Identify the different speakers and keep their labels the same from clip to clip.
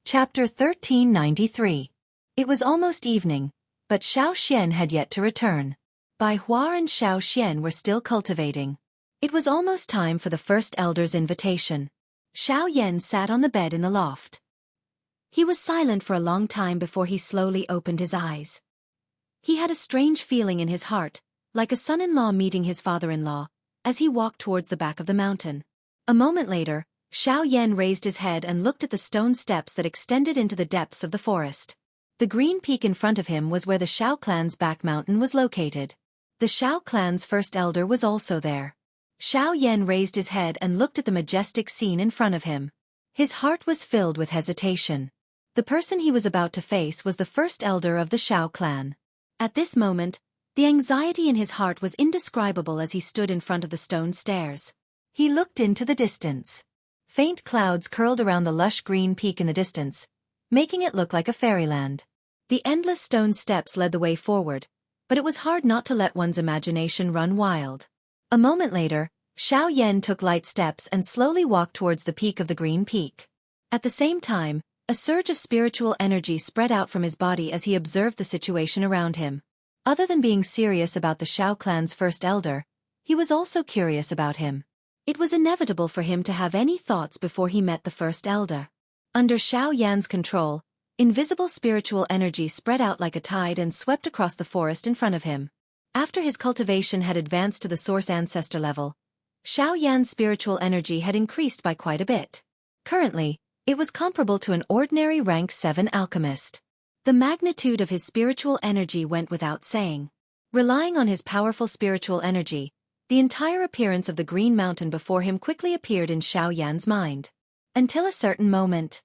Speaker 1: Chapter 1393. It was almost evening, but Xiao Xian had yet to return. Bai Hua and Xiao Xian were still cultivating. It was almost time for the first elder's invitation. Xiao Yan sat on the bed in the loft. He was silent for a long time before he slowly opened his eyes. He had a strange feeling in his heart, like a son-in-law meeting his father-in-law, as he walked towards the back of the mountain. A moment later, Xiao Yan raised his head and looked at the stone steps that extended into the depths of the forest. The green peak in front of him was where the Xiao clan's back mountain was located. The Xiao clan's first elder was also there. Xiao Yan raised his head and looked at the majestic scene in front of him. His heart was filled with hesitation. The person he was about to face was the first elder of the Xiao clan. At this moment, the anxiety in his heart was indescribable as he stood in front of the stone stairs. He looked into the distance. Faint clouds curled around the lush green peak in the distance, making it look like a fairyland. The endless stone steps led the way forward, but it was hard not to let one's imagination run wild. A moment later, Xiao Yan took light steps and slowly walked towards the peak of the green peak. At the same time, a surge of spiritual energy spread out from his body as he observed the situation around him. Other than being serious about the Xiao clan's first elder, he was also curious about him. It was inevitable for him to have any thoughts before he met the first elder. Under Xiao Yan's control, invisible spiritual energy spread out like a tide and swept across the forest in front of him. After his cultivation had advanced to the source ancestor level, Xiao Yan's spiritual energy had increased by quite a bit. Currently, it was comparable to an ordinary rank 7 alchemist. The magnitude of his spiritual energy went without saying. Relying on his powerful spiritual energy, the entire appearance of the green mountain before him quickly appeared in Xiao Yan's mind. Until a certain moment.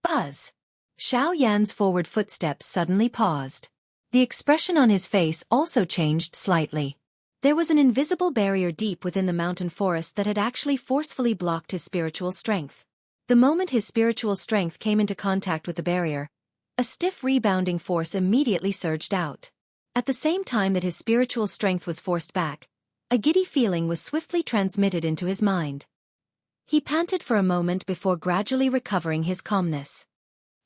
Speaker 1: Buzz! Xiao Yan's forward footsteps suddenly paused. The expression on his face also changed slightly. There was an invisible barrier deep within the mountain forest that had actually forcefully blocked his spiritual strength. The moment his spiritual strength came into contact with the barrier, a stiff rebounding force immediately surged out. At the same time that his spiritual strength was forced back, a giddy feeling was swiftly transmitted into his mind. He panted for a moment before gradually recovering his calmness.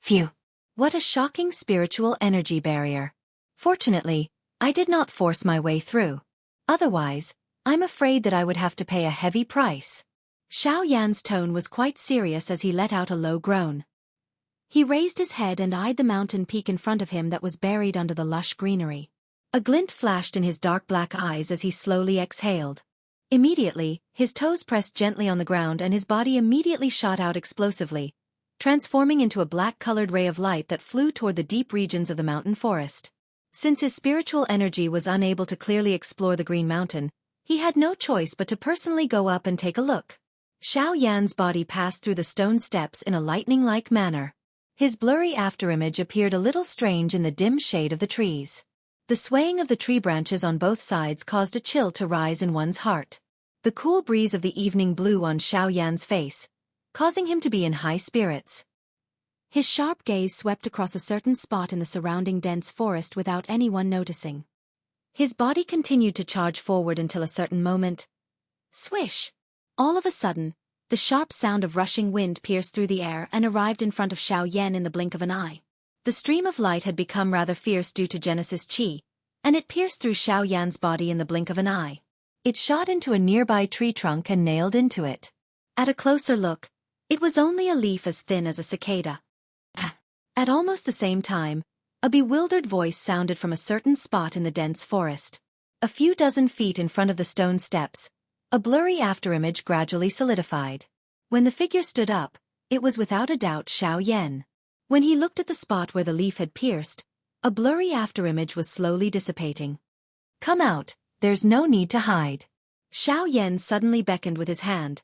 Speaker 1: Phew! What a shocking spiritual energy barrier. Fortunately, I did not force my way through. Otherwise, I'm afraid that I would have to pay a heavy price. Xiao Yan's tone was quite serious as he let out a low groan. He raised his head and eyed the mountain peak in front of him that was buried under the lush greenery. A glint flashed in his dark black eyes as he slowly exhaled. Immediately, his toes pressed gently on the ground and his body immediately shot out explosively, transforming into a black-colored ray of light that flew toward the deep regions of the mountain forest. Since his spiritual energy was unable to clearly explore the green mountain, he had no choice but to personally go up and take a look. Xiao Yan's body passed through the stone steps in a lightning-like manner. His blurry afterimage appeared a little strange in the dim shade of the trees. The swaying of the tree branches on both sides caused a chill to rise in one's heart. The cool breeze of the evening blew on Xiao Yan's face, causing him to be in high spirits. His sharp gaze swept across a certain spot in the surrounding dense forest without anyone noticing. His body continued to charge forward until a certain moment. Swish! All of a sudden, the sharp sound of rushing wind pierced through the air and arrived in front of Xiao Yan in the blink of an eye. The stream of light had become rather fierce due to Genesis Qi, and it pierced through Xiao Yan's body in the blink of an eye. It shot into a nearby tree trunk and nailed into it. At a closer look, it was only a leaf as thin as a cicada. At almost the same time, a bewildered voice sounded from a certain spot in the dense forest. A few dozen feet in front of the stone steps, a blurry afterimage gradually solidified. When the figure stood up, it was without a doubt Xiao Yan. When he looked at the spot where the leaf had pierced, a blurry afterimage was slowly dissipating. Come out, there's no need to hide. Xiao Yan suddenly beckoned with his hand,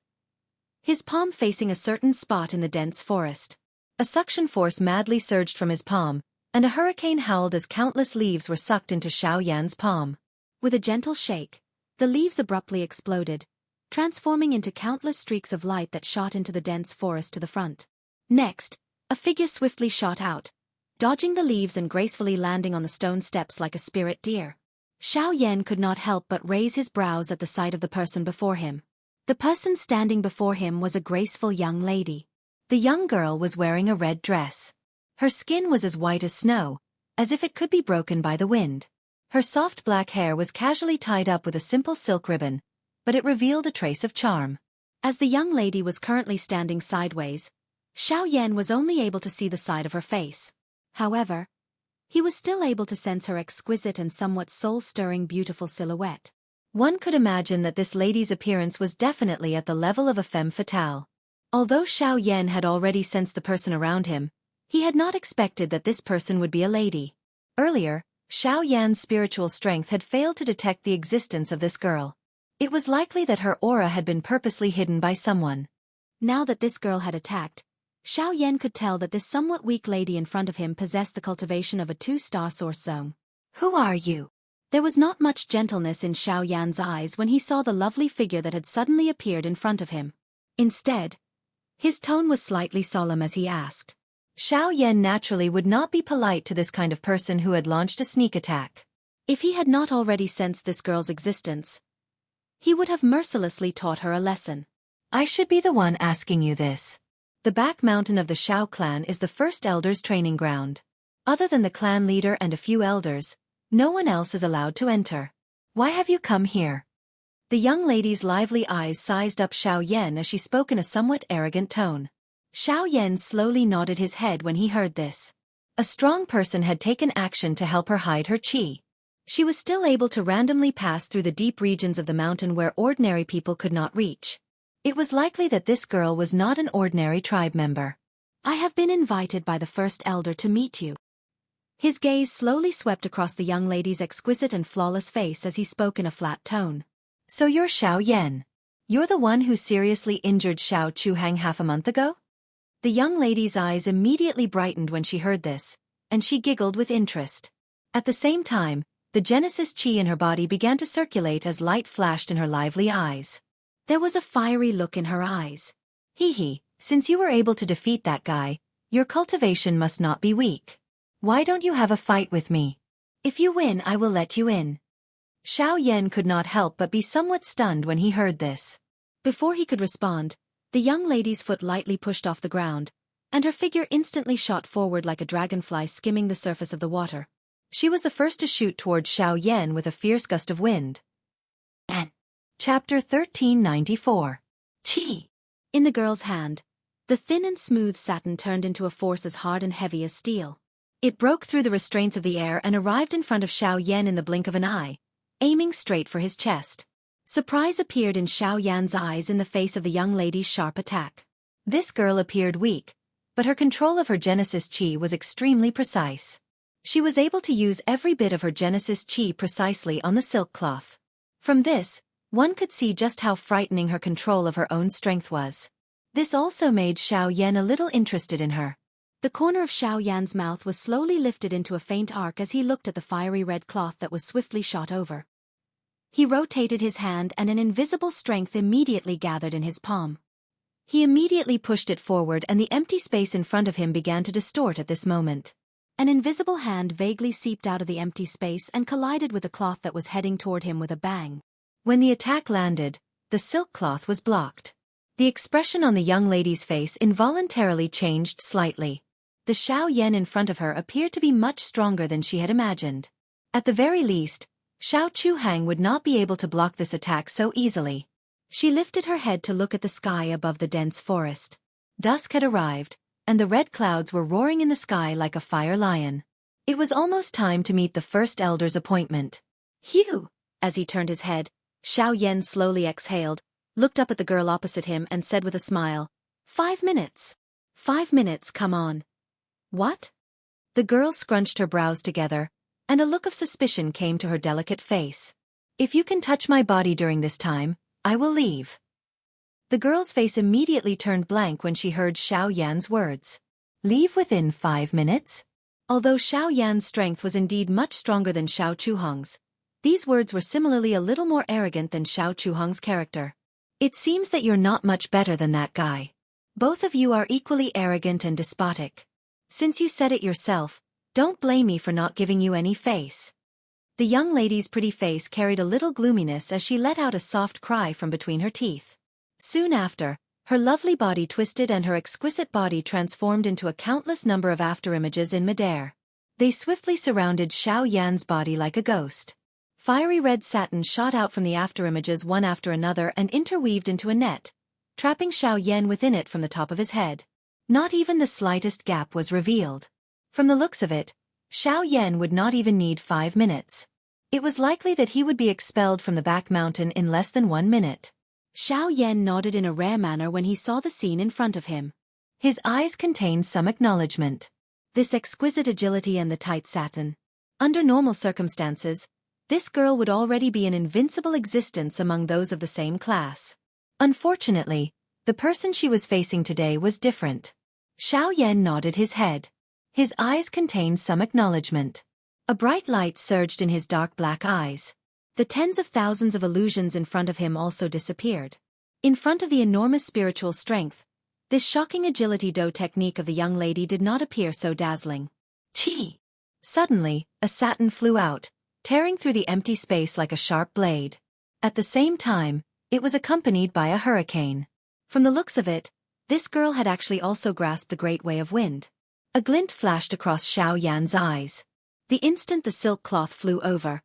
Speaker 1: his palm facing a certain spot in the dense forest. A suction force madly surged from his palm, and a hurricane howled as countless leaves were sucked into Xiao Yan's palm. With a gentle shake, the leaves abruptly exploded, transforming into countless streaks of light that shot into the dense forest to the front. Next, a figure swiftly shot out, dodging the leaves and gracefully landing on the stone steps like a spirit deer. Xiao Yan could not help but raise his brows at the sight of the person before him. The person standing before him was a graceful young lady. The young girl was wearing a red dress. Her skin was as white as snow, as if it could be broken by the wind. Her soft black hair was casually tied up with a simple silk ribbon, but it revealed a trace of charm. As the young lady was currently standing sideways, Xiao Yan was only able to see the side of her face. However, he was still able to sense her exquisite and somewhat soul-stirring beautiful silhouette. One could imagine that this lady's appearance was definitely at the level of a femme fatale. Although Xiao Yan had already sensed the person around him, he had not expected that this person would be a lady. Earlier, Xiao Yan's spiritual strength had failed to detect the existence of this girl. It was likely that her aura had been purposely hidden by someone. Now that this girl had attacked, Xiao Yan could tell that this somewhat weak lady in front of him possessed the cultivation of a 2-star source zone. Who are you? There was not much gentleness in Xiao Yan's eyes when he saw the lovely figure that had suddenly appeared in front of him. Instead, his tone was slightly solemn as he asked. Xiao Yan naturally would not be polite to this kind of person who had launched a sneak attack. If he had not already sensed this girl's existence, he would have mercilessly taught her a lesson. I should be the one asking you this. The back mountain of the Xiao clan is the first elder's training ground. Other than the clan leader and a few elders, no one else is allowed to enter. Why have you come here? The young lady's lively eyes sized up Xiao Yan as she spoke in a somewhat arrogant tone. Xiao Yan slowly nodded his head when he heard this. A strong person had taken action to help her hide her qi. She was still able to randomly pass through the deep regions of the mountain where ordinary people could not reach. It was likely that this girl was not an ordinary tribe member. I have been invited by the first elder to meet you. His gaze slowly swept across the young lady's exquisite and flawless face as he spoke in a flat tone. So you're Xiao Yan. You're the one who seriously injured Xiao Chuhang half a month ago? The young lady's eyes immediately brightened when she heard this, and she giggled with interest. At the same time, the Genesis Qi in her body began to circulate as light flashed in her lively eyes. There was a fiery look in her eyes. Hee, since you were able to defeat that guy, your cultivation must not be weak. Why don't you have a fight with me? If you win, I will let you in. Xiao Yan could not help but be somewhat stunned when he heard this. Before he could respond, the young lady's foot lightly pushed off the ground, and her figure instantly shot forward like a dragonfly skimming the surface of the water. She was the first to shoot towards Xiao Yan with a fierce gust of wind. Chapter 1394. Qi. In the girl's hand, the thin and smooth satin turned into a force as hard and heavy as steel. It broke through the restraints of the air and arrived in front of Xiao Yan in the blink of an eye, aiming straight for his chest. Surprise appeared in Xiao Yan's eyes in the face of the young lady's sharp attack. This girl appeared weak, but her control of her Genesis Qi was extremely precise. She was able to use every bit of her Genesis Qi precisely on the silk cloth. From this, one could see just how frightening her control of her own strength was. This also made Xiao Yan a little interested in her. The corner of Xiao Yan's mouth was slowly lifted into a faint arc as he looked at the fiery red cloth that was swiftly shot over. He rotated his hand and an invisible strength immediately gathered in his palm. He immediately pushed it forward and the empty space in front of him began to distort at this moment. An invisible hand vaguely seeped out of the empty space and collided with the cloth that was heading toward him with a bang. When the attack landed, the silk cloth was blocked. The expression on the young lady's face involuntarily changed slightly. The Xiao Yan in front of her appeared to be much stronger than she had imagined. At the very least, Xiao Chuhang would not be able to block this attack so easily. She lifted her head to look at the sky above the dense forest. Dusk had arrived, and the red clouds were roaring in the sky like a fire lion. It was almost time to meet the first elder's appointment. Phew! As he turned his head, Xiao Yan slowly exhaled, looked up at the girl opposite him and said with a smile, 5 minutes. 5 minutes, come on. What? The girl scrunched her brows together, and a look of suspicion came to her delicate face. If you can touch my body during this time, I will leave. The girl's face immediately turned blank when she heard Xiao Yan's words. Leave within 5 minutes? Although Xiao Yan's strength was indeed much stronger than Xiao Chuhang's, these words were similarly a little more arrogant than Xiao Chuhang's character. It seems that you're not much better than that guy. Both of you are equally arrogant and despotic. Since you said it yourself, don't blame me for not giving you any face. The young lady's pretty face carried a little gloominess as she let out a soft cry from between her teeth. Soon after, Her lovely body twisted and her exquisite body transformed into a countless number of afterimages in midair. They swiftly surrounded Xiao Yan's body like a ghost. Fiery red satin shot out from the afterimages one after another and interweaved into a net, trapping Xiao Yan within it from the top of his head. Not even the slightest gap was revealed. From the looks of it, Xiao Yan would not even need 5 minutes. It was likely that he would be expelled from the back mountain in less than 1 minute. Xiao Yan nodded in a rare manner when he saw the scene in front of him. His eyes contained some acknowledgement. This exquisite agility and the tight satin. Under normal circumstances, this girl would already be an invincible existence among those of the same class. Unfortunately, the person she was facing today was different. Xiao Yan nodded his head. His eyes contained some acknowledgement. A bright light surged in his dark black eyes. The tens of thousands of illusions in front of him also disappeared. In front of the enormous spiritual strength, this shocking agility technique of the young lady did not appear so dazzling. Chi! Suddenly, a satin flew out, tearing through the empty space like a sharp blade. At the same time, it was accompanied by a hurricane. From the looks of it, this girl had actually also grasped the great way of wind. A glint flashed across Xiao Yan's eyes. The instant the silk cloth flew over,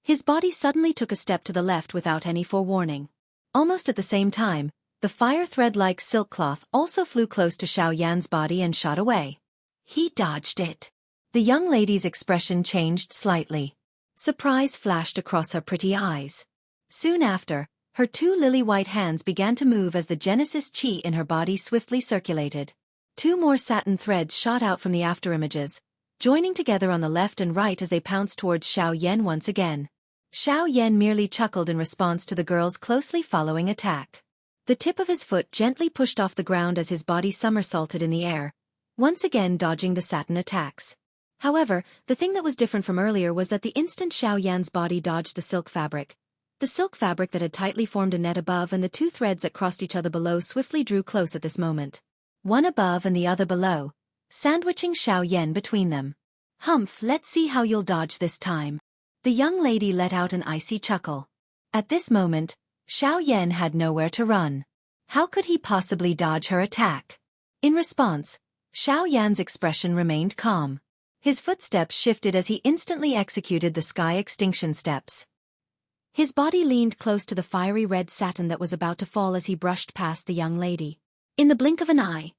Speaker 1: his body suddenly took a step to the left without any forewarning. Almost at the same time, the fire thread-like silk cloth also flew close to Xiao Yan's body and shot away. He dodged it. The young lady's expression changed slightly. Surprise flashed across her pretty eyes. Soon after, her 2 lily-white hands began to move as the Genesis chi in her body swiftly circulated. 2 more satin threads shot out from the afterimages, joining together on the left and right as they pounced towards Xiao Yan once again. Xiao Yan merely chuckled in response to the girl's closely following attack. The tip of his foot gently pushed off the ground as his body somersaulted in the air, once again dodging the satin attacks. However, the thing that was different from earlier was that the instant Xiao Yan's body dodged the silk fabric that had tightly formed a net above and the 2 threads that crossed each other below swiftly drew close at this moment. One above and the other below, sandwiching Xiao Yan between them. Humph, let's see how you'll dodge this time. The young lady let out an icy chuckle. At this moment, Xiao Yan had nowhere to run. How could he possibly dodge her attack? In response, Xiao Yan's expression remained calm. His footsteps shifted as he instantly executed the sky extinction steps. His body leaned close to the fiery red satin that was about to fall as he brushed past the young lady. In the blink of an eye,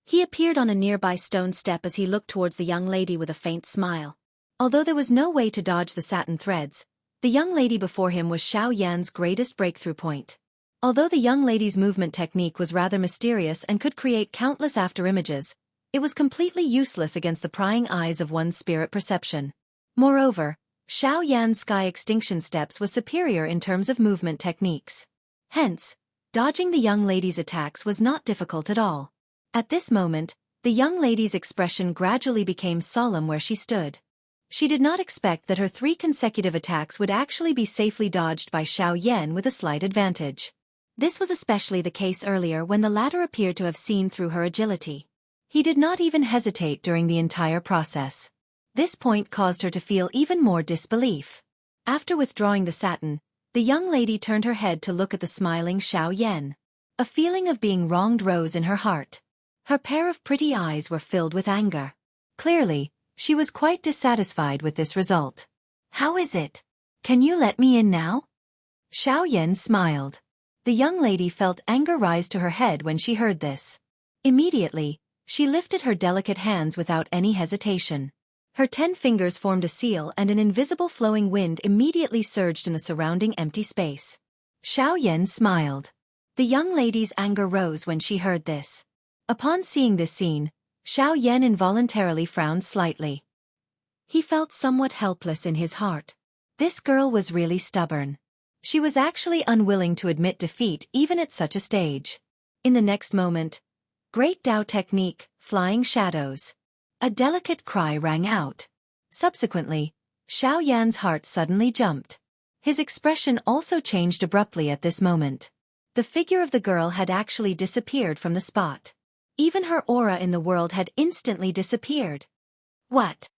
Speaker 1: he appeared on a nearby stone step as he looked towards the young lady with a faint smile. Although there was no way to dodge the satin threads, the young lady before him was Xiao Yan's greatest breakthrough point. Although the young lady's movement technique was rather mysterious and could create countless afterimages, it was completely useless against the prying eyes of one's spirit perception. Moreover, Xiao Yan's sky extinction steps was superior in terms of movement techniques. Hence, dodging the young lady's attacks was not difficult at all. At this moment, the young lady's expression gradually became solemn where she stood. She did not expect that her 3 consecutive attacks would actually be safely dodged by Xiao Yan with a slight advantage. This was especially the case earlier when the latter appeared to have seen through her agility. He did not even hesitate during the entire process. This point caused her to feel even more disbelief. After withdrawing the satin, the young lady turned her head to look at the smiling Xiao Yan. A feeling of being wronged rose in her heart. Her pair of pretty eyes were filled with anger. Clearly, she was quite dissatisfied with this result. How is it? Can you let me in now? Xiao Yan smiled. The young lady felt anger rise to her head when she heard this. Immediately, she lifted her delicate hands without any hesitation. Her 10 fingers formed a seal and an invisible flowing wind immediately surged in the surrounding empty space. Xiao Yan smiled. The young lady's anger rose when she heard this. Upon seeing this scene, Xiao Yan involuntarily frowned slightly. He felt somewhat helpless in his heart. This girl was really stubborn. She was actually unwilling to admit defeat even at such a stage. In the next moment, Great Dao technique, flying shadows. A delicate cry rang out. Subsequently, Xiao Yan's heart suddenly jumped. His expression also changed abruptly at this moment. The figure of the girl had actually disappeared from the spot. Even her aura in the world had instantly disappeared. What?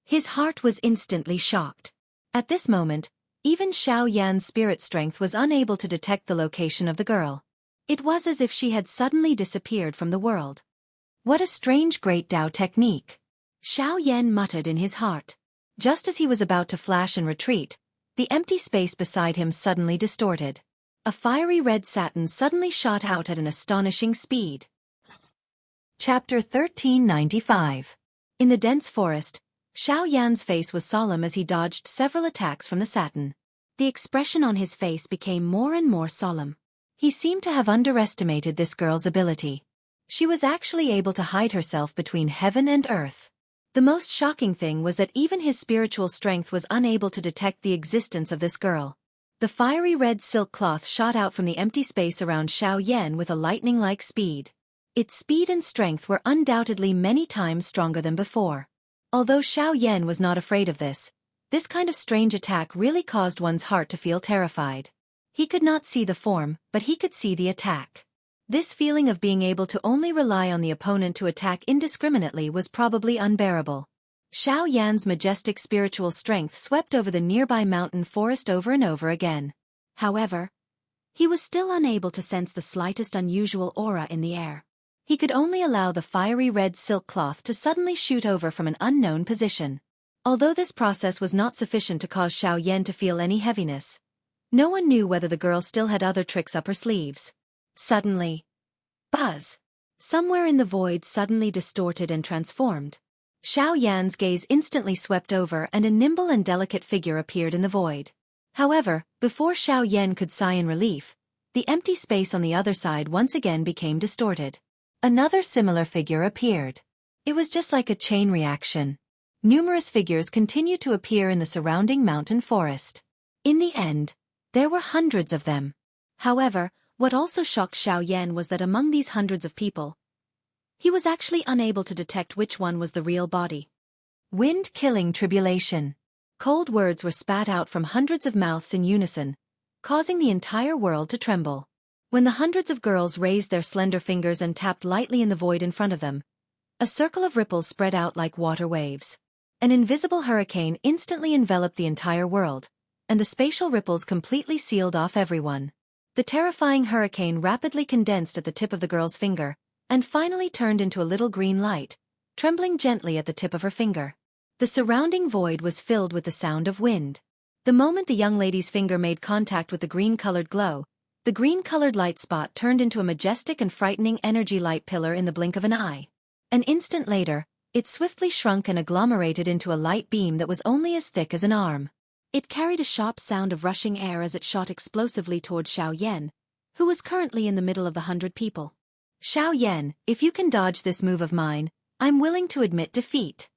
Speaker 1: His heart was instantly shocked. At this moment, even Xiao Yan's spirit strength was unable to detect the location of the girl. It was as if she had suddenly disappeared from the world. What a strange great Tao technique! Xiao Yan muttered in his heart. Just as he was about to flash and retreat, the empty space beside him suddenly distorted. A fiery red satin suddenly shot out at an astonishing speed. Chapter 1395. In the dense forest, Xiao Yan's face was solemn as he dodged several attacks from the satin. The expression on his face became more and more solemn. He seemed to have underestimated this girl's ability. She was actually able to hide herself between heaven and earth. The most shocking thing was that even his spiritual strength was unable to detect the existence of this girl. The fiery red silk cloth shot out from the empty space around Xiao Yan with a lightning-like speed. Its speed and strength were undoubtedly many times stronger than before. Although Xiao Yan was not afraid of this kind of strange attack really caused one's heart to feel terrified. He could not see the form, but he could see the attack. This feeling of being able to only rely on the opponent to attack indiscriminately was probably unbearable. Xiao Yan's majestic spiritual strength swept over the nearby mountain forest over and over again. However, he was still unable to sense the slightest unusual aura in the air. He could only allow the fiery red silk cloth to suddenly shoot over from an unknown position. Although this process was not sufficient to cause Xiao Yan to feel any heaviness, no one knew whether the girl still had other tricks up her sleeves. Suddenly, buzz! Somewhere in the void suddenly distorted and transformed. Xiao Yan's gaze instantly swept over and a nimble and delicate figure appeared in the void. However, before Xiao Yan could sigh in relief, the empty space on the other side once again became distorted. Another similar figure appeared. It was just like a chain reaction. Numerous figures continued to appear in the surrounding mountain forest. In the end, there were hundreds of them. However, what also shocked Xiao Yan was that among these hundreds of people, he was actually unable to detect which one was the real body. Wind-killing tribulation. Cold words were spat out from hundreds of mouths in unison, causing the entire world to tremble. When the hundreds of girls raised their slender fingers and tapped lightly in the void in front of them, a circle of ripples spread out like water waves. An invisible hurricane instantly enveloped the entire world, and the spatial ripples completely sealed off everyone. The terrifying hurricane rapidly condensed at the tip of the girl's finger, and finally turned into a little green light, trembling gently at the tip of her finger. The surrounding void was filled with the sound of wind. The moment the young lady's finger made contact with the green-colored glow, the green-colored light spot turned into a majestic and frightening energy light pillar in the blink of an eye. An instant later, it swiftly shrunk and agglomerated into a light beam that was only as thick as an arm. It carried a sharp sound of rushing air as it shot explosively toward Xiao Yan, who was currently in the middle of the 100 people. Xiao Yan, if you can dodge this move of mine, I'm willing to admit defeat.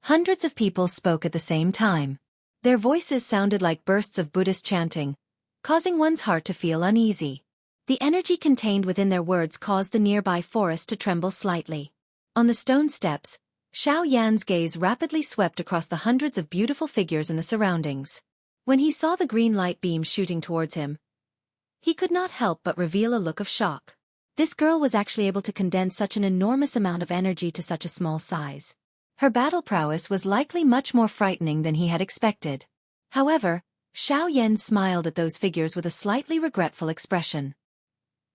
Speaker 1: Hundreds of people spoke at the same time. Their voices sounded like bursts of Buddhist chanting, causing one's heart to feel uneasy. The energy contained within their words caused the nearby forest to tremble slightly. On the stone steps, Xiao Yan's gaze rapidly swept across the hundreds of beautiful figures in the surroundings. When he saw the green light beam shooting towards him, he could not help but reveal a look of shock. This girl was actually able to condense such an enormous amount of energy to such a small size. Her battle prowess was likely much more frightening than he had expected. However, Xiao Yan smiled at those figures with a slightly regretful expression.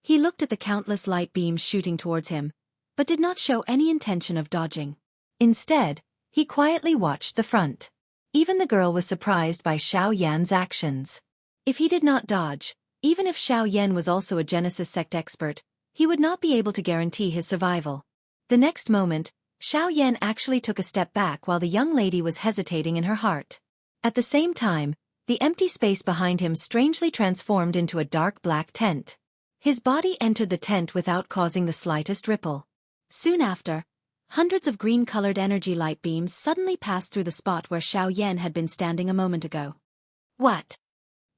Speaker 1: He looked at the countless light beams shooting towards him, but did not show any intention of dodging. Instead, he quietly watched the front. Even the girl was surprised by Xiao Yan's actions. If he did not dodge, even if Xiao Yan was also a Genesis sect expert, he would not be able to guarantee his survival. The next moment, Xiao Yan actually took a step back while the young lady was hesitating in her heart. At the same time, the empty space behind him strangely transformed into a dark black tent. His body entered the tent without causing the slightest ripple. Soon after, hundreds of green-colored energy light beams suddenly passed through the spot where Xiao Yan had been standing a moment ago. What?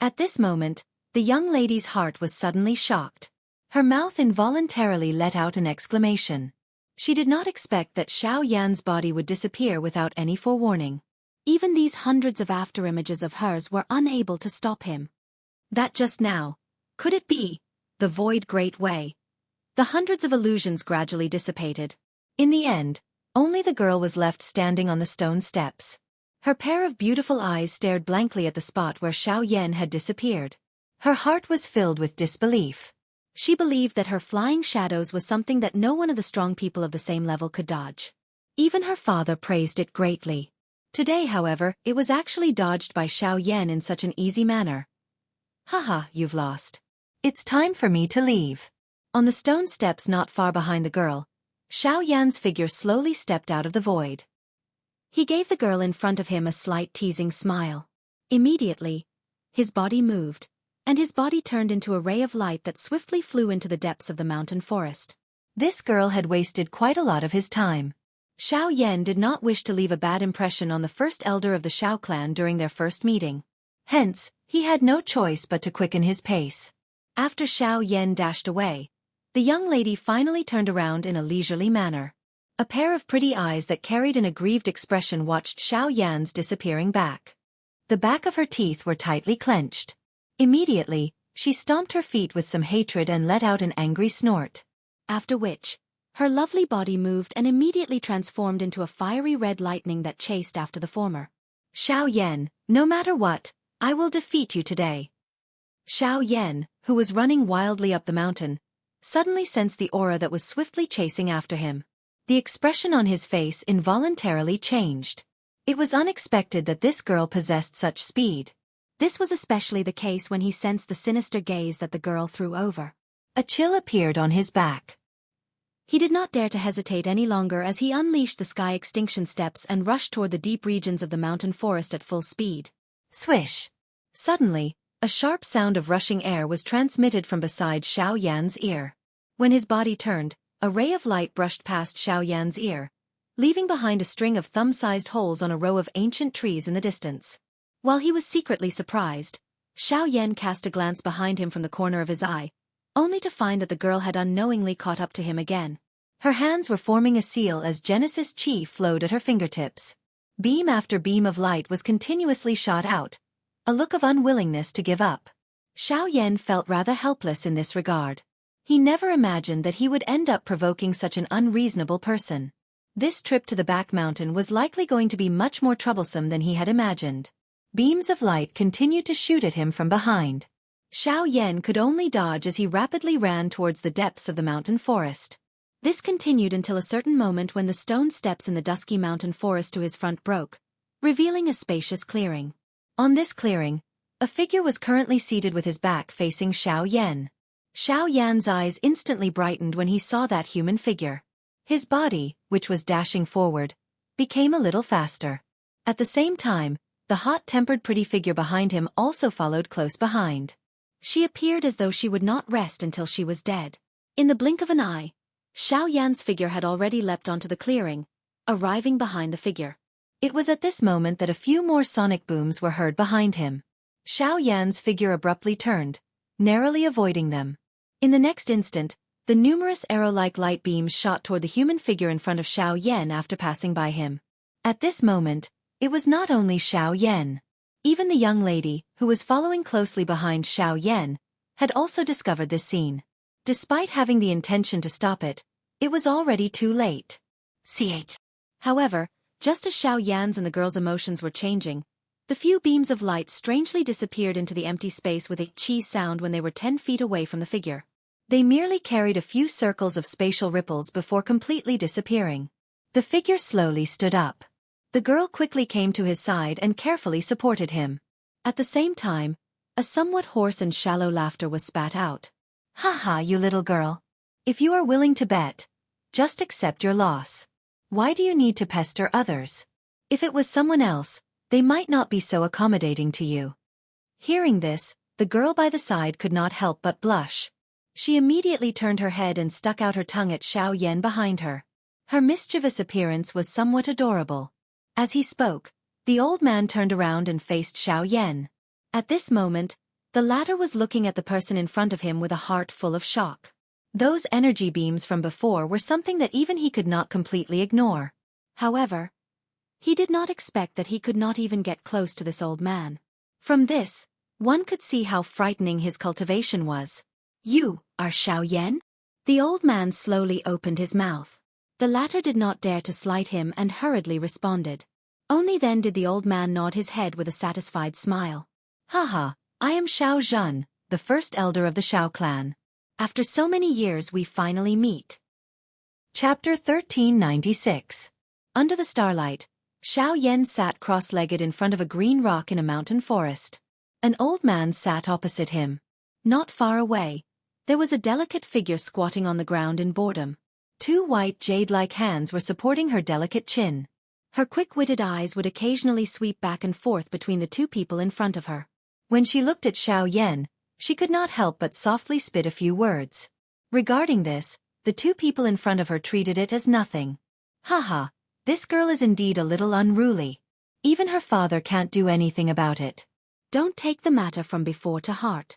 Speaker 1: At this moment, the young lady's heart was suddenly shocked. Her mouth involuntarily let out an exclamation. She did not expect that Xiao Yan's body would disappear without any forewarning. Even these hundreds of afterimages of hers were unable to stop him. That just now, could it be, the void great way? The hundreds of illusions gradually dissipated. In the end, only the girl was left standing on the stone steps. Her pair of beautiful eyes stared blankly at the spot where Xiao Yan had disappeared. Her heart was filled with disbelief. She believed that her flying shadows was something that no one of the strong people of the same level could dodge. Even her father praised it greatly. Today, however, it was actually dodged by Xiao Yan in such an easy manner. Haha, you've lost. It's time for me to leave. On the stone steps not far behind the girl, Xiao Yan's figure slowly stepped out of the void. He gave the girl in front of him a slight teasing smile. Immediately, his body moved, and his body turned into a ray of light that swiftly flew into the depths of the mountain forest. This girl had wasted quite a lot of his time. Xiao Yan did not wish to leave a bad impression on the first elder of the Xiao clan during their first meeting. Hence, he had no choice but to quicken his pace. After Xiao Yan dashed away, the young lady finally turned around in a leisurely manner. A pair of pretty eyes that carried an aggrieved expression watched Xiao Yan's disappearing back. The back of her teeth were tightly clenched. Immediately, she stomped her feet with some hatred and let out an angry snort. After which, her lovely body moved and immediately transformed into a fiery red lightning that chased after the former. Xiao Yan, no matter what, I will defeat you today. Xiao Yan, who was running wildly up the mountain, suddenly sensed the aura that was swiftly chasing after him. The expression on his face involuntarily changed. It was unexpected that this girl possessed such speed. This was especially the case when he sensed the sinister gaze that the girl threw over. A chill appeared on his back. He did not dare to hesitate any longer as he unleashed the sky extinction steps and rushed toward the deep regions of the mountain forest at full speed. Swish! Suddenly, a sharp sound of rushing air was transmitted from beside Xiao Yan's ear. When his body turned, a ray of light brushed past Xiao Yan's ear, leaving behind a string of thumb-sized holes on a row of ancient trees in the distance. While he was secretly surprised, Xiao Yan cast a glance behind him from the corner of his eye, only to find that the girl had unknowingly caught up to him again. Her hands were forming a seal as Genesis Chi flowed at her fingertips. Beam after beam of light was continuously shot out, a look of unwillingness to give up. Xiao Yan felt rather helpless in this regard. He never imagined that he would end up provoking such an unreasonable person. This trip to the back mountain was likely going to be much more troublesome than he had imagined. Beams of light continued to shoot at him from behind. Xiao Yan could only dodge as he rapidly ran towards the depths of the mountain forest. This continued until a certain moment when the stone steps in the dusky mountain forest to his front broke, revealing a spacious clearing. On this clearing, a figure was currently seated with his back facing Xiao Yan. Xiao Yan's eyes instantly brightened when he saw that human figure. His body, which was dashing forward, became a little faster. At the same time, the hot-tempered pretty figure behind him also followed close behind. She appeared as though she would not rest until she was dead. In the blink of an eye, Xiao Yan's figure had already leapt onto the clearing, arriving behind the figure. It was at this moment that a few more sonic booms were heard behind him. Xiao Yan's figure abruptly turned, narrowly avoiding them. In the next instant, the numerous arrow-like light beams shot toward the human figure in front of Xiao Yan after passing by him. At this moment, it was not only Xiao Yan. Even the young lady, who was following closely behind Xiao Yan, had also discovered this scene. Despite having the intention to stop it, it was already too late. Ch. However, just as Xiao Yan's and the girl's emotions were changing, the few beams of light strangely disappeared into the empty space with a chi sound when they were 10 feet away from the figure. They merely carried a few circles of spatial ripples before completely disappearing. The figure slowly stood up. The girl quickly came to his side and carefully supported him. At the same time, a somewhat hoarse and shallow laughter was spat out. "Ha, you little girl. If you are willing to bet, just accept your loss. Why do you need to pester others? If it was someone else, they might not be so accommodating to you." Hearing this, the girl by the side could not help but blush. She immediately turned her head and stuck out her tongue at Xiao Yan behind her. Her mischievous appearance was somewhat adorable. As he spoke, the old man turned around and faced Xiao Yan. At this moment, the latter was looking at the person in front of him with a heart full of shock. Those energy beams from before were something that even he could not completely ignore. However, he did not expect that he could not even get close to this old man. From this, one could see how frightening his cultivation was. "You are Xiao Yan?" The old man slowly opened his mouth. The latter did not dare to slight him and hurriedly responded. Only then did the old man nod his head with a satisfied smile. "Haha, I am Xiao Zhan, the first elder of the Xiao clan. After so many years we finally meet. Chapter 1396. Under the starlight, Xiao Yan sat cross-legged in front of a green rock in a mountain forest. An old man sat opposite him. Not far away, there was a delicate figure squatting on the ground in boredom. Two white jade-like hands were supporting her delicate chin. Her quick-witted eyes would occasionally sweep back and forth between the two people in front of her. When she looked at Xiao Yan, she could not help but softly spit a few words. Regarding this, the two people in front of her treated it as nothing. Haha, this girl is indeed a little unruly. Even her father can't do anything about it. Don't take the matter from before to heart.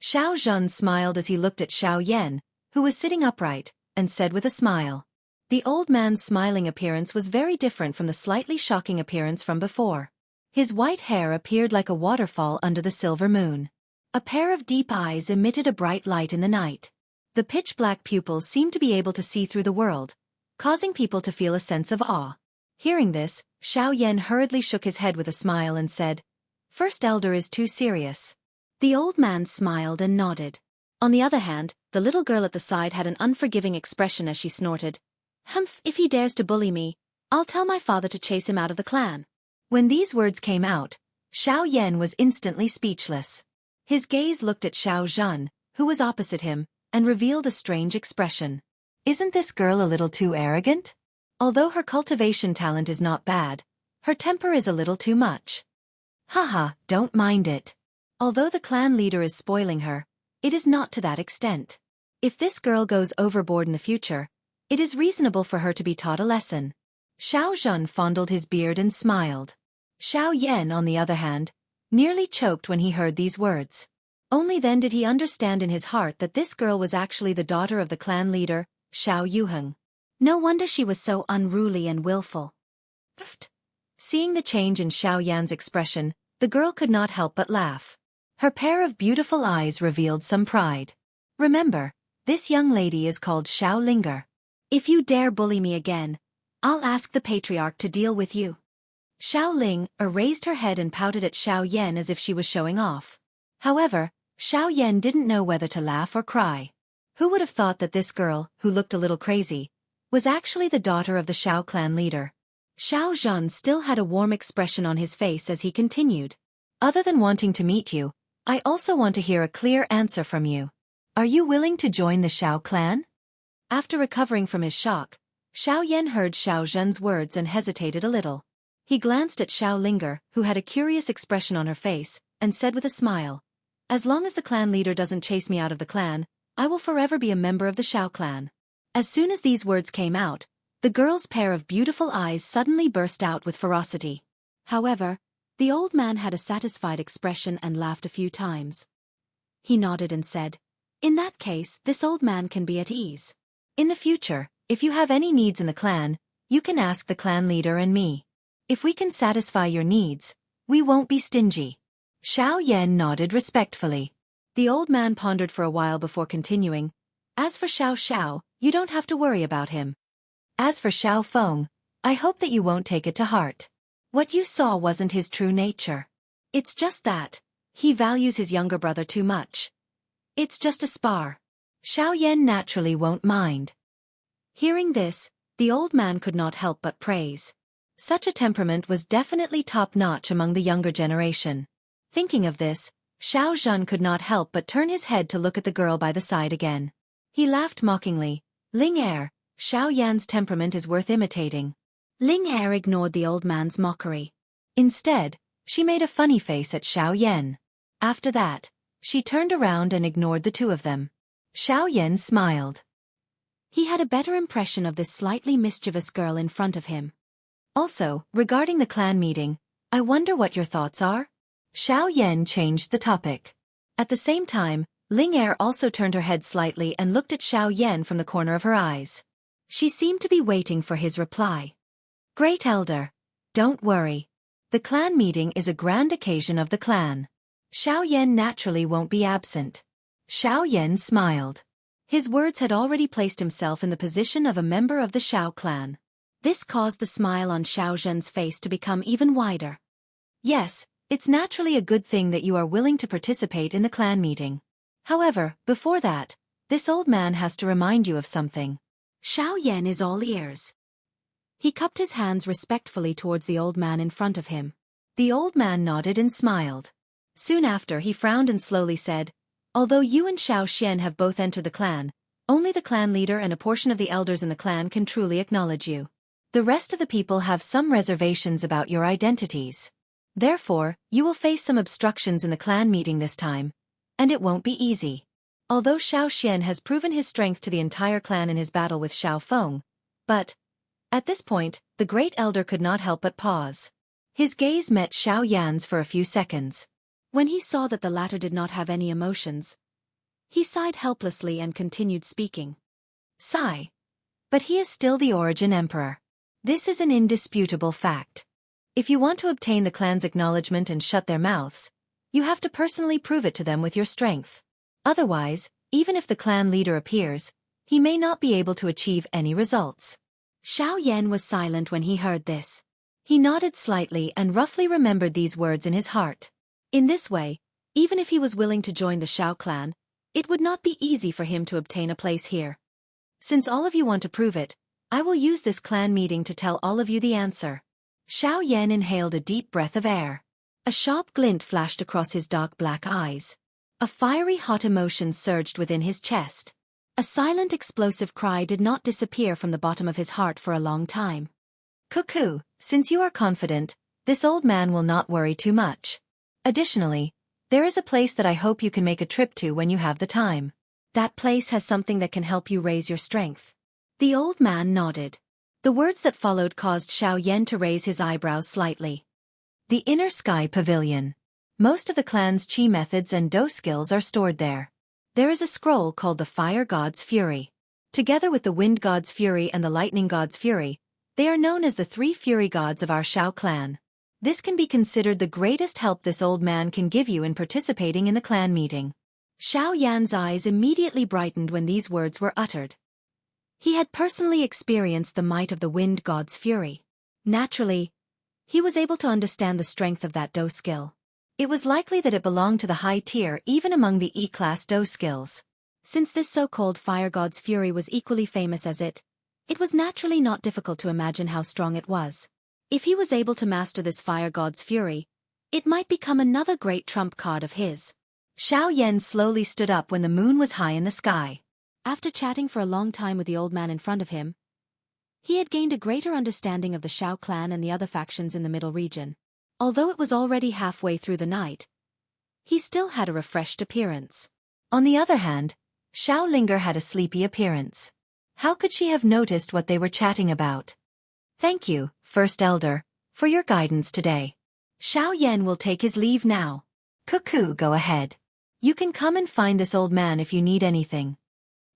Speaker 1: Xiao Zhen smiled as he looked at Xiao Yan, who was sitting upright, and said with a smile. The old man's smiling appearance was very different from the slightly shocking appearance from before. His white hair appeared like a waterfall under the silver moon. A pair of deep eyes emitted a bright light in the night. The pitch-black pupils seemed to be able to see through the world, causing people to feel a sense of awe. Hearing this, Xiao Yan hurriedly shook his head with a smile and said, "First elder is too serious." The old man smiled and nodded. On the other hand, the little girl at the side had an unforgiving expression as she snorted, "Humph, if he dares to bully me, I'll tell my father to chase him out of the clan." When these words came out, Xiao Yan was instantly speechless. His gaze looked at Xiao Zhen, who was opposite him, and revealed a strange expression. Isn't this girl a little too arrogant? Although her cultivation talent is not bad, her temper is a little too much. Haha, don't mind it. Although the clan leader is spoiling her, it is not to that extent. If this girl goes overboard in the future, it is reasonable for her to be taught a lesson. Xiao Zhen fondled his beard and smiled. Xiao Yan, on the other hand, nearly choked when he heard these words. Only then did he understand in his heart that this girl was actually the daughter of the clan leader, Xiao Yuheng. No wonder she was so unruly and willful. Pfft. Seeing the change in Xiao Yan's expression, the girl could not help but laugh. Her pair of beautiful eyes revealed some pride. Remember, this young lady is called Xiao Linger. If you dare bully me again, I'll ask the patriarch to deal with you. Xiao Ling raised her head and pouted at Xiao Yan as if she was showing off. However, Xiao Yan didn't know whether to laugh or cry. Who would have thought that this girl, who looked a little crazy, was actually the daughter of the Xiao clan leader? Xiao Zhen still had a warm expression on his face as he continued. Other than wanting to meet you, I also want to hear a clear answer from you. Are you willing to join the Xiao clan? After recovering from his shock, Xiao Yan heard Xiao Zhen's words and hesitated a little. He glanced at Xiao Linger, who had a curious expression on her face, and said with a smile, "As long as the clan leader doesn't chase me out of the clan, I will forever be a member of the Xiao clan." As soon as these words came out, the girl's pair of beautiful eyes suddenly burst out with ferocity. However, the old man had a satisfied expression and laughed a few times. He nodded and said, "In that case, this old man can be at ease. In the future, if you have any needs in the clan, you can ask the clan leader and me. If we can satisfy your needs, we won't be stingy." Xiao Yan nodded respectfully. The old man pondered for a while before continuing, "As for Xiao Xiao, you don't have to worry about him. As for Xiao Feng, I hope that you won't take it to heart. What you saw wasn't his true nature. It's just that he values his younger brother too much. It's just a spar. Xiao Yan naturally won't mind." Hearing this, the old man could not help but praise. Such a temperament was definitely top-notch among the younger generation. Thinking of this, Xiao Zhen could not help but turn his head to look at the girl by the side again. He laughed mockingly. "Ling Er, Xiao Yan's temperament is worth imitating." Ling Er ignored the old man's mockery. Instead, she made a funny face at Xiao Yan. After that, she turned around and ignored the two of them. Xiao Yan smiled. He had a better impression of this slightly mischievous girl in front of him. Also, regarding the clan meeting, I wonder what your thoughts are? Xiao Yan changed the topic. At the same time, Ling Er also turned her head slightly and looked at Xiao Yan from the corner of her eyes. She seemed to be waiting for his reply. "Great Elder, don't worry. The clan meeting is a grand occasion of the clan. Xiao Yan naturally won't be absent." Xiao Yan smiled. His words had already placed himself in the position of a member of the Xiao clan. This caused the smile on Xiao Zhen's face to become even wider. "Yes, it's naturally a good thing that you are willing to participate in the clan meeting. However, before that, This old man has to remind you of something. Xiao Yan is all ears. He cupped his hands respectfully towards the old man in front of him. The old man nodded and smiled. Soon after he frowned and slowly said, "Although you and Xiao Xian have both entered the clan, only the clan leader and a portion of the elders in the clan can truly acknowledge you. The rest of the people have some reservations about your identities. Therefore, you will face some obstructions in the clan meeting this time, and it won't be easy." Although Xiao Xian has proven his strength to the entire clan in his battle with Xiao Feng, but, at this point, the great elder could not help but pause. His gaze met Xiao Yan's for a few seconds. When he saw that the latter did not have any emotions, he sighed helplessly and continued speaking. Sigh. But he is still the Origin Emperor. This is an indisputable fact. If you want to obtain the clan's acknowledgement and shut their mouths, you have to personally prove it to them with your strength. Otherwise, even if the clan leader appears, he may not be able to achieve any results. Xiao Yan was silent when he heard this. He nodded slightly and roughly remembered these words in his heart. In this way, even if he was willing to join the Xiao clan, it would not be easy for him to obtain a place here. Since all of you want to prove it, I will use this clan meeting to tell all of you the answer. Xiao Yan inhaled a deep breath of air. A sharp glint flashed across his dark black eyes. A fiery hot emotion surged within his chest. A silent explosive cry did not disappear from the bottom of his heart for a long time. Cuckoo, since you are confident, this old man will not worry too much. Additionally, there is a place that I hope you can make a trip to when you have the time. That place has something that can help you raise your strength. The old man nodded. The words that followed caused Xiao Yan to raise his eyebrows slightly. The Inner Sky Pavilion. Most of the clan's chi methods and do skills are stored there. There is a scroll called the Fire God's Fury. Together with the Wind God's Fury and the Lightning God's Fury, they are known as the three Fury Gods of our Xiao clan. This can be considered the greatest help this old man can give you in participating in the clan meeting. Xiao Yan's eyes immediately brightened when these words were uttered. He had personally experienced the might of the Wind God's Fury. Naturally, he was able to understand the strength of that do skill. It was likely that it belonged to the high tier even among the E-class do skills. Since this so-called Fire God's Fury was equally famous as it was naturally not difficult to imagine how strong it was. If he was able to master this Fire God's Fury, it might become another great trump card of his. Xiao Yan slowly stood up when the moon was high in the sky. After chatting for a long time with the old man in front of him, he had gained a greater understanding of the Xiao clan and the other factions in the middle region. Although it was already halfway through the night, he still had a refreshed appearance. On the other hand, Xiao Linger had a sleepy appearance. How could she have noticed what they were chatting about? Thank you, First Elder, for your guidance today. Xiao Yan will take his leave now. Cuckoo, go ahead. You can come and find this old man if you need anything.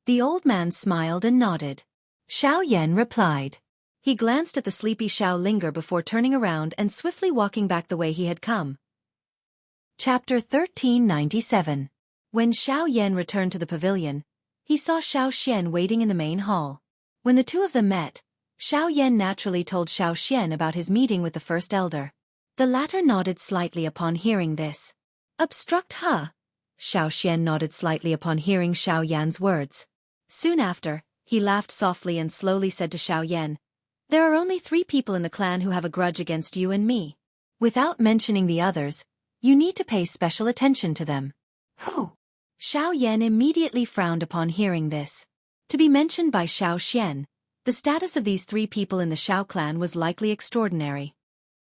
Speaker 1: The old man smiled and nodded. Xiao Yan replied. He glanced at the sleepy Xiao Linger before turning around and swiftly walking back the way he had come. Chapter 1397. When Xiao Yan returned to the pavilion, he saw Xiao Xian waiting in the main hall. When the two of them met, Xiao Yan naturally told Xiao Xian about his meeting with the First Elder. The latter nodded slightly upon hearing this. Obstruct, huh? Xiao Xian nodded slightly upon hearing Xiao Yan's words. Soon after, he laughed softly and slowly said to Xiao Yan, "There are only 3 people in the clan who have a grudge against you and me. Without mentioning the others, you need to pay special attention to them." Who? Xiao Yan immediately frowned upon hearing this. To be mentioned by Xiao Xian, the status of these 3 people in the Xiao clan was likely extraordinary.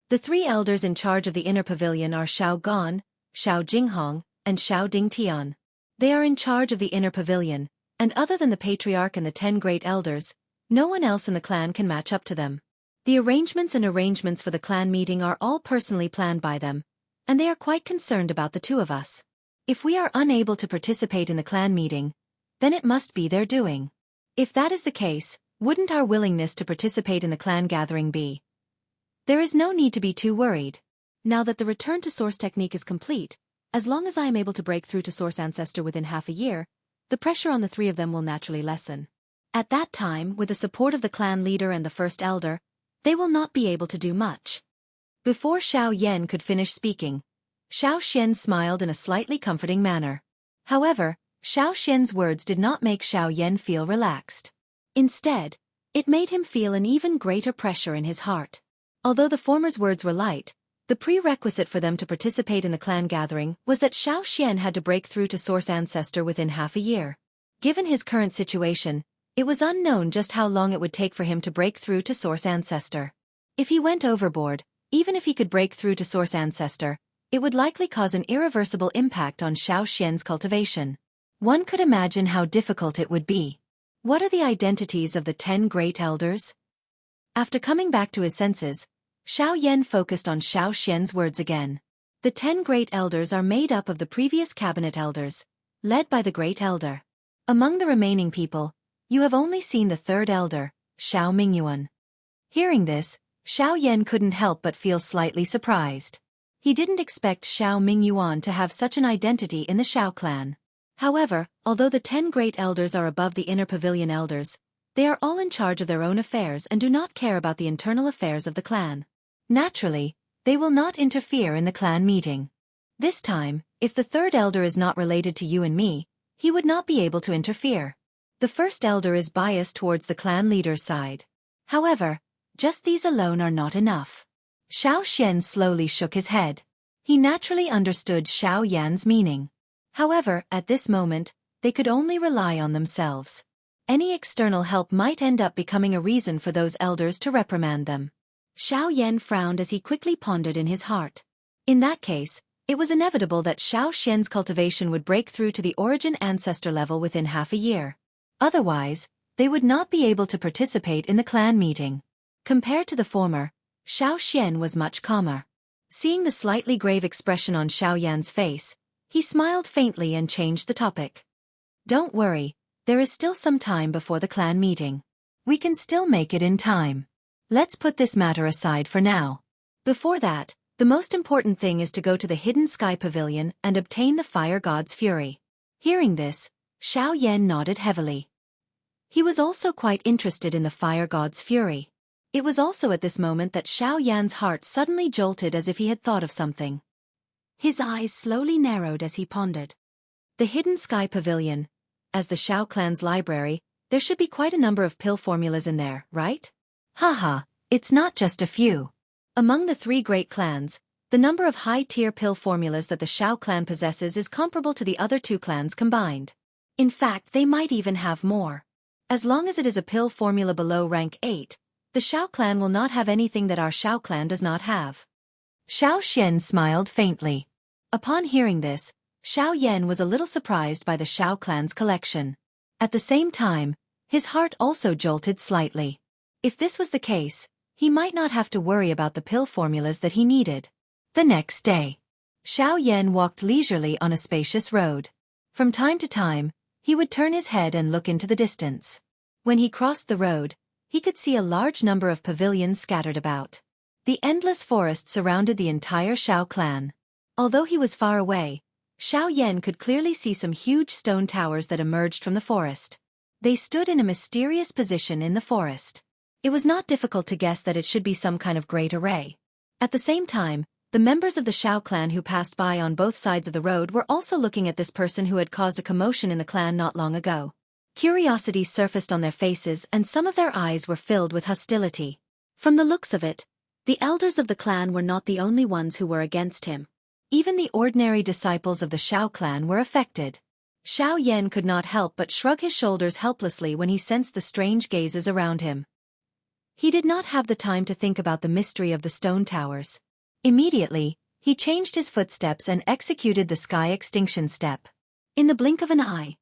Speaker 1: The 3 elders in charge of the inner pavilion are Xiao Gan, Xiao Jinghong, and Xiao Dingtian. They are in charge of the inner pavilion, and other than the patriarch and the 10 great elders, no one else in the clan can match up to them. The arrangements for the clan meeting are all personally planned by them, and they are quite concerned about the 2 of us. If we are unable to participate in the clan meeting, then it must be their doing. If that is the case, wouldn't our willingness to participate in the clan gathering be? There is no need to be too worried. Now that the return to source technique is complete, as long as I am able to break through to source ancestor within half a year, the pressure on the 3 of them will naturally lessen. At that time, with the support of the clan leader and the First Elder, they will not be able to do much. Before Xiao Yan could finish speaking, Xiao Xian smiled in a slightly comforting manner. However, Xiao Xian's words did not make Xiao Yan feel relaxed. Instead, it made him feel an even greater pressure in his heart. Although the former's words were light, the prerequisite for them to participate in the clan gathering was that Xiao Xian had to break through to Source Ancestor within half a year. Given his current situation, it was unknown just how long it would take for him to break through to Source Ancestor. If he went overboard, even if he could break through to Source Ancestor, it would likely cause an irreversible impact on Xiao Xian's cultivation. One could imagine how difficult it would be. What are the identities of the 10 Great Elders? After coming back to his senses, Xiao Yan focused on Xiao Xian's words again. The 10 Great Elders are made up of the previous cabinet elders, led by the Great Elder. Among the remaining people, you have only seen the 3rd Elder, Xiao Mingyuan. Hearing this, Xiao Yan couldn't help but feel slightly surprised. He didn't expect Xiao Mingyuan to have such an identity in the Xiao clan. However, although the 10 Great Elders are above the Inner Pavilion Elders, they are all in charge of their own affairs and do not care about the internal affairs of the clan. Naturally, they will not interfere in the clan meeting. This time, if the 3rd Elder is not related to you and me, he would not be able to interfere. The 1st Elder is biased towards the clan leader's side. However, just these alone are not enough. Xiao Xian slowly shook his head. He naturally understood Xiao Yan's meaning. However, at this moment, they could only rely on themselves. Any external help might end up becoming a reason for those elders to reprimand them. Xiao Yan frowned as he quickly pondered in his heart. In that case, it was inevitable that Xiao Xian's cultivation would break through to the origin ancestor level within half a year. Otherwise, they would not be able to participate in the clan meeting. Compared to the former, Xiao Xian was much calmer. Seeing the slightly grave expression on Xiao Yan's face, he smiled faintly and changed the topic. Don't worry, there is still some time before the clan meeting. We can still make it in time. Let's put this matter aside for now. Before that, the most important thing is to go to the Hidden Sky Pavilion and obtain the Fire God's Fury. Hearing this, Xiao Yan nodded heavily. He was also quite interested in the Fire God's Fury. It was also at this moment that Xiao Yan's heart suddenly jolted as if he had thought of something. His eyes slowly narrowed as he pondered. The Hidden Sky Pavilion. As the Xiao clan's library, there should be quite a number of pill formulas in there, right? Haha, it's not just a few. Among the 3 great clans, the number of high-tier pill formulas that the Xiao clan possesses is comparable to the other 2 clans combined. In fact, they might even have more. As long as it is a pill formula below rank 8, the Xiao clan will not have anything that our Xiao clan does not have. Xiao Xian smiled faintly. Upon hearing this, Xiao Yan was a little surprised by the Xiao clan's collection. At the same time, his heart also jolted slightly. If this was the case, he might not have to worry about the pill formulas that he needed. The next day, Xiao Yan walked leisurely on a spacious road. From time to time, he would turn his head and look into the distance. When he crossed the road, he could see a large number of pavilions scattered about. The endless forest surrounded the entire Xiao clan. Although he was far away, Xiao Yan could clearly see some huge stone towers that emerged from the forest. They stood in a mysterious position in the forest. It was not difficult to guess that it should be some kind of great array. At the same time, the members of the Xiao clan who passed by on both sides of the road were also looking at this person who had caused a commotion in the clan not long ago. Curiosity surfaced on their faces and some of their eyes were filled with hostility. From the looks of it, the elders of the clan were not the only ones who were against him. Even the ordinary disciples of the Xiao clan were affected. Xiao Yan could not help but shrug his shoulders helplessly when he sensed the strange gazes around him. He did not have the time to think about the mystery of the stone towers. Immediately, he changed his footsteps and executed the sky extinction step. In the blink of an eye,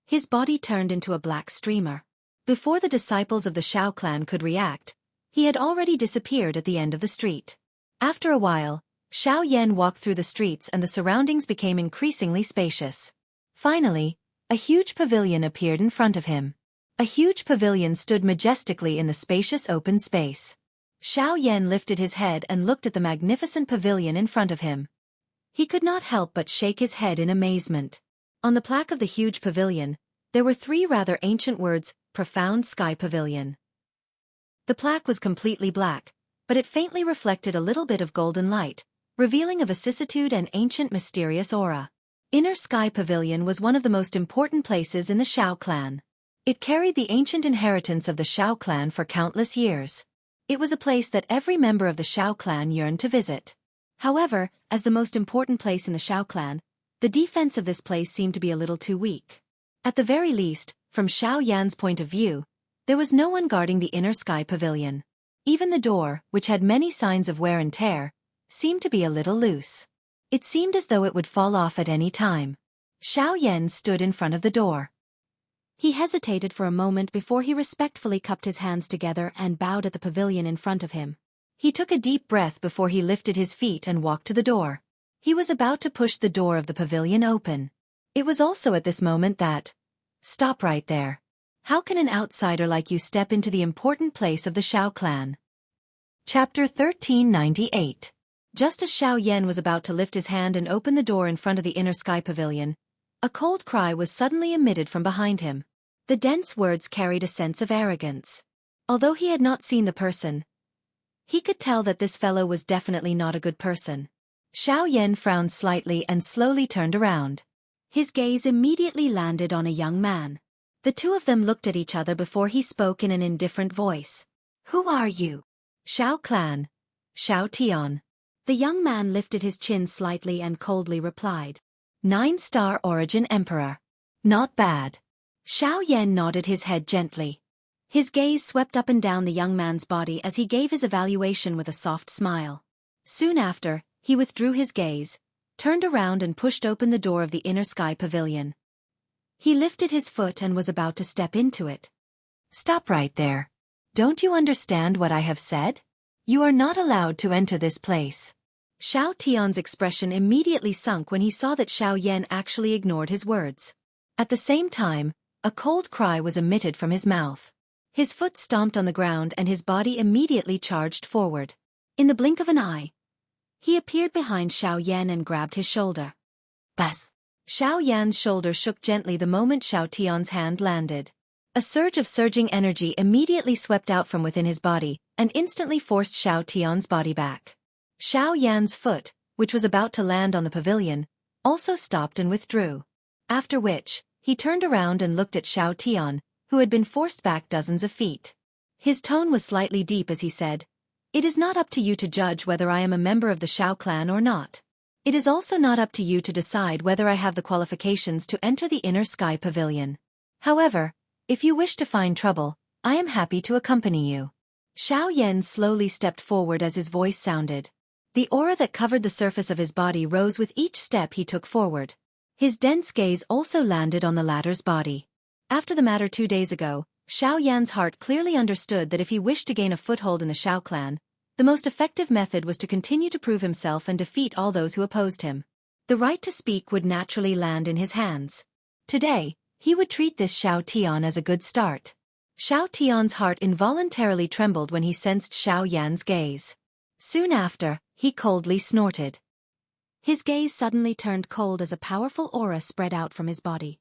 Speaker 1: his body turned into a black streamer. Before the disciples of the Xiao clan could react, he had already disappeared at the end of the street. After a while, Xiao Yan walked through the streets and the surroundings became increasingly spacious. Finally, a huge pavilion appeared in front of him. A huge pavilion stood majestically in the spacious open space. Xiao Yan lifted his head and looked at the magnificent pavilion in front of him. He could not help but shake his head in amazement. On the plaque of the huge pavilion, there were 3 rather ancient words, Profound Sky Pavilion. The plaque was completely black, but it faintly reflected a little bit of golden light, revealing a vicissitude and ancient mysterious aura. Inner Sky Pavilion was one of the most important places in the Shao clan. It carried the ancient inheritance of the Shao clan for countless years. It was a place that every member of the Shao clan yearned to visit. However, as the most important place in the Shao clan, the defense of this place seemed to be a little too weak. At the very least, from Xiao Yan's point of view, there was no one guarding the Inner Sky Pavilion. Even the door, which had many signs of wear and tear, seemed to be a little loose. It seemed as though it would fall off at any time. Xiao Yan stood in front of the door. He hesitated for a moment before he respectfully cupped his hands together and bowed at the pavilion in front of him. He took a deep breath before he lifted his feet and walked to the door. He was about to push the door of the pavilion open. It was also at this moment that, "Stop right there. How can an outsider like you step into the important place of the Shao clan?" Chapter 1398. Just as Xiao Yan was about to lift his hand and open the door in front of the Inner Sky Pavilion, a cold cry was suddenly emitted from behind him. The dense words carried a sense of arrogance. Although he had not seen the person, he could tell that this fellow was definitely not a good person. Xiao Yan frowned slightly and slowly turned around. His gaze immediately landed on a young man. The two of them looked at each other before he spoke in an indifferent voice. "Who are you?" "Shao Clan. Shao Tian." The young man lifted his chin slightly and coldly replied. 9-star origin Emperor. Not bad. Xiao Yan nodded his head gently. His gaze swept up and down the young man's body as he gave his evaluation with a soft smile. Soon after, he withdrew his gaze, turned around and pushed open the door of the Inner Sky Pavilion. He lifted his foot and was about to step into it. "Stop right there. Don't you understand what I have said? You are not allowed to enter this place." Xiao Tian's expression immediately sunk when he saw that Xiao Yan actually ignored his words. At the same time, a cold cry was emitted from his mouth. His foot stomped on the ground and his body immediately charged forward. In the blink of an eye, he appeared behind Xiao Yan and grabbed his shoulder. "Bas!" Xiao Yan's shoulder shook gently the moment Xiao Tian's hand landed. A surge of surging energy immediately swept out from within his body and instantly forced Xiao Tian's body back. Xiao Yan's foot, which was about to land on the pavilion, also stopped and withdrew. After which, he turned around and looked at Xiao Tian, who had been forced back dozens of feet. His tone was slightly deep as he said, "It is not up to you to judge whether I am a member of the Shao clan or not. It is also not up to you to decide whether I have the qualifications to enter the Inner Sky Pavilion. However, if you wish to find trouble, I am happy to accompany you." Xiao Yan slowly stepped forward as his voice sounded. The aura that covered the surface of his body rose with each step he took forward. His dense gaze also landed on the latter's body. After the matter 2 days ago, Xiao Yan's heart clearly understood that if he wished to gain a foothold in the Shao clan, the most effective method was to continue to prove himself and defeat all those who opposed him. The right to speak would naturally land in his hands. Today, he would treat this Xiao Tian as a good start. Xiao Tian's heart involuntarily trembled when he sensed Xiao Yan's gaze. Soon after, he coldly snorted. His gaze suddenly turned cold as a powerful aura spread out from his body.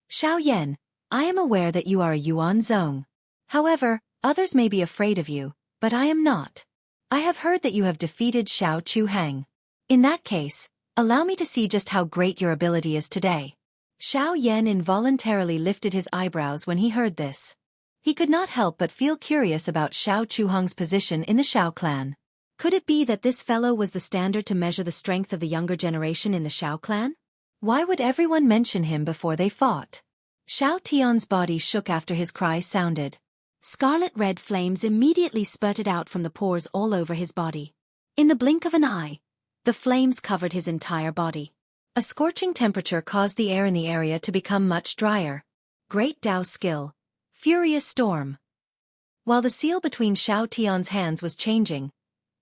Speaker 1: "Xiao Yan, I am aware that you are a Yuan Zong. However, others may be afraid of you, but I am not. I have heard that you have defeated Xiao Chuhang. In that case, allow me to see just how great your ability is today." Xiao Yan involuntarily lifted his eyebrows when he heard this. He could not help but feel curious about Xiao Chuhang's position in the Shao clan. Could it be that this fellow was the standard to measure the strength of the younger generation in the Shao clan? Why would everyone mention him before they fought? Xiao Tian's body shook after his cry sounded. Scarlet-red flames immediately spurted out from the pores all over his body. In the blink of an eye, the flames covered his entire body. A scorching temperature caused the air in the area to become much drier. Great Dao skill. Furious storm. While the seal between Xiao Tian's hands was changing,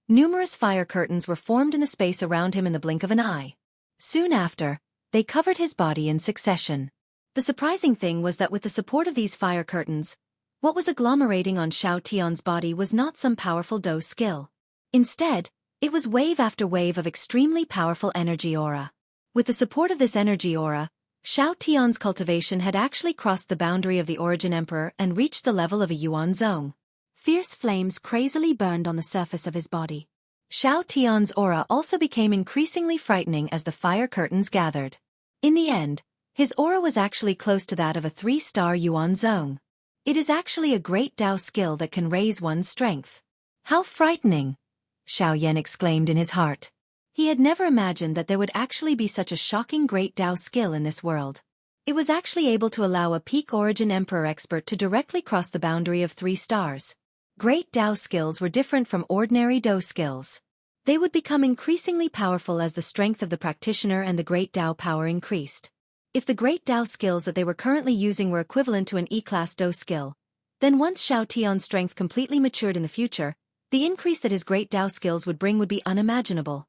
Speaker 1: numerous fire curtains were formed in the space around him in the blink of an eye. Soon after, they covered his body in succession. The surprising thing was that with the support of these fire curtains, what was agglomerating on Xiao Tian's body was not some powerful Dou skill. Instead, it was wave after wave of extremely powerful energy aura. With the support of this energy aura, Xiao Tian's cultivation had actually crossed the boundary of the Origin Emperor and reached the level of a Yuan Zong. Fierce flames crazily burned on the surface of his body. Xiao Tian's aura also became increasingly frightening as the fire curtains gathered. In the end, his aura was actually close to that of a 3-star Yuan Zong. It is actually a great Dao skill that can raise one's strength. How frightening! Xiao Yan exclaimed in his heart. He had never imagined that there would actually be such a shocking great Dao skill in this world. It was actually able to allow a peak origin emperor expert to directly cross the boundary of 3 stars. Great Dao skills were different from ordinary Dao skills. They would become increasingly powerful as the strength of the practitioner and the great Dao power increased. If the great Dao skills that they were currently using were equivalent to an E-class Dao skill, then once Xiao Tian's strength completely matured in the future, the increase that his great Dao skills would bring would be unimaginable.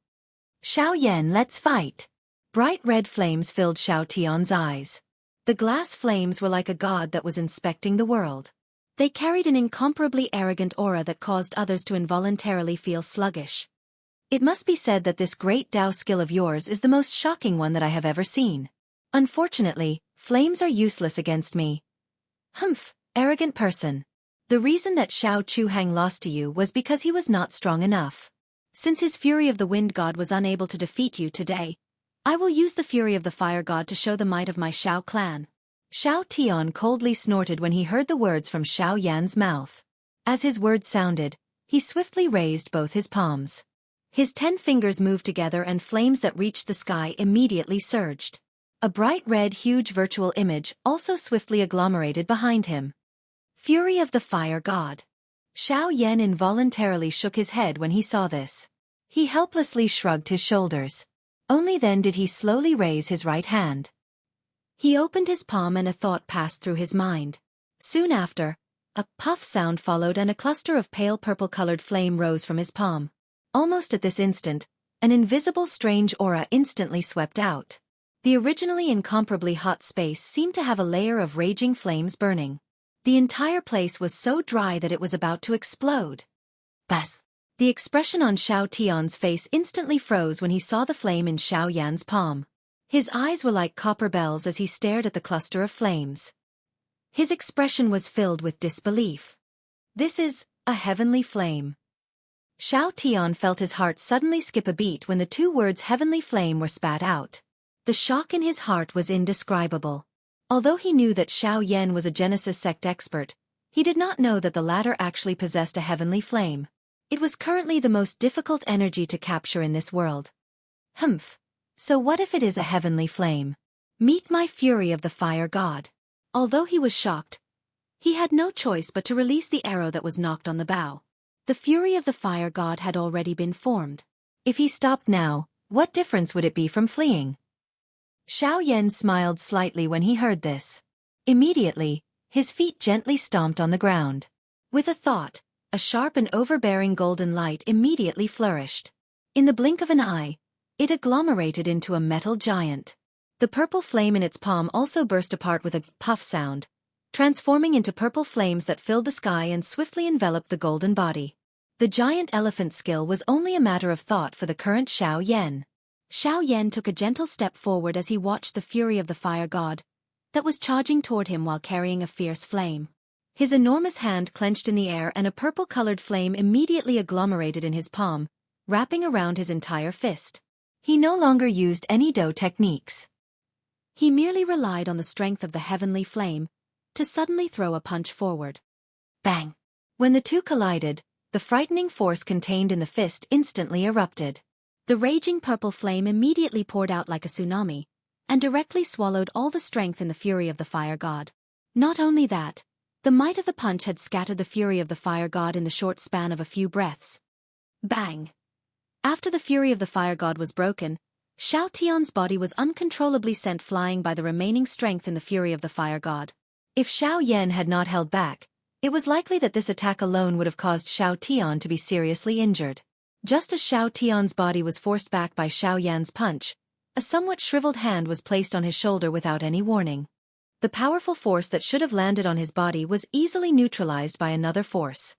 Speaker 1: Xiao Yan, let's fight. Bright red flames filled Xiao Tian's eyes. The glass flames were like a god that was inspecting the world. They carried an incomparably arrogant aura that caused others to involuntarily feel sluggish. It must be said that this great Dao skill of yours is the most shocking one that I have ever seen. Unfortunately, flames are useless against me. Humph, arrogant person. The reason that Xiao Chuhang lost to you was because he was not strong enough. Since his fury of the wind god was unable to defeat you today, I will use the fury of the fire god to show the might of my Xiao clan. Xiao Tian coldly snorted when he heard the words from Xiao Yan's mouth. As his words sounded, he swiftly raised both his palms. His 10 fingers moved together and flames that reached the sky immediately surged. A bright red huge virtual image also swiftly agglomerated behind him. Fury of the Fire God. Xiao Yan involuntarily shook his head when he saw this. He helplessly shrugged his shoulders. Only then did he slowly raise his right hand. He opened his palm and a thought passed through his mind. Soon after, a puff sound followed and a cluster of pale purple-colored flame rose from his palm. Almost at this instant, an invisible strange aura instantly swept out. The originally incomparably hot space seemed to have a layer of raging flames burning. The entire place was so dry that it was about to explode. Bas! The expression on Xiao Tian's face instantly froze when he saw the flame in Xiao Yan's palm. His eyes were like copper bells as he stared at the cluster of flames. His expression was filled with disbelief. This is a heavenly flame. Xiao Tian felt his heart suddenly skip a beat when the 2 words heavenly flame were spat out. The shock in his heart was indescribable. Although he knew that Xiao Yan was a Genesis sect expert, he did not know that the latter actually possessed a heavenly flame. It was currently the most difficult energy to capture in this world. Humph. So what if it is a heavenly flame? Meet my fury of the fire god. Although he was shocked, he had no choice but to release the arrow that was knocked on the bow. The fury of the fire god had already been formed. If he stopped now, what difference would it be from fleeing? Xiao Yan smiled slightly when he heard this. Immediately, his feet gently stomped on the ground. With a thought, a sharp and overbearing golden light immediately flourished. In the blink of an eye, it agglomerated into a metal giant. The purple flame in its palm also burst apart with a puff sound, transforming into purple flames that filled the sky and swiftly enveloped the golden body. The giant elephant skill was only a matter of thought for the current Xiao Yan. Xiao Yan took a gentle step forward as he watched the fury of the fire god that was charging toward him while carrying a fierce flame. His enormous hand clenched in the air and a purple-colored flame immediately agglomerated in his palm, wrapping around his entire fist. He no longer used any Dou techniques. He merely relied on the strength of the heavenly flame to suddenly throw a punch forward. Bang! When the two collided, the frightening force contained in the fist instantly erupted. The raging purple flame immediately poured out like a tsunami, and directly swallowed all the strength in the fury of the fire god. Not only that, the might of the punch had scattered the fury of the fire god in the short span of a few breaths. Bang! After the fury of the fire god was broken, Xiao Tian's body was uncontrollably sent flying by the remaining strength in the fury of the fire god. If Xiao Yan had not held back, it was likely that this attack alone would have caused Xiao Tian to be seriously injured. Just as Xiao Tian's body was forced back by Xiao Yan's punch, a somewhat shriveled hand was placed on his shoulder without any warning. The powerful force that should have landed on his body was easily neutralized by another force.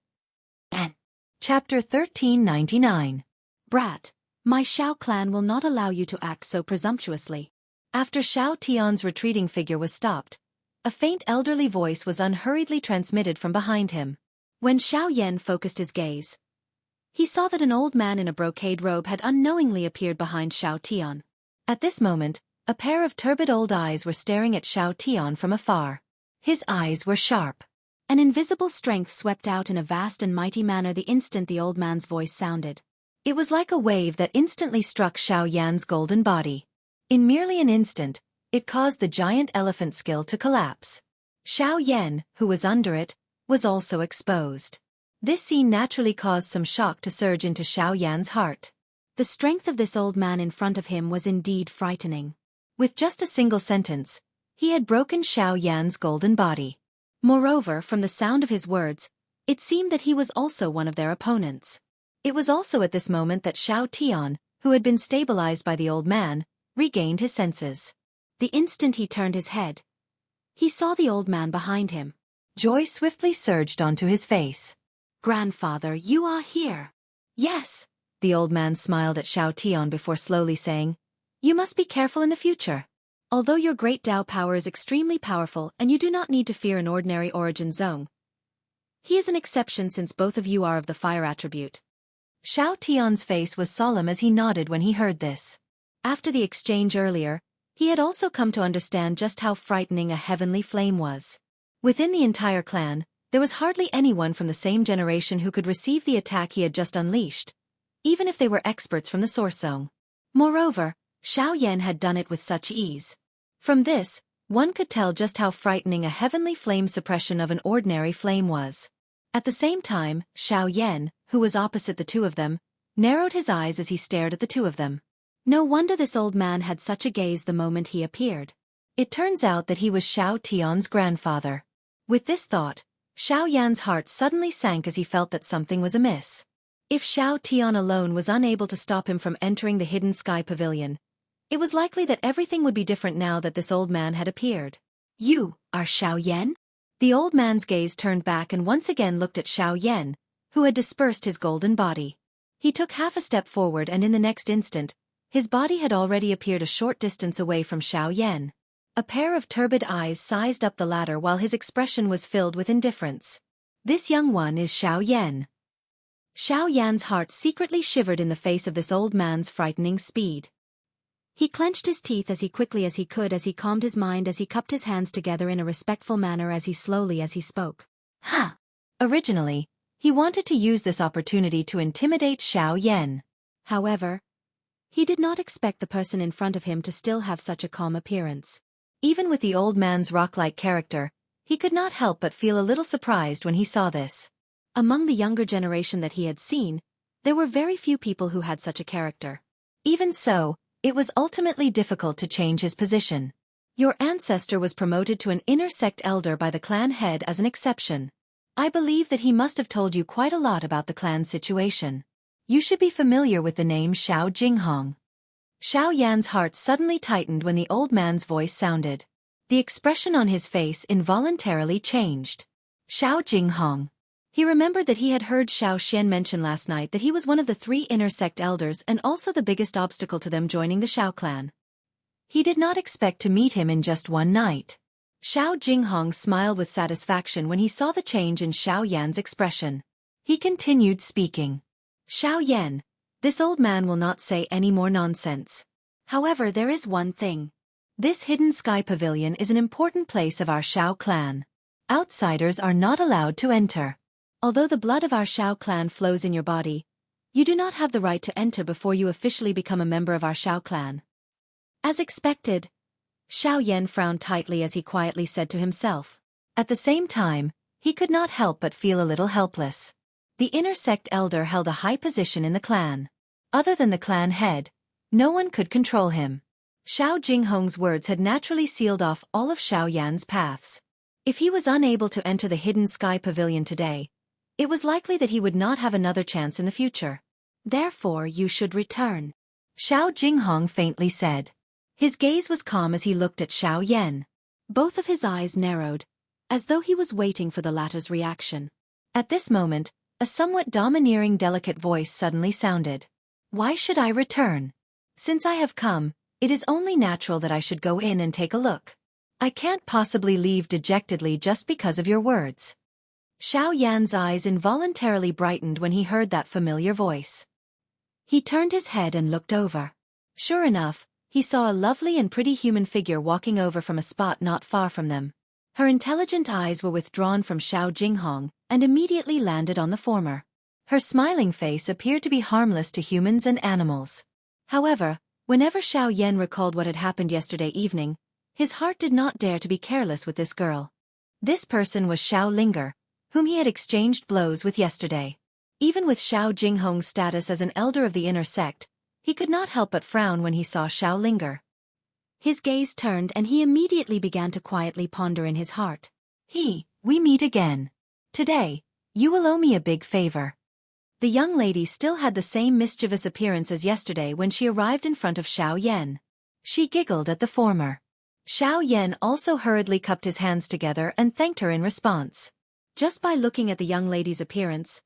Speaker 1: Chapter 1399. Brat, my Xiao clan will not allow you to act so presumptuously. After Xiao Tian's retreating figure was stopped, a faint elderly voice was unhurriedly transmitted from behind him. When Xiao Yan focused his gaze, he saw that an old man in a brocade robe had unknowingly appeared behind Xiao Tian. At this moment, A pair of turbid old eyes were staring at Xiao Tian from afar. His eyes were sharp. An invisible strength swept out in a vast and mighty manner the instant the old man's voice sounded. It was like a wave that instantly struck Xiao Yan's golden body. In merely an instant, it caused the giant elephant skill to collapse. Xiao Yan, who was under it, was also exposed. This scene naturally caused some shock to surge into Xiao Yan's heart. The strength of this old man in front of him was indeed frightening. With just a single sentence, he had broken Xiao Yan's golden body. Moreover, from the sound of his words, it seemed that he was also one of their opponents. It was also at this moment that Xiao Tian, who had been stabilized by the old man, regained his senses. The instant he turned his head, he saw the old man behind him. Joy swiftly surged onto his face. "Grandfather, you are here." "Yes." The old man smiled at Xiao Tian before slowly saying, "You must be careful in the future. Although your great Tao power is extremely powerful and you do not need to fear an ordinary origin zone, he is an exception since both of you are of the fire attribute." Xiao Tian's face was solemn as he nodded when he heard this. After the exchange earlier, he had also come to understand just how frightening a heavenly flame was. Within the entire clan, there was hardly anyone from the same generation who could receive the attack he had just unleashed, even if they were experts from the Source Zone. Moreover, Xiao Yan had done it with such ease. From this, one could tell just how frightening a heavenly flame suppression of an ordinary flame was. At the same time, Xiao Yan, who was opposite the two of them, narrowed his eyes as he stared at the two of them. No wonder this old man had such a gaze the moment he appeared. It turns out that he was Xiao Tian's grandfather. With this thought, Xiao Yan's heart suddenly sank as he felt that something was amiss. If Xiao Tian alone was unable to stop him from entering the Hidden Sky Pavilion, it was likely that everything would be different now that this old man had appeared. "You are Xiao Yan?" The old man's gaze turned back and once again looked at Xiao Yan, who had dispersed his golden body. He took half a step forward and in the next instant, his body had already appeared a short distance away from Xiao Yan. A pair of turbid eyes sized up the latter while his expression was filled with indifference. "This young one is Xiao Yan." Xiao Yan's heart secretly shivered in the face of this old man's frightening speed. He clenched his teeth as quickly as he could as he calmed his mind as he cupped his hands together in a respectful manner as he spoke. Originally, he wanted to use this opportunity to intimidate Xiao Yan. However, he did not expect the person in front of him to still have such a calm appearance. Even with the old man's rock-like character, he could not help but feel a little surprised when he saw this. Among the younger generation that he had seen, there were very few people who had such a character. Even so, it was ultimately difficult to change his position. Your ancestor was promoted to an inner sect elder by the clan head as an exception. I believe that he must have told you quite a lot about the clan's situation. You should be familiar with the name Xiao Jinghong. Xiao Yan's heart suddenly tightened when the old man's voice sounded. The expression on his face involuntarily changed. Xiao Jinghong. He remembered that he had heard Xiao Xian mention last night that he was one of the 3 inner sect elders and also the biggest obstacle to them joining the Xiao clan. He did not expect to meet him in just one night. Xiao Jinghong smiled with satisfaction when he saw the change in Xiao Yan's expression. He continued speaking. "Xiao Yan, this old man will not say any more nonsense. However, there is one thing. This Hidden Sky Pavilion is an important place of our Xiao clan. Outsiders are not allowed to enter. Although the blood of our Xiao clan flows in your body, you do not have the right to enter before you officially become a member of our Xiao clan." As expected, Xiao Yan frowned tightly as he quietly said to himself. At the same time, he could not help but feel a little helpless. The inner sect elder held a high position in the clan. Other than the clan head, no one could control him. Xiao Jinghong's words had naturally sealed off all of Xiao Yan's paths. If he was unable to enter the Hidden Sky Pavilion today, it was likely that he would not have another chance in the future. "Therefore you should return," Xiao Jinghong faintly said. His gaze was calm as he looked at Xiao Yan. Both of his eyes narrowed, as though he was waiting for the latter's reaction. At this moment, a somewhat domineering delicate voice suddenly sounded. "Why should I return? Since I have come, it is only natural that I should go in and take a look. I can't possibly leave dejectedly just because of your words." Xiao Yan's eyes involuntarily brightened when he heard that familiar voice. He turned his head and looked over. Sure enough, he saw a lovely and pretty human figure walking over from a spot not far from them. Her intelligent eyes were withdrawn from Xiao Jinghong and immediately landed on the former. Her smiling face appeared to be harmless to humans and animals. However, whenever Xiao Yan recalled what had happened yesterday evening, his heart did not dare to be careless with this girl. This person was Xiao Linger, whom he had exchanged blows with yesterday. Even with Xiao Jinghong's status as an elder of the inner sect, he could not help but frown when he saw Xiao Linger. His gaze turned and he immediately began to quietly ponder in his heart. We meet again. Today, you will owe me a big favor. The young lady still had the same mischievous appearance as yesterday when she arrived in front of Xiao Yan. She giggled at the former. Xiao Yan also hurriedly cupped his hands together and thanked her in response. Just by looking at the young lady's appearance,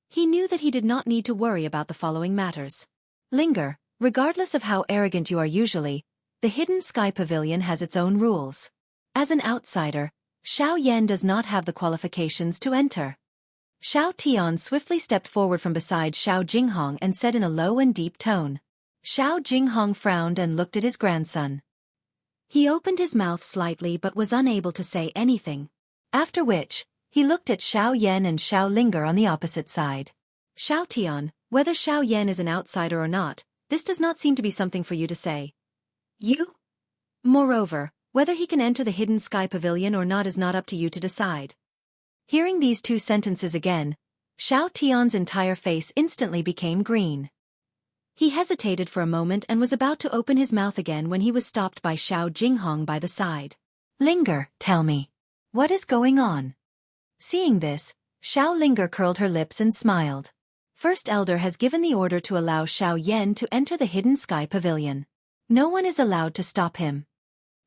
Speaker 1: he knew that he did not need to worry about the following matters. Linger, regardless of how arrogant you are usually, the Hidden Sky Pavilion has its own rules. As an outsider, Xiao Yan does not have the qualifications to enter. Xiao Tian swiftly stepped forward from beside Xiao Jinghong and said in a low and deep tone. Xiao Jinghong frowned and looked at his grandson. He opened his mouth slightly but was unable to say anything. After which, he looked at Xiao Yan and Xiao Linger on the opposite side. Xiao Tian, whether Xiao Yan is an outsider or not, this does not seem to be something for you to say. You? Moreover, whether he can enter the Hidden Sky Pavilion or not is not up to you to decide. Hearing these two sentences again, Xiao Tian's entire face instantly became green. He hesitated for a moment and was about to open his mouth again when he was stopped by Xiao Jinghong by the side. Linger, tell me. What is going on? Seeing this, Xiao Linger curled her lips and smiled. First Elder has given the order to allow Xiao Yan to enter the Hidden Sky Pavilion. No one is allowed to stop him.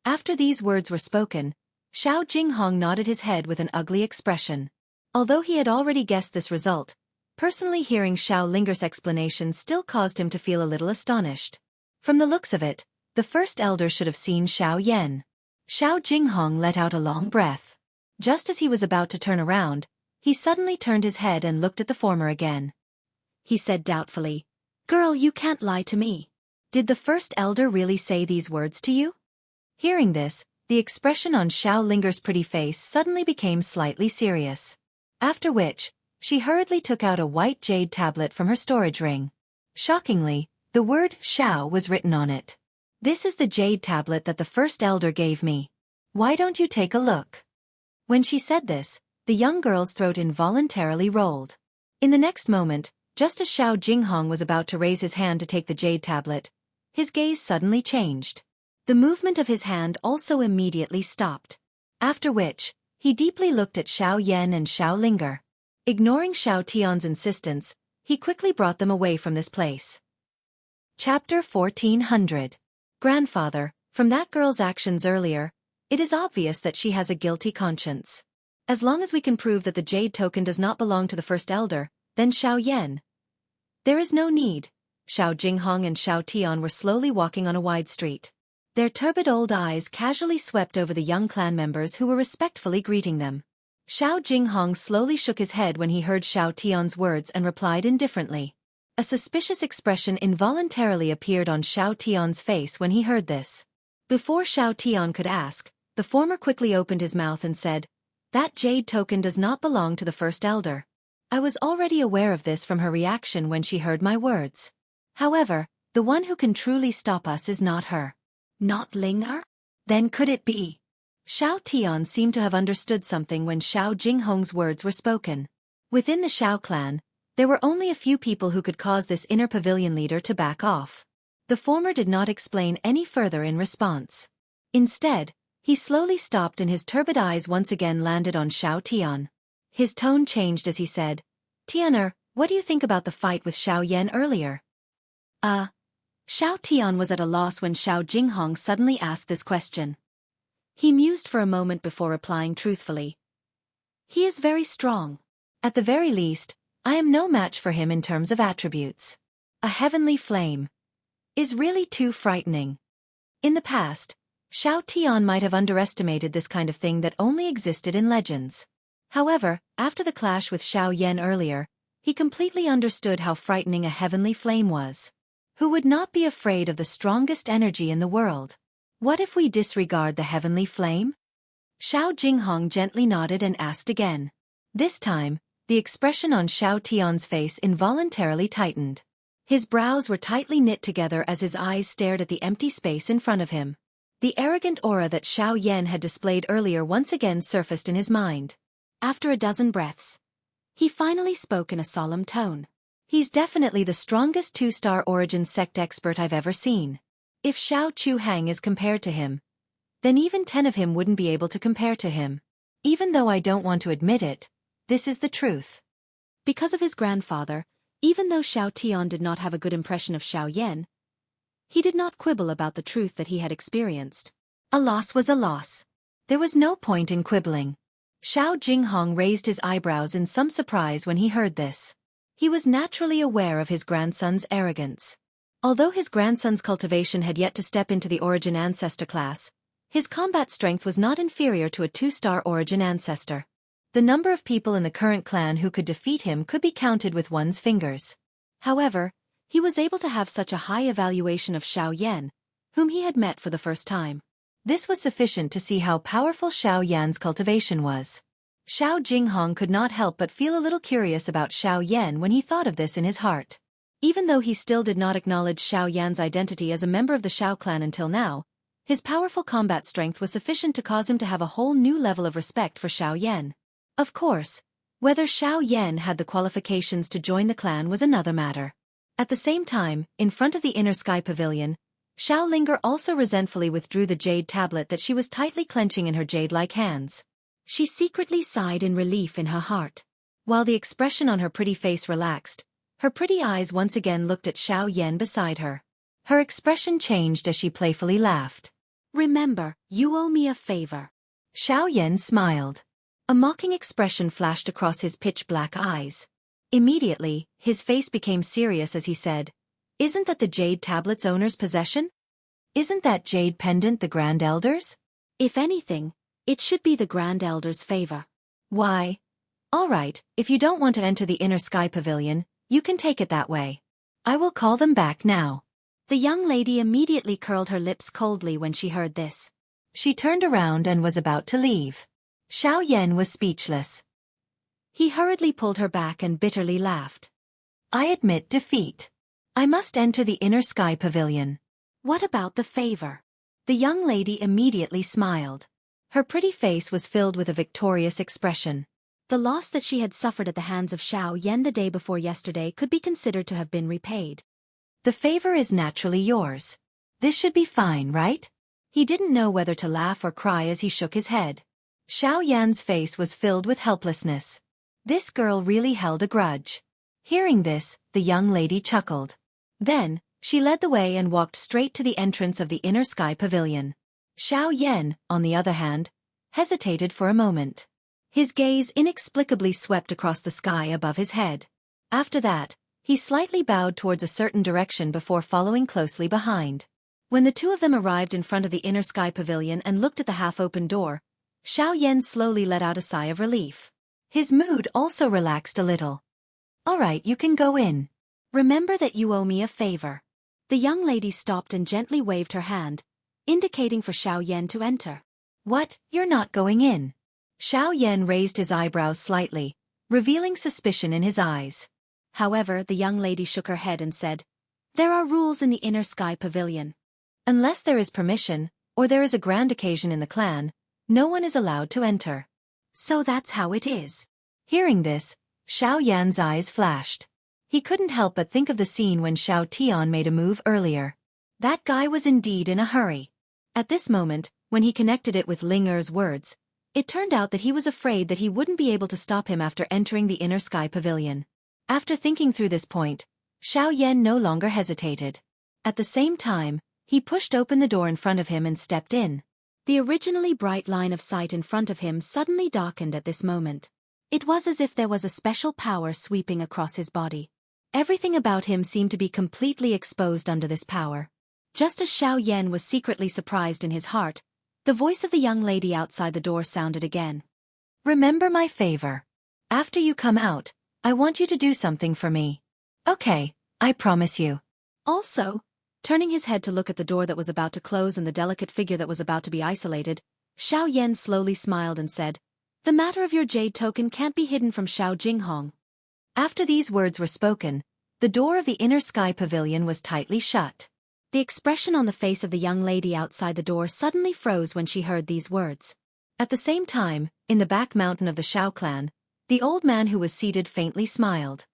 Speaker 1: After these words were spoken, Xiao Jinghong nodded his head with an ugly expression. Although he had already guessed this result, personally hearing Xiao Linger's explanation still caused him to feel a little astonished. From the looks of it, the First Elder should have seen Xiao Yan. Xiao Jinghong let out a long breath. Just as he was about to turn around, he suddenly turned his head and looked at the former again. He said doubtfully, "Girl, you can't lie to me. Did the First Elder really say these words to you?" Hearing this, the expression on Xiao Linger's pretty face suddenly became slightly serious. After which, she hurriedly took out a white jade tablet from her storage ring. Shockingly, the word Xiao was written on it. This is the jade tablet that the First Elder gave me. Why don't you take a look? When she said this, the young girl's throat involuntarily rolled. In the next moment, just as Xiao Jinghong was about to raise his hand to take the jade tablet, his gaze suddenly changed. The movement of his hand also immediately stopped. After which, he deeply looked at Xiao Yan and Xiao Linger. Ignoring Xiao Tian's insistence, he quickly brought them away from this place. Chapter 1400. Grandfather, from that girl's actions earlier, it is obvious that she has a guilty conscience. As long as we can prove that the jade token does not belong to the First Elder, then Xiao Yan. There is no need. Xiao Jinghong and Xiao Tian were slowly walking on a wide street. Their turbid old eyes casually swept over the young clan members who were respectfully greeting them. Xiao Jinghong slowly shook his head when he heard Xiao Tian's words and replied indifferently. A suspicious expression involuntarily appeared on Xiao Tian's face when he heard this. Before Xiao Tian could ask, the former quickly opened his mouth and said, "That jade token does not belong to the First Elder." I was already aware of this from her reaction when she heard my words. However, the one who can truly stop us is not her. Not Linger? Then could it be? Xiao Tian seemed to have understood something when Xiao Jinghong's words were spoken. Within the Xiao clan, there were only a few people who could cause this inner pavilion leader to back off. The former did not explain any further in response. Instead, he slowly stopped and his turbid eyes once again landed on Xiao Tian. His tone changed as he said, "Tianer, what do you think about the fight with Xiao Yan earlier?" Xiao Tian was at a loss when Xiao Jinghong suddenly asked this question. He mused for a moment before replying truthfully. "He is very strong. At the very least, I am no match for him in terms of attributes. A heavenly flame is really too frightening." In the past, Xiao Tian might have underestimated this kind of thing that only existed in legends. However, after the clash with Xiao Yan earlier, he completely understood how frightening a heavenly flame was. Who would not be afraid of the strongest energy in the world? What if we disregard the heavenly flame? Xiao Jinghong gently nodded and asked again. This time, the expression on Xiao Tian's face involuntarily tightened. His brows were tightly knit together as his eyes stared at the empty space in front of him. The arrogant aura that Xiao Yan had displayed earlier once again surfaced in his mind. After a dozen breaths, he finally spoke in a solemn tone. He's definitely the strongest two-star origin sect expert I've ever seen. If Xiao Chuhang is compared to him, then even 10 of him wouldn't be able to compare to him. Even though I don't want to admit it, this is the truth. Because of his grandfather, even though Xiao Tian did not have a good impression of Xiao Yan, he did not quibble about the truth that he had experienced. A loss was a loss. There was no point in quibbling. Xiao Jinghong raised his eyebrows in some surprise when he heard this. He was naturally aware of his grandson's arrogance. Although his grandson's cultivation had yet to step into the origin ancestor class, his combat strength was not inferior to a 2-star origin ancestor. The number of people in the current clan who could defeat him could be counted with one's fingers. However, he was able to have such a high evaluation of Xiao Yan, whom he had met for the first time. This was sufficient to see how powerful Xiao Yan's cultivation was. Xiao Jinghong could not help but feel a little curious about Xiao Yan when he thought of this in his heart. Even though he still did not acknowledge Xiao Yan's identity as a member of the Xiao clan until now, his powerful combat strength was sufficient to cause him to have a whole new level of respect for Xiao Yan. Of course, whether Xiao Yan had the qualifications to join the clan was another matter. At the same time, in front of the inner sky pavilion, Xiao Linger also resentfully withdrew the jade tablet that she was tightly clenching in her jade-like hands. She secretly sighed in relief in her heart. While the expression on her pretty face relaxed, her pretty eyes once again looked at Xiao Yan beside her. Her expression changed as she playfully laughed. "Remember, you owe me a favor." Xiao Yan smiled. A mocking expression flashed across his pitch-black eyes. Immediately, his face became serious as he said, "Isn't that the jade tablet's owner's possession? Isn't that jade pendant the Grand Elder's? If anything, it should be the Grand Elder's favor." "Why? All right, if you don't want to enter the inner sky pavilion, you can take it that way. I will call them back now." The young lady immediately curled her lips coldly when she heard this. She turned around and was about to leave. Xiao Yan was speechless. He hurriedly pulled her back and bitterly laughed. "I admit defeat. I must enter the inner sky pavilion. What about the favor?" The young lady immediately smiled. Her pretty face was filled with a victorious expression. The loss that she had suffered at the hands of Xiao Yan the day before yesterday could be considered to have been repaid. "The favor is naturally yours. This should be fine, right?" He didn't know whether to laugh or cry as he shook his head. Xiao Yan's face was filled with helplessness. This girl really held a grudge. Hearing this, the young lady chuckled. Then, she led the way and walked straight to the entrance of the inner sky pavilion. Xiao Yan, on the other hand, hesitated for a moment. His gaze inexplicably swept across the sky above his head. After that, he slightly bowed towards a certain direction before following closely behind. When the two of them arrived in front of the inner sky pavilion and looked at the half-open door, Xiao Yan slowly let out a sigh of relief. His mood also relaxed a little. "All right, you can go in. Remember that you owe me a favor." The young lady stopped and gently waved her hand, indicating for Xiao Yan to enter. "What, you're not going in?" Xiao Yan raised his eyebrows slightly, revealing suspicion in his eyes. However, the young lady shook her head and said, "There are rules in the inner sky pavilion. Unless there is permission, or there is a grand occasion in the clan, no one is allowed to enter. So that's how it is." Hearing this, Xiao Yan's eyes flashed. He couldn't help but think of the scene when Xiao Tian made a move earlier. That guy was indeed in a hurry. At this moment, when he connected it with Ling Er's words, it turned out that he was afraid that he wouldn't be able to stop him after entering the inner sky pavilion. After thinking through this point, Xiao Yan no longer hesitated. At the same time, he pushed open the door in front of him and stepped in. The originally bright line of sight in front of him suddenly darkened at this moment. It was as if there was a special power sweeping across his body. Everything about him seemed to be completely exposed under this power. Just as Xiao Yan was secretly surprised in his heart, the voice of the young lady outside the door sounded again. "Remember my favor. After you come out, I want you to do something for me. Okay, I promise you." Also, turning his head to look at the door that was about to close and the delicate figure that was about to be isolated, Xiao Yan slowly smiled and said, "The matter of your jade token can't be hidden from Xiao Jinghong." After these words were spoken, the door of the inner sky pavilion was tightly shut. The expression on the face of the young lady outside the door suddenly froze when she heard these words. At the same time, in the back mountain of the Xiao clan, the old man who was seated faintly smiled.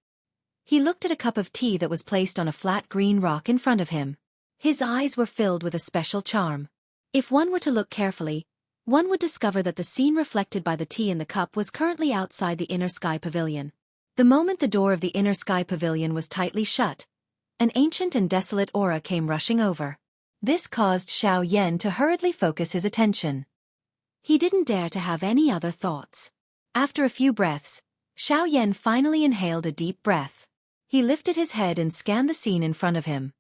Speaker 1: He looked at a cup of tea that was placed on a flat green rock in front of him. His eyes were filled with a special charm. If one were to look carefully, one would discover that the scene reflected by the tea in the cup was currently outside the inner sky pavilion. The moment the door of the inner sky pavilion was tightly shut, an ancient and desolate aura came rushing over. This caused Xiao Yan to hurriedly focus his attention. He didn't dare to have any other thoughts. After a few breaths, Xiao Yan finally inhaled a deep breath. He lifted his head and scanned the scene in front of him.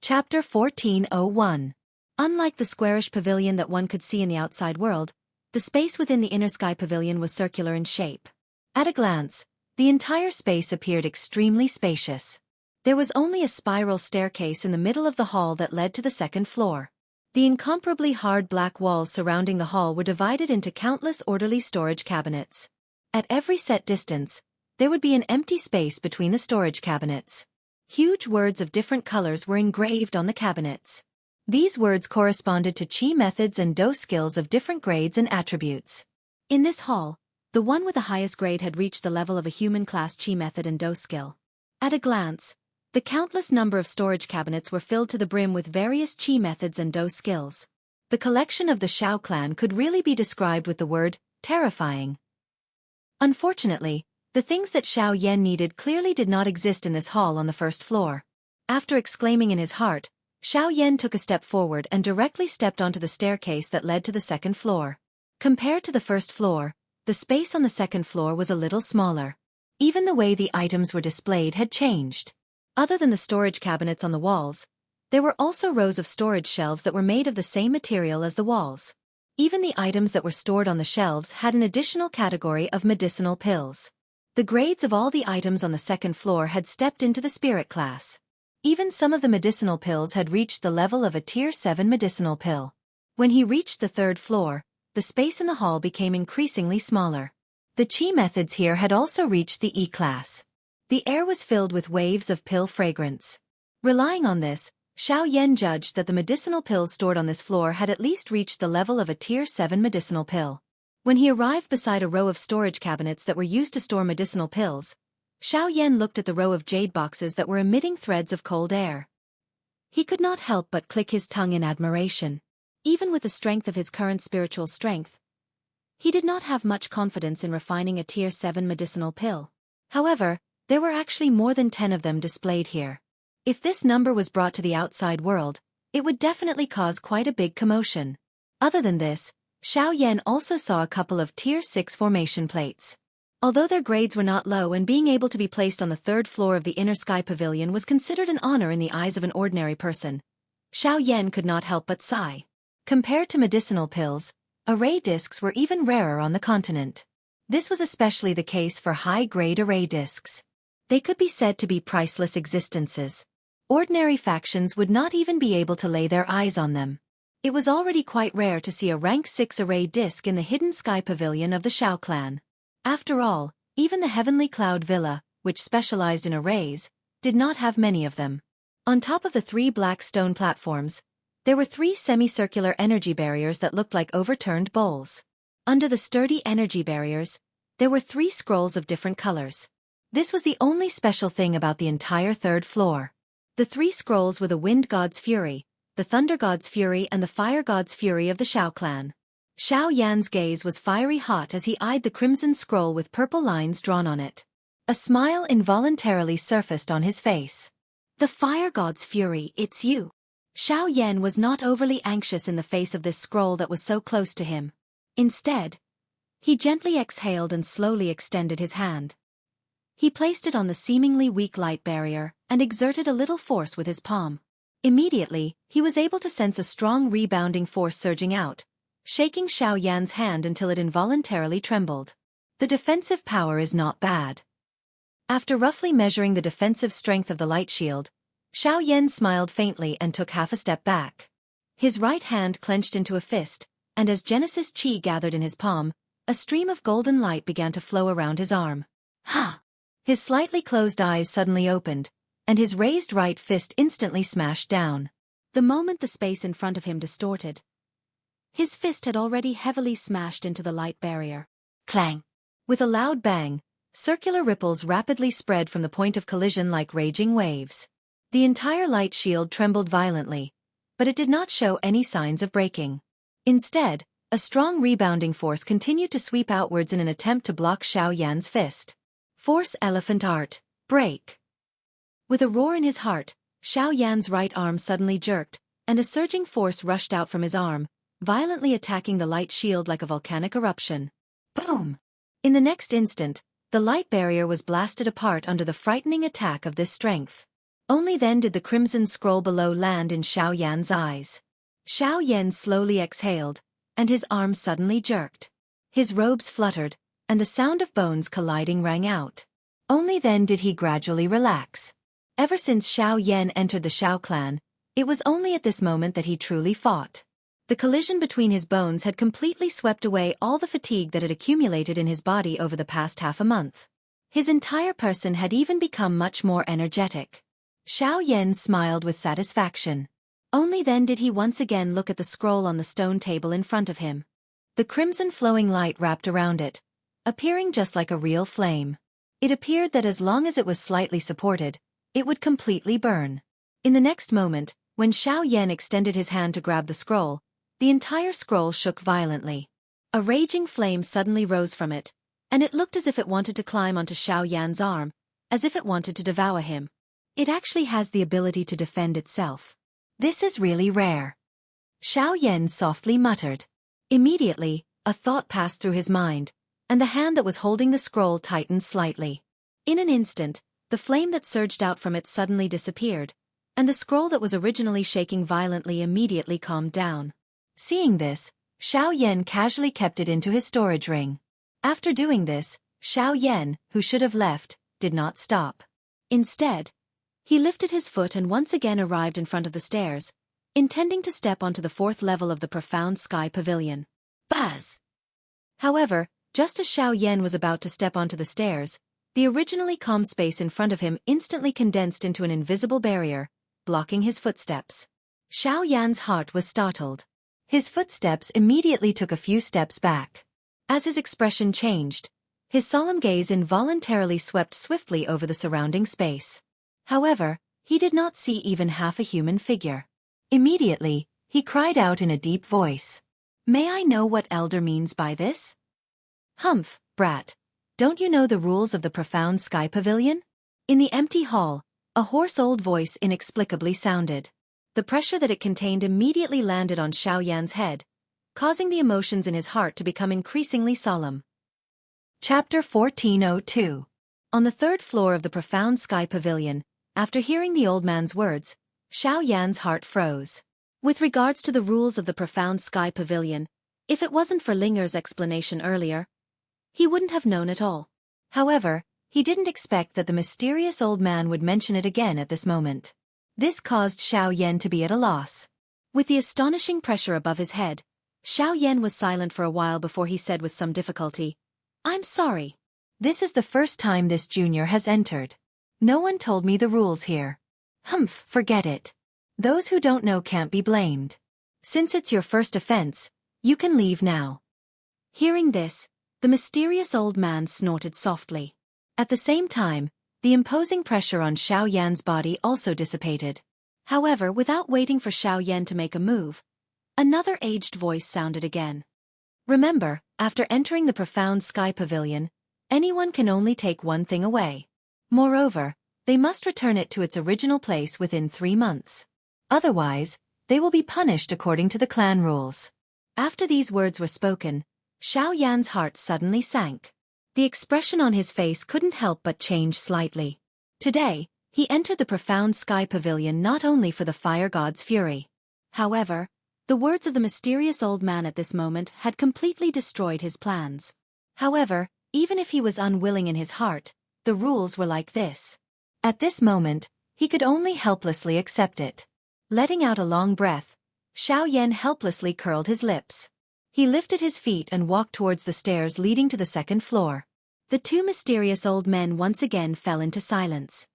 Speaker 1: Chapter 1401. Unlike the squarish pavilion that one could see in the outside world, the space within the inner sky pavilion was circular in shape. At a glance, the entire space appeared extremely spacious. There was only a spiral staircase in the middle of the hall that led to the second floor. The incomparably hard black walls surrounding the hall were divided into countless orderly storage cabinets. At every set distance, there would be an empty space between the storage cabinets. Huge words of different colors were engraved on the cabinets. These words corresponded to chi methods and do skills of different grades and attributes. In this hall, the one with the highest grade had reached the level of a human class chi method and do skill. At a glance, the countless number of storage cabinets were filled to the brim with various chi methods and do skills. The collection of the Xiao clan could really be described with the word, terrifying. Unfortunately, the things that Xiao Yan needed clearly did not exist in this hall on the first floor. After exclaiming in his heart, Xiao Yan took a step forward and directly stepped onto the staircase that led to the second floor. Compared to the first floor, the space on the second floor was a little smaller. Even the way the items were displayed had changed. Other than the storage cabinets on the walls, there were also rows of storage shelves that were made of the same material as the walls. Even the items that were stored on the shelves had an additional category of medicinal pills. The grades of all the items on the second floor had stepped into the spirit class. Even some of the medicinal pills had reached the level of a Tier 7 medicinal pill. When he reached the third floor, the space in the hall became increasingly smaller. The chi methods here had also reached the E class. The air was filled with waves of pill fragrance. Relying on this, Xiao Yan judged that the medicinal pills stored on this floor had at least reached the level of a Tier 7 medicinal pill. When he arrived beside a row of storage cabinets that were used to store medicinal pills, Xiao Yan looked at the row of jade boxes that were emitting threads of cold air. He could not help but click his tongue in admiration. Even with the strength of his current spiritual strength, he did not have much confidence in refining a Tier 7 medicinal pill. However, there were actually more than 10 of them displayed here. If this number was brought to the outside world, it would definitely cause quite a big commotion. Other than this, Xiao Yan also saw a couple of Tier 6 formation plates. Although their grades were not low and being able to be placed on the third floor of the inner sky pavilion was considered an honor in the eyes of an ordinary person, Xiao Yan could not help but sigh. Compared to medicinal pills, array discs were even rarer on the continent. This was especially the case for high-grade array discs. They could be said to be priceless existences. Ordinary factions would not even be able to lay their eyes on them. It was already quite rare to see a rank 6 array disc in the hidden sky pavilion of the Xiao clan. After all, even the Heavenly Cloud Villa, which specialized in arrays, did not have many of them. On top of the 3 black stone platforms, there were 3 semicircular energy barriers that looked like overturned bowls. Under the sturdy energy barriers, there were 3 scrolls of different colors. This was the only special thing about the entire third floor. The 3 scrolls were the Wind God's Fury, the Thunder God's Fury and the Fire God's Fury of the Xiao clan. Xiao Yan's gaze was fiery hot as he eyed the crimson scroll with purple lines drawn on it. A smile involuntarily surfaced on his face. The Fire God's Fury, it's you. Xiao Yan was not overly anxious in the face of this scroll that was so close to him. Instead, he gently exhaled and slowly extended his hand. He placed it on the seemingly weak light barrier and exerted a little force with his palm. Immediately, he was able to sense a strong rebounding force surging out, shaking Xiao Yan's hand until it involuntarily trembled. The defensive power is not bad. After roughly measuring the defensive strength of the light shield, Xiao Yan smiled faintly and took half a step back. His right hand clenched into a fist, and as Genesis Chi gathered in his palm, a stream of golden light began to flow around his arm. Ha! His slightly closed eyes suddenly opened, and his raised right fist instantly smashed down. The moment the space in front of him distorted, his fist had already heavily smashed into the light barrier. Clang! With a loud bang, circular ripples rapidly spread from the point of collision like raging waves. The entire light shield trembled violently, but it did not show any signs of breaking. Instead, a strong rebounding force continued to sweep outwards in an attempt to block Xiao Yan's fist. Force Elephant Art. Break! With a roar in his heart, Xiao Yan's right arm suddenly jerked, and a surging force rushed out from his arm, violently attacking the light shield like a volcanic eruption. Boom! In the next instant, the light barrier was blasted apart under the frightening attack of this strength. Only then did the crimson scroll below land in Xiao Yan's eyes. Xiao Yan slowly exhaled, and his arm suddenly jerked. His robes fluttered, and the sound of bones colliding rang out. Only then did he gradually relax. Ever since Xiao Yan entered the Xiao clan, it was only at this moment that he truly fought. The collision between his bones had completely swept away all the fatigue that had accumulated in his body over the past half a month. His entire person had even become much more energetic. Xiao Yan smiled with satisfaction. Only then did he once again look at the scroll on the stone table in front of him. The crimson flowing light wrapped around it, appearing just like a real flame. It appeared that as long as it was slightly supported, it would completely burn. In the next moment, when Xiao Yan extended his hand to grab the scroll, the entire scroll shook violently. A raging flame suddenly rose from it, and it looked as if it wanted to climb onto Xiao Yan's arm, as if it wanted to devour him. It actually has the ability to defend itself. This is really rare. Xiao Yan softly muttered. Immediately, a thought passed through his mind, and the hand that was holding the scroll tightened slightly. In an instant, the flame that surged out from it suddenly disappeared, and the scroll that was originally shaking violently immediately calmed down. Seeing this, Xiao Yan casually kept it into his storage ring. After doing this, Xiao Yan, who should have left, did not stop. Instead, he lifted his foot and once again arrived in front of the stairs, intending to step onto the 4th level of the profound sky pavilion. Buzz! However, just as Xiao Yan was about to step onto the stairs, the originally calm space in front of him instantly condensed into an invisible barrier, blocking his footsteps. Xiao Yan's heart was startled. His footsteps immediately took a few steps back. As his expression changed, his solemn gaze involuntarily swept swiftly over the surrounding space. However, he did not see even half a human figure. Immediately, he cried out in a deep voice. "May I know what elder means by this?" "Humph, brat. Don't you know the rules of the profound sky pavilion?" In the empty hall, a hoarse old voice inexplicably sounded. The pressure that it contained immediately landed on Xiao Yan's head, causing the emotions in his heart to become increasingly solemn. Chapter 1402. On the 3rd floor of the profound sky pavilion, after hearing the old man's words, Xiao Yan's heart froze. With regards to the rules of the profound sky pavilion, if it wasn't for Linger's explanation earlier, he wouldn't have known at all. However, he didn't expect that the mysterious old man would mention it again at this moment. This caused Xiao Yan to be at a loss. With the astonishing pressure above his head, Xiao Yan was silent for a while before he said with some difficulty, "I'm sorry. This is the first time this junior has entered. No one told me the rules here." "Humph, forget it. Those who don't know can't be blamed. Since it's your first offense, you can leave now." Hearing this, the mysterious old man snorted softly. At the same time, the imposing pressure on Xiao Yan's body also dissipated. However, without waiting for Xiao Yan to make a move, another aged voice sounded again. "Remember, after entering the profound sky pavilion, anyone can only take one thing away. Moreover, they must return it to its original place within 3 months. Otherwise, they will be punished according to the clan rules." After these words were spoken, Xiao Yan's heart suddenly sank. The expression on his face couldn't help but change slightly. Today, he entered the profound sky pavilion not only for the fire god's fury. However, the words of the mysterious old man at this moment had completely destroyed his plans. However, even if he was unwilling in his heart, the rules were like this. At this moment, He could only helplessly accept it. Letting out a long breath, Xiao Yan helplessly curled his lips. He lifted his feet and walked towards the stairs leading to the second floor. The two mysterious old men once again fell into silence.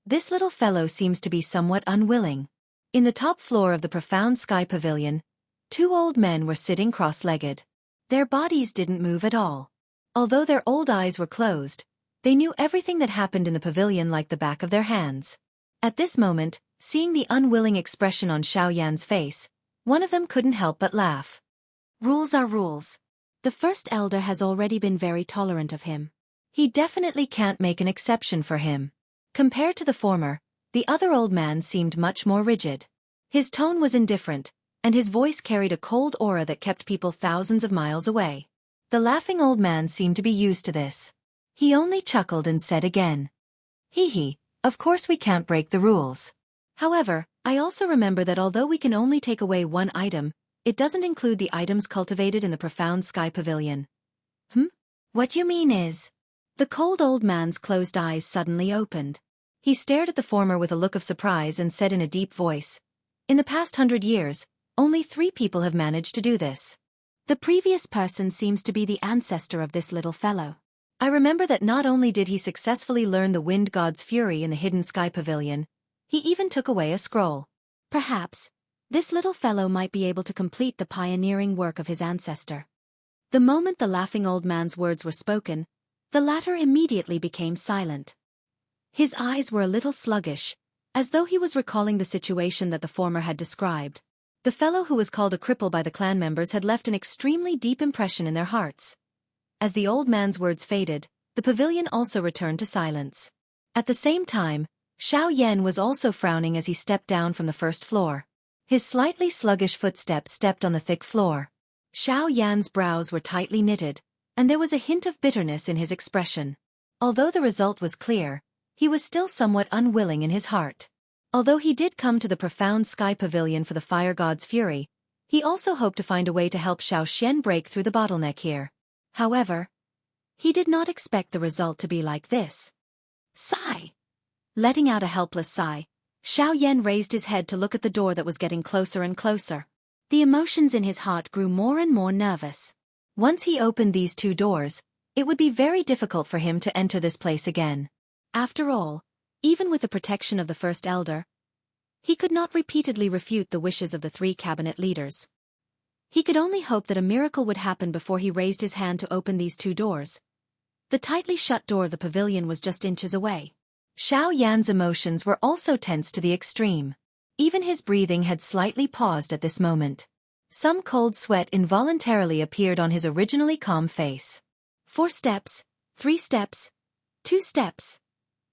Speaker 1: This little fellow seems to be somewhat unwilling. In the top floor of the profound sky pavilion, two old men were sitting cross-legged. Their bodies didn't move at all. Although their old eyes were closed, they knew everything that happened in the pavilion like the back of their hands. At this moment, seeing the unwilling expression on Xiao Yan's face, one of them couldn't help but laugh. Rules are rules. The first elder has already been very tolerant of him. He definitely can't make an exception for him. Compared to the former, the other old man seemed much more rigid. His tone was indifferent, and his voice carried a cold aura that kept people thousands of miles away. The laughing old man seemed to be used to this. He only chuckled and said again, "Hee, of course we can't break the rules. However, I also remember that although we can only take away one item, it doesn't include the items cultivated in the profound sky pavilion." What you mean is? The cold old man's closed eyes suddenly opened. He stared at the former with a look of surprise and said in a deep voice, "In the past 100 years, only 3 people have managed to do this. The previous person seems to be the ancestor of this little fellow. I remember that not only did he successfully learn the wind god's fury in the hidden sky pavilion, he even took away a scroll. Perhaps, this little fellow might be able to complete the pioneering work of his ancestor." The moment the laughing old man's words were spoken, the latter immediately became silent. His eyes were a little sluggish, as though he was recalling the situation that the former had described. The fellow who was called a cripple by the clan members had left an extremely deep impression in their hearts. As the old man's words faded, the pavilion also returned to silence. At the same time, Xiao Yan was also frowning as he stepped down from the first floor. His slightly sluggish footsteps stepped on the thick floor. Xiao Yan's brows were tightly knitted, and there was a hint of bitterness in his expression. Although the result was clear, he was still somewhat unwilling in his heart. Although he did come to the profound sky pavilion for the fire god's fury, he also hoped to find a way to help Xiao Xian break through the bottleneck here. However, he did not expect the result to be like this. Sigh. Letting out a helpless sigh, Xiao Yan raised his head to look at the door that was getting closer and closer. The emotions in his heart grew more and more nervous. Once he opened these 2 doors, it would be very difficult for him to enter this place again. After all, even with the protection of the first elder, he could not repeatedly refute the wishes of the 3 cabinet leaders. He could only hope that a miracle would happen before he raised his hand to open these 2 doors. The tightly shut door of the pavilion was just inches away. Xiao Yan's emotions were also tense to the extreme. Even his breathing had slightly paused at this moment. Some cold sweat involuntarily appeared on his originally calm face. 4 steps, 3 steps, 2 steps.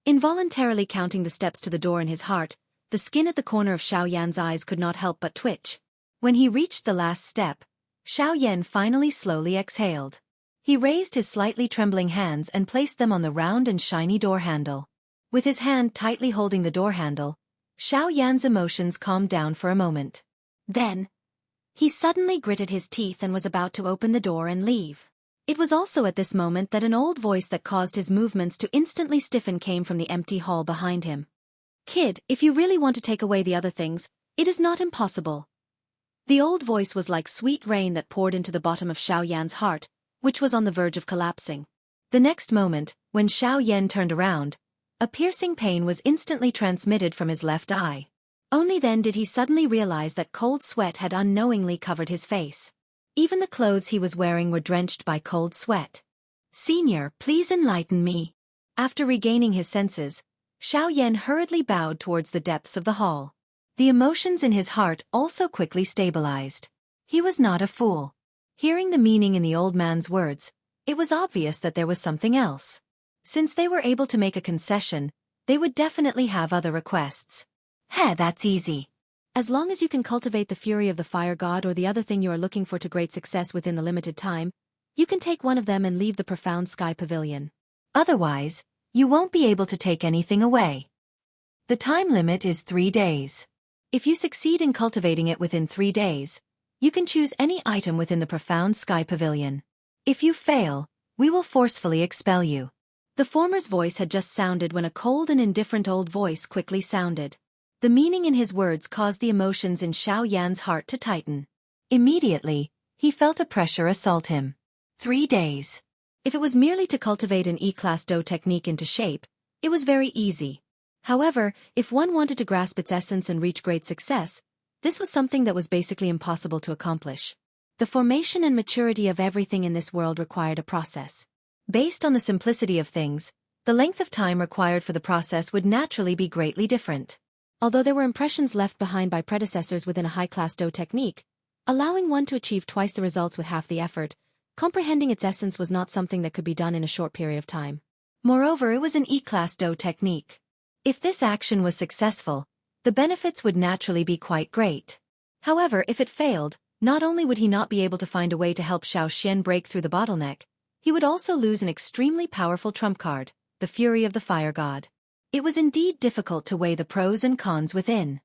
Speaker 1: Involuntarily counting the steps to the door in his heart, the skin at the corner of Xiao Yan's eyes could not help but twitch. When he reached the last step, Xiao Yan finally slowly exhaled. He raised his slightly trembling hands and placed them on the round and shiny door handle. With his hand tightly holding the door handle, Xiao Yan's emotions calmed down for a moment. Then, he suddenly gritted his teeth and was about to open the door and leave. It was also at this moment that an old voice that caused his movements to instantly stiffen came from the empty hall behind him. "Kid, if you really want to take away the other things, it is not impossible." The old voice was like sweet rain that poured into the bottom of Xiao Yan's heart, which was on the verge of collapsing. The next moment, when Xiao Yan turned around, a piercing pain was instantly transmitted from his left eye. Only then did he suddenly realize that cold sweat had unknowingly covered his face. Even the clothes he was wearing were drenched by cold sweat. "Senior, please enlighten me." After regaining his senses, Xiao Yan hurriedly bowed towards the depths of the hall. The emotions in his heart also quickly stabilized. He was not a fool. Hearing the meaning in the old man's words, it was obvious that there was something else. Since they were able to make a concession, they would definitely have other requests. That's easy. As long as you can cultivate the fury of the fire god or the other thing you are looking for to great success within the limited time, you can take one of them and leave the profound sky pavilion. Otherwise, you won't be able to take anything away. The time limit is 3 days. If you succeed in cultivating it within 3 days, you can choose any item within the profound sky pavilion. If you fail, we will forcefully expel you. The former's voice had just sounded when a cold and indifferent old voice quickly sounded. The meaning in his words caused the emotions in Xiao Yan's heart to tighten. Immediately, he felt a pressure assault him. 3 days. If it was merely to cultivate an E-class dough technique into shape, it was very easy. However, if one wanted to grasp its essence and reach great success, this was something that was basically impossible to accomplish. The formation and maturity of everything in this world required a process. Based on the simplicity of things, the length of time required for the process would naturally be greatly different. Although there were impressions left behind by predecessors within a high-class dough technique, allowing one to achieve twice the results with half the effort, comprehending its essence was not something that could be done in a short period of time. Moreover, it was an E-class dough technique. If this action was successful, the benefits would naturally be quite great. However, if it failed, not only would he not be able to find a way to help Xiao Xian break through the bottleneck, he would also lose an extremely powerful trump card, the fury of the fire god. It was indeed difficult to weigh the pros and cons within.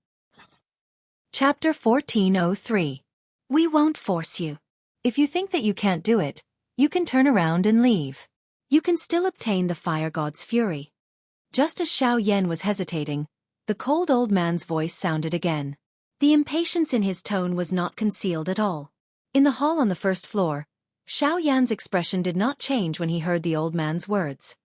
Speaker 1: Chapter 1403. We won't force you. If you think that you can't do it, you can turn around and leave. You can still obtain the fire god's fury. Just as Xiao Yan was hesitating, the cold old man's voice sounded again. The impatience in his tone was not concealed at all. In the hall on the first floor, Xiao Yan's expression did not change when he heard the old man's words.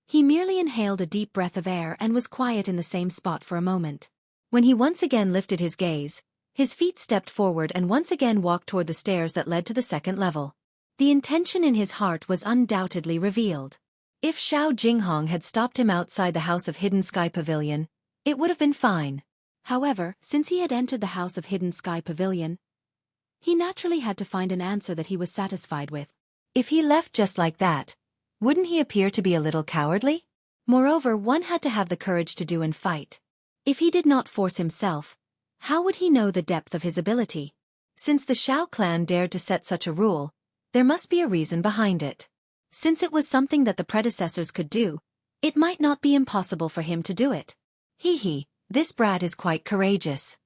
Speaker 1: He merely inhaled a deep breath of air and was quiet in the same spot for a moment. When he once again lifted his gaze, his feet stepped forward and once again walked toward the stairs that led to the second level. The intention in his heart was undoubtedly revealed. If Xiao Jinghong had stopped him outside the House of Hidden Sky Pavilion, it would have been fine. However, since he had entered the House of Hidden Sky Pavilion, he naturally had to find an answer that he was satisfied with. If he left just like that, wouldn't he appear to be a little cowardly? Moreover, one had to have the courage to do and fight. If he did not force himself, how would he know the depth of his ability? Since the Xiao clan dared to set such a rule, there must be a reason behind it. Since it was something that the predecessors could do, it might not be impossible for him to do it. Hee, this brat is quite courageous.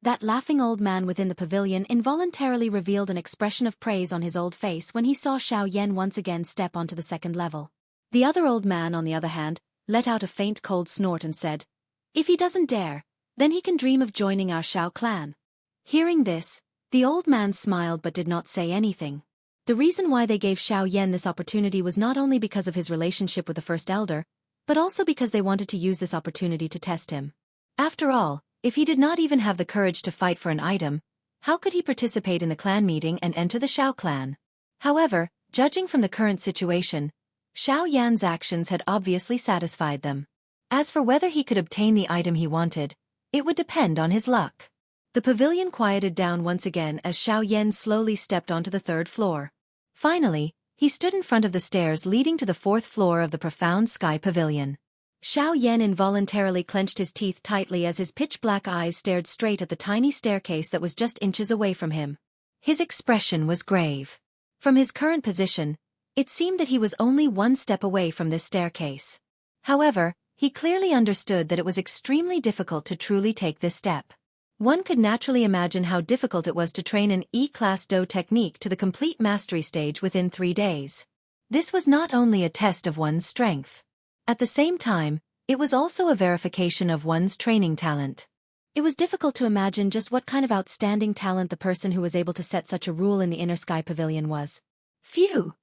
Speaker 1: That laughing old man within the pavilion involuntarily revealed an expression of praise on his old face when he saw Xiao Yan once again step onto the second level. The other old man, on the other hand, let out a faint cold snort and said, "If he doesn't dare, then he can dream of joining our Xiao clan." Hearing this, the old man smiled but did not say anything. The reason why they gave Xiao Yan this opportunity was not only because of his relationship with the First Elder, but also because they wanted to use this opportunity to test him. After all, if he did not even have the courage to fight for an item, how could he participate in the clan meeting and enter the Xiao clan? However, judging from the current situation, Xiao Yan's actions had obviously satisfied them. As for whether he could obtain the item he wanted, it would depend on his luck. The pavilion quieted down once again as Xiao Yan slowly stepped onto the third floor. Finally, he stood in front of the stairs leading to the fourth floor of the profound sky pavilion. Xiao Yan involuntarily clenched his teeth tightly as his pitch-black eyes stared straight at the tiny staircase that was just inches away from him. His expression was grave. From his current position, it seemed that he was only one step away from this staircase. However, he clearly understood that it was extremely difficult to truly take this step. One could naturally imagine how difficult it was to train an E-class dough technique to the complete mastery stage within 3 days. This was not only a test of one's strength. At the same time, it was also a verification of one's training talent. It was difficult to imagine just what kind of outstanding talent the person who was able to set such a rule in the inner sky pavilion was. Phew!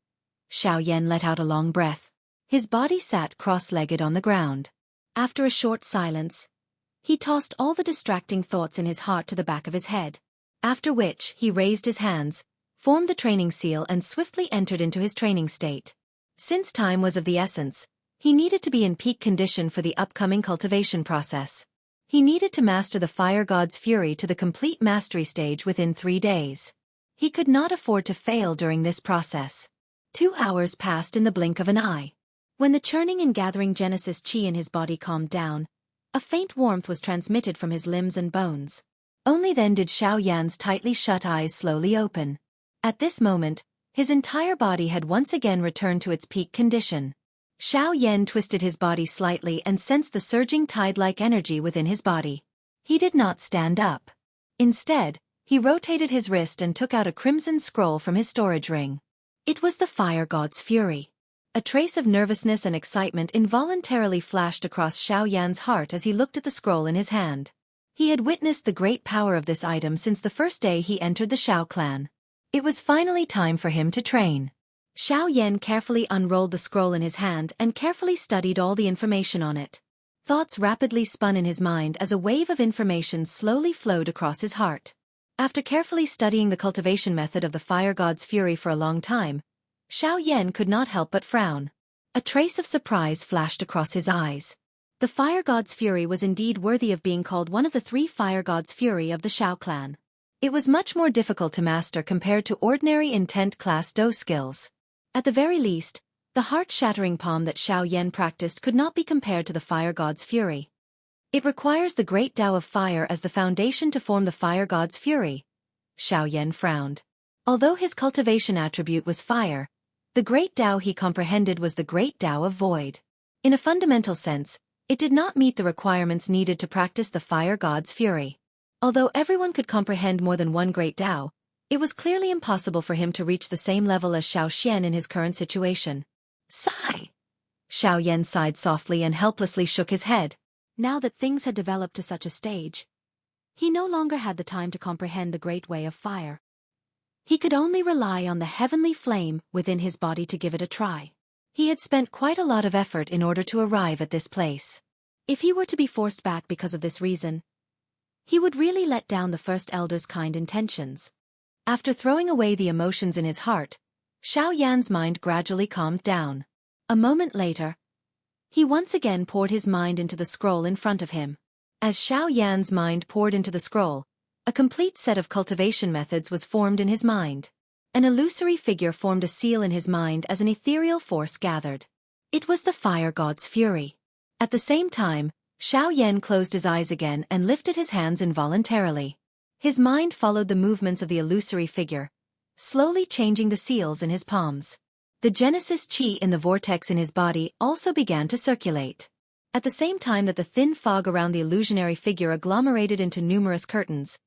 Speaker 1: Xiao Yan let out a long breath. His body sat cross-legged on the ground. After a short silence, he tossed all the distracting thoughts in his heart to the back of his head. After which, he raised his hands, formed the training seal and swiftly entered into his training state. Since time was of the essence, he needed to be in peak condition for the upcoming cultivation process. He needed to master the fire god's fury to the complete mastery stage within 3 days. He could not afford to fail during this process. 2 hours passed in the blink of an eye. When the churning and gathering Genesis chi in his body calmed down, a faint warmth was transmitted from his limbs and bones. Only then did Xiao Yan's tightly shut eyes slowly open. At this moment, his entire body had once again returned to its peak condition. Xiao Yan twisted his body slightly and sensed the surging tide-like energy within his body. He did not stand up. Instead, he rotated his wrist and took out a crimson scroll from his storage ring. It was the fire god's fury. A trace of nervousness and excitement involuntarily flashed across Xiao Yan's heart as he looked at the scroll in his hand. He had witnessed the great power of this item since the first day he entered the Xiao clan. It was finally time for him to train. Xiao Yan carefully unrolled the scroll in his hand and carefully studied all the information on it. Thoughts rapidly spun in his mind as a wave of information slowly flowed across his heart. After carefully studying the cultivation method of the fire god's fury for a long time, Xiao Yan could not help but frown. A trace of surprise flashed across his eyes. The fire god's fury was indeed worthy of being called one of the 3 fire gods' fury of the Xiao clan. It was much more difficult to master compared to ordinary intent class Do skills. At the very least, the heart-shattering palm that Xiao Yan practiced could not be compared to the fire god's fury. It requires the great Tao of fire as the foundation to form the fire god's fury. Xiao Yan frowned. Although his cultivation attribute was fire, the great Tao he comprehended was the great Tao of void. In a fundamental sense, it did not meet the requirements needed to practice the fire god's fury. Although everyone could comprehend more than one great Tao, it was clearly impossible for him to reach the same level as Xiao Xian in his current situation. Sigh. Xiao Yan sighed softly and helplessly shook his head. Now that things had developed to such a stage, he no longer had the time to comprehend the great way of fire. He could only rely on the heavenly flame within his body to give it a try. He had spent quite a lot of effort in order to arrive at this place. If he were to be forced back because of this reason, he would really let down the First Elder's kind intentions. After throwing away the emotions in his heart, Xiao Yan's mind gradually calmed down. A moment later, he once again poured his mind into the scroll in front of him. As Xiao Yan's mind poured into the scroll, a complete set of cultivation methods was formed in his mind. An illusory figure formed a seal in his mind as an ethereal force gathered. It was the fire god's fury. At the same time, Xiao Yan closed his eyes again and lifted his hands involuntarily. His mind followed the movements of the illusory figure, slowly changing the seals in his palms. The Genesis chi in the vortex in his body also began to circulate. At the same time that the thin fog around the illusionary figure agglomerated into numerous curtains,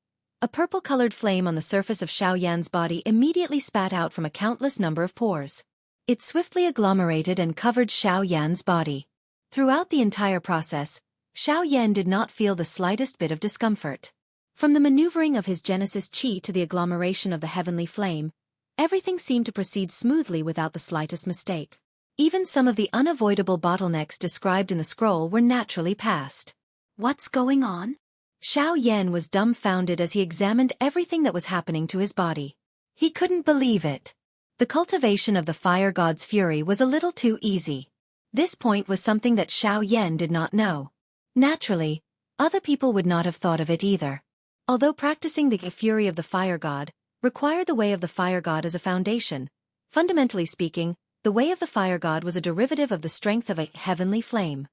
Speaker 1: a purple-colored flame on the surface of Xiao Yan's body immediately spat out from a countless number of pores. It swiftly agglomerated and covered Xiao Yan's body. Throughout the entire process, Xiao Yan did not feel the slightest bit of discomfort. From the maneuvering of his Genesis chi to the agglomeration of the heavenly flame, everything seemed to proceed smoothly without the slightest mistake. Even some of the unavoidable bottlenecks described in the scroll were naturally passed. What's going on? Xiao Yan was dumbfounded as he examined everything that was happening to his body. He couldn't believe it. The cultivation of the fire god's fury was a little too easy. This point was something that Xiao Yan did not know. Naturally, other people would not have thought of it either. Although practicing the fury of the fire god required the way of the fire god as a foundation, fundamentally speaking, the way of the fire god was a derivative of the strength of a heavenly flame.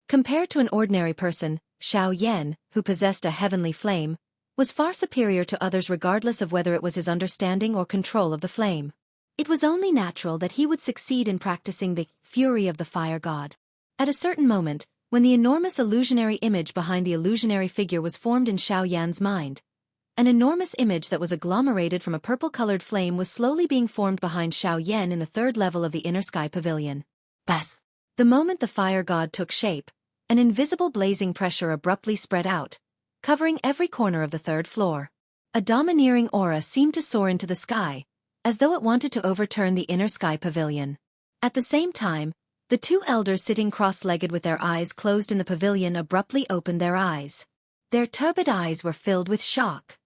Speaker 1: Compared to an ordinary person, Xiao Yan, who possessed a heavenly flame, was far superior to others regardless of whether it was his understanding or control of the flame. It was only natural that he would succeed in practicing the fury of the fire god. At a certain moment, when the enormous illusionary image behind the illusionary figure was formed in Xiao Yan's mind, an enormous image that was agglomerated from a purple-colored flame was slowly being formed behind Xiao Yan in the 3rd level of the inner sky pavilion. Bas! The moment the fire god took shape, an invisible blazing pressure abruptly spread out, covering every corner of the 3rd floor. A domineering aura seemed to soar into the sky, as though it wanted to overturn the inner sky pavilion. At the same time, the 2 elders sitting cross-legged with their eyes closed in the pavilion abruptly opened their eyes. Their turbid eyes were filled with shock.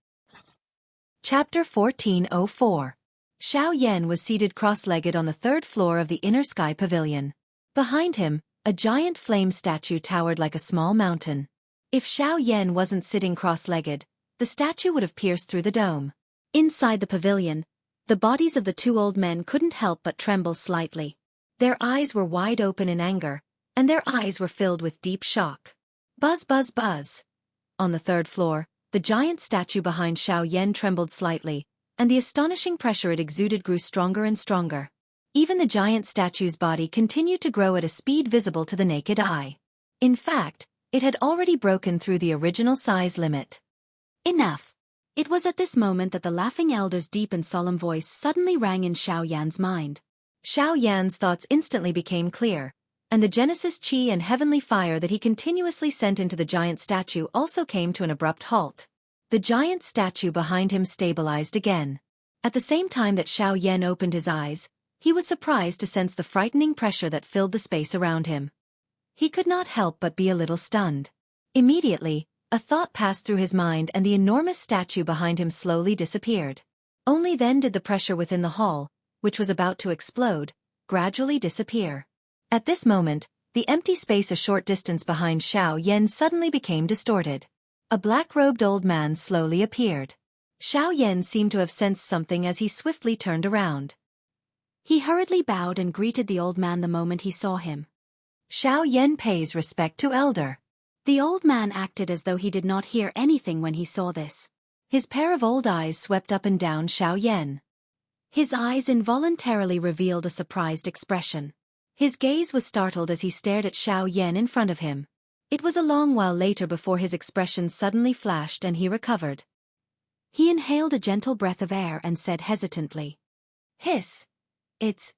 Speaker 1: Chapter 1404. Xiao Yan was seated cross-legged on the 3rd floor of the inner sky pavilion. Behind him, a giant flame statue towered like a small mountain. If Xiao Yan wasn't sitting cross-legged, the statue would have pierced through the dome. Inside the pavilion, the bodies of the 2 old men couldn't help but tremble slightly. Their eyes were wide open in anger, and their eyes were filled with deep shock. Buzz, buzz, buzz. On the 3rd floor, the giant statue behind Xiao Yan trembled slightly, and the astonishing pressure it exuded grew stronger and stronger. Even the giant statue's body continued to grow at a speed visible to the naked eye. In fact, it had already broken through the original size limit. Enough! It was at this moment that the laughing elder's deep and solemn voice suddenly rang in Xiao Yan's mind. Xiao Yan's thoughts instantly became clear, and the Genesis Qi and heavenly fire that he continuously sent into the giant statue also came to an abrupt halt. The giant statue behind him stabilized again. At the same time that Xiao Yan opened his eyes, he was surprised to sense the frightening pressure that filled the space around him. He could not help but be a little stunned. Immediately, a thought passed through his mind and the enormous statue behind him slowly disappeared. Only then did the pressure within the hall, which was about to explode, gradually disappear. At this moment, the empty space a short distance behind Xiao Yan suddenly became distorted. A black-robed old man slowly appeared. Xiao Yan seemed to have sensed something as he swiftly turned around. He hurriedly bowed and greeted the old man the moment he saw him. Xiao Yan pays respect to elder. The old man acted as though he did not hear anything when he saw this. His pair of old eyes swept up and down Xiao Yan. His eyes involuntarily revealed a surprised expression. His gaze was startled as he stared at Xiao Yan in front of him. It was a long while later before his expression suddenly flashed and he recovered. He inhaled a gentle breath of air and said hesitantly, "Hiss. It's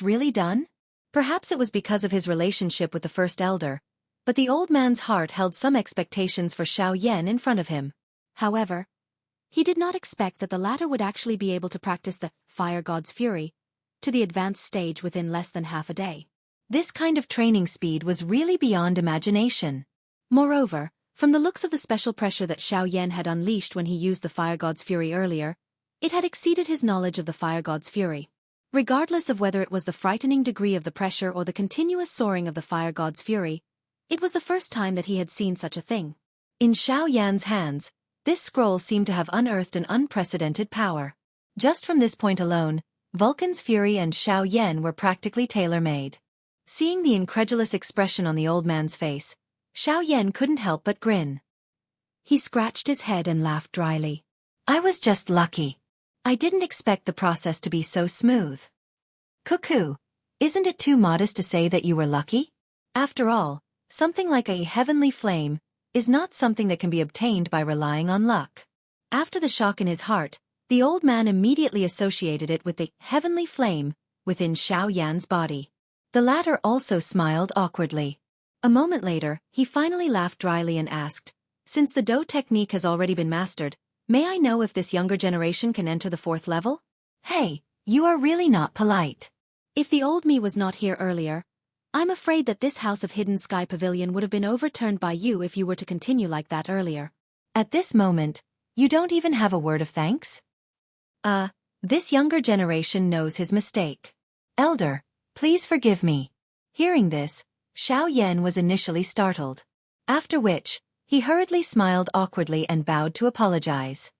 Speaker 1: really done?" Perhaps it was because of his relationship with the first elder, but the old man's heart held some expectations for Xiao Yan in front of him. However, he did not expect that the latter would actually be able to practice the fire god's fury to the advanced stage within less than half a day. This kind of training speed was really beyond imagination. Moreover, from the looks of the special pressure that Xiao Yan had unleashed when he used the fire god's fury earlier, it had exceeded his knowledge of the fire god's fury. Regardless of whether it was the frightening degree of the pressure or the continuous soaring of the fire god's fury, it was the first time that he had seen such a thing. In Xiao Yan's hands, this scroll seemed to have unearthed an unprecedented power. Just from this point alone, Vulcan's fury and Xiao Yan were practically tailor-made. Seeing the incredulous expression on the old man's face, Xiao Yan couldn't help but grin. He scratched his head and laughed dryly. "I was just lucky. I didn't expect the process to be so smooth." "Cuckoo, isn't it too modest to say that you were lucky? After all, something like a heavenly flame is not something that can be obtained by relying on luck." After the shock in his heart, the old man immediately associated it with the heavenly flame within Xiao Yan's body. The latter also smiled awkwardly. A moment later, he finally laughed dryly and asked, "Since the Do technique has already been mastered, may I know if this younger generation can enter the 4th level?" "Hey, you are really not polite. If the old me was not here earlier, I'm afraid that this House of Hidden Sky Pavilion would have been overturned by you if you were to continue like that earlier. At this moment, you don't even have a word of thanks?" This younger generation knows his mistake. Elder, please forgive me." Hearing this, Xiao Yan was initially startled. After which, he hurriedly smiled awkwardly and bowed to apologize.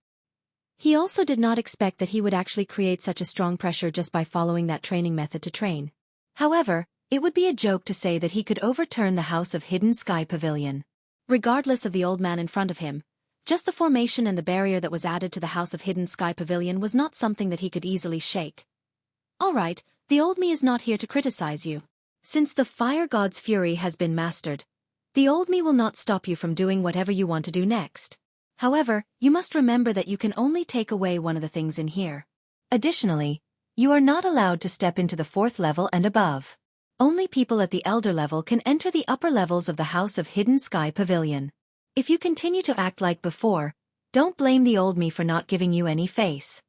Speaker 1: He also did not expect that he would actually create such a strong pressure just by following that training method to train. However, it would be a joke to say that he could overturn the House of Hidden Sky Pavilion. Regardless of the old man in front of him, just the formation and the barrier that was added to the House of Hidden Sky Pavilion was not something that he could easily shake. "All right, the old me is not here to criticize you. Since the fire god's fury has been mastered, the old me will not stop you from doing whatever you want to do next. However, you must remember that you can only take away one of the things in here. Additionally, you are not allowed to step into the 4th level and above. Only people at the elder level can enter the upper levels of the House of Hidden Sky Pavilion. If you continue to act like before, don't blame the old me for not giving you any face."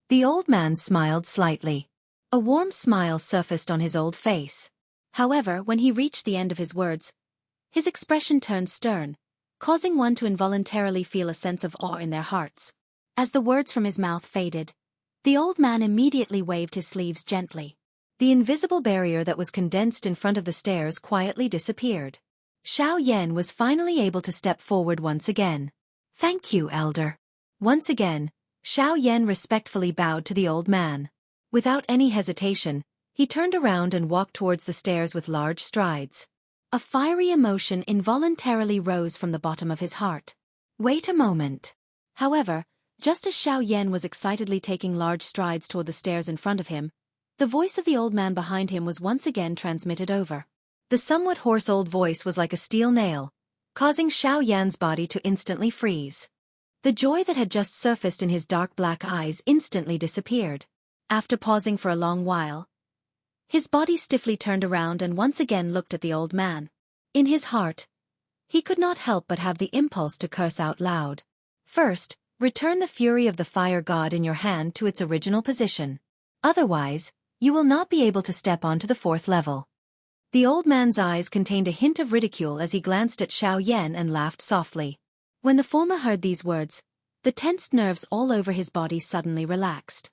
Speaker 1: The old man smiled slightly. A warm smile surfaced on his old face. However, when he reached the end of his words, his expression turned stern, causing one to involuntarily feel a sense of awe in their hearts. As the words from his mouth faded, the old man immediately waved his sleeves gently. The invisible barrier that was condensed in front of the stairs quietly disappeared. Xiao Yan was finally able to step forward once again. "Thank you, elder." Once again, Xiao Yan respectfully bowed to the old man. Without any hesitation, he turned around and walked towards the stairs with large strides. A fiery emotion involuntarily rose from the bottom of his heart. "Wait a moment." However, just as Xiao Yan was excitedly taking large strides toward the stairs in front of him, the voice of the old man behind him was once again transmitted over. The somewhat hoarse old voice was like a steel nail, causing Xiao Yan's body to instantly freeze. The joy that had just surfaced in his dark black eyes instantly disappeared. After pausing for a long while, His body stiffly turned around and once again looked at the old man. In his heart, he could not help but have the impulse to curse out loud. First, return the fury of the fire god in your hand to its original position. Otherwise, you will not be able to step onto the 4th level. The old man's eyes contained a hint of ridicule as he glanced at Xiao Yan and laughed softly. When the former heard these words, the tensed nerves all over his body suddenly relaxed.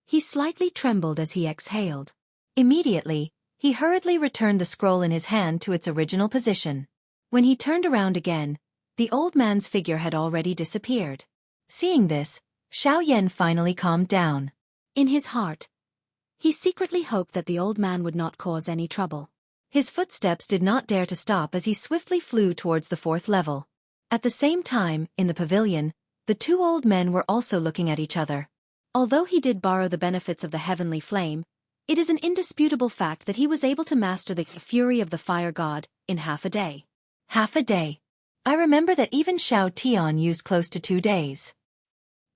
Speaker 1: He slightly trembled as he exhaled. Immediately, he hurriedly returned the scroll in his hand to its original position. When he turned around again, the old man's figure had already disappeared. Seeing this, Xiao Yan finally calmed down. In his heart, he secretly hoped that the old man would not cause any trouble. His footsteps did not dare to stop as he swiftly flew towards the 4th level. At the same time, in the pavilion, the two old men were also looking at each other. Although he did borrow the benefits of the heavenly flame, it is an indisputable fact that he was able to master the fury of the fire god in half a day. Half a day. I remember that even Xiao Tian used close to 2 days.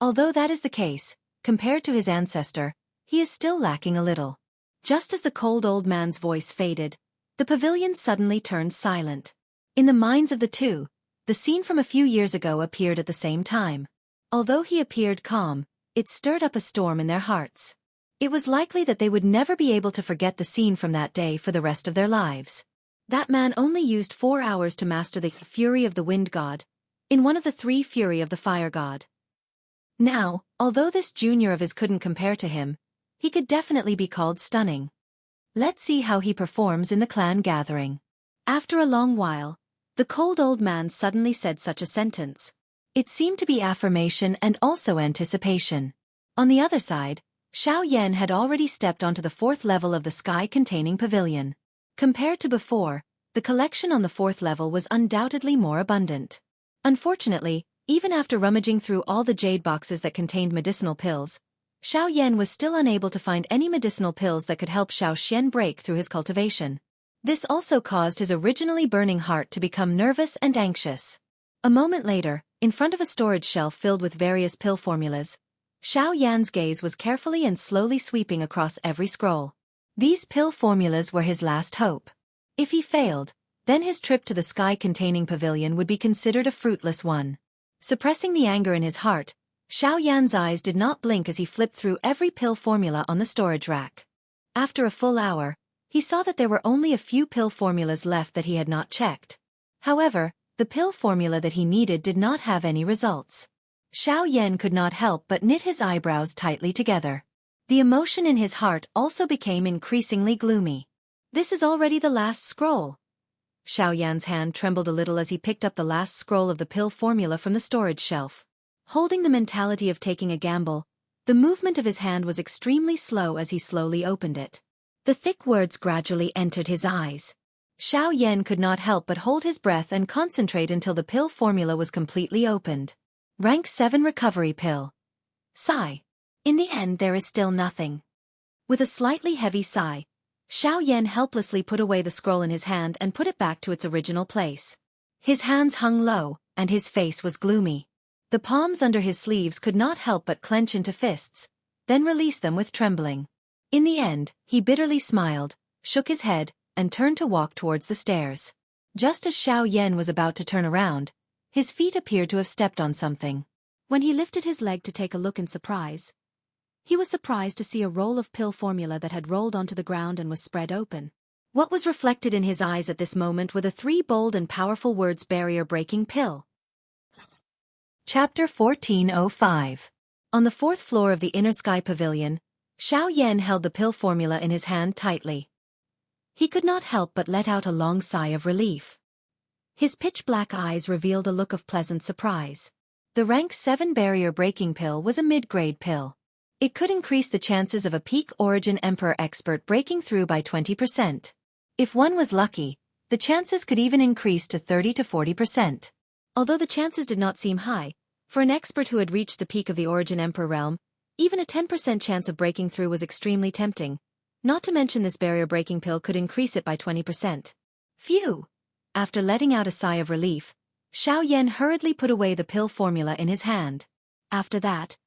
Speaker 1: Although that is the case, compared to his ancestor, he is still lacking a little. Just as the cold old man's voice faded, the pavilion suddenly turned silent. In the minds of the two, the scene from a few years ago appeared at the same time. Although he appeared calm, it stirred up a storm in their hearts. It was likely that they would never be able to forget the scene from that day for the rest of their lives. That man only used 4 hours to master the fury of the wind god, in one of the 3 fury of the fire god. Now, although this junior of his couldn't compare to him, he could definitely be called stunning. Let's see how he performs in the clan gathering. After a long while, the cold old man suddenly said such a sentence. It seemed to be affirmation and also anticipation. On the other side, Xiao Yan had already stepped onto the 4th level of the sky-containing pavilion. Compared to before, the collection on the 4th level was undoubtedly more abundant. Unfortunately, even after rummaging through all the jade boxes that contained medicinal pills, Xiao Yan was still unable to find any medicinal pills that could help Xiao Xian break through his cultivation. This also caused his originally burning heart to become nervous and anxious. A moment later, in front of a storage shelf filled with various pill formulas, Xiao Yan's gaze was carefully and slowly sweeping across every scroll. These pill formulas were his last hope. If he failed, then his trip to the sky-containing pavilion would be considered a fruitless one. Suppressing the anger in his heart, Xiao Yan's eyes did not blink as he flipped through every pill formula on the storage rack. After a full hour, he saw that there were only a few pill formulas left that he had not checked. However, the pill formula that he needed did not have any results. Xiao Yan could not help but knit his eyebrows tightly together. The emotion in his heart also became increasingly gloomy. This is already the last scroll. Xiao Yan's hand trembled a little as he picked up the last scroll of the pill formula from the storage shelf. Holding the mentality of taking a gamble, the movement of his hand was extremely slow as he slowly opened it. The thick words gradually entered his eyes. Xiao Yan could not help but hold his breath and concentrate until the pill formula was completely opened. Rank 7 Recovery Pill. Sigh. In the end there is still nothing. With a slightly heavy sigh, Xiao Yan helplessly put away the scroll in his hand and put it back to its original place. His hands hung low, and his face was gloomy. The palms under his sleeves could not help but clench into fists, then release them with trembling. In the end, he bitterly smiled, shook his head, and turned to walk towards the stairs. Just as Xiao Yan was about to turn around, his feet appeared to have stepped on something. When he lifted his leg to take a look in surprise, he was surprised to see a roll of pill formula that had rolled onto the ground and was spread open. What was reflected in his eyes at this moment were the 3 bold and powerful words barrier-breaking pill. Chapter 1405. On the 4th floor of the Inner Sky Pavilion, Xiao Yan held the pill formula in his hand tightly. He could not help but let out a long sigh of relief. His pitch-black eyes revealed a look of pleasant surprise. The rank 7 barrier-breaking pill was a mid-grade pill. It could increase the chances of a peak origin Emperor expert breaking through by 20%. If one was lucky, the chances could even increase to 30 to 40%. Although the chances did not seem high, for an expert who had reached the peak of the origin Emperor realm, even a 10% chance of breaking through was extremely tempting. Not to mention this barrier-breaking pill could increase it by 20%. Phew! After letting out a sigh of relief, Xiao Yan hurriedly put away the pill formula in his hand. After that,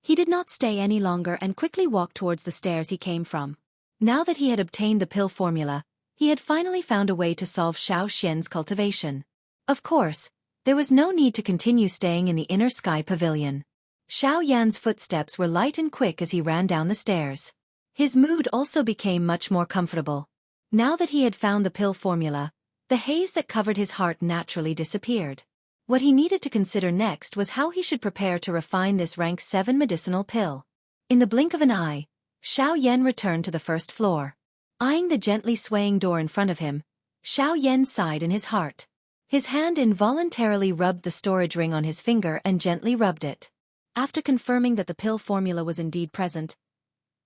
Speaker 1: he did not stay any longer and quickly walked towards the stairs he came from. Now that he had obtained the pill formula, he had finally found a way to solve Xiao Xian's cultivation. Of course, there was no need to continue staying in the inner sky pavilion. Xiao Yan's footsteps were light and quick as he ran down the stairs. His mood also became much more comfortable. Now that he had found the pill formula, the haze that covered his heart naturally disappeared. What he needed to consider next was how he should prepare to refine this rank 7 medicinal pill. In the blink of an eye, Xiao Yan returned to the first floor. Eyeing the gently swaying door in front of him, Xiao Yan sighed in his heart. His hand involuntarily rubbed the storage ring on his finger and gently rubbed it. After confirming that the pill formula was indeed present,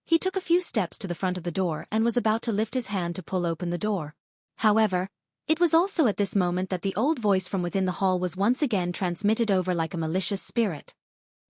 Speaker 1: he took a few steps to the front of the door and was about to lift his hand to pull open the door. However, it was also at this moment that the old voice from within the hall was once again transmitted over like a malicious spirit.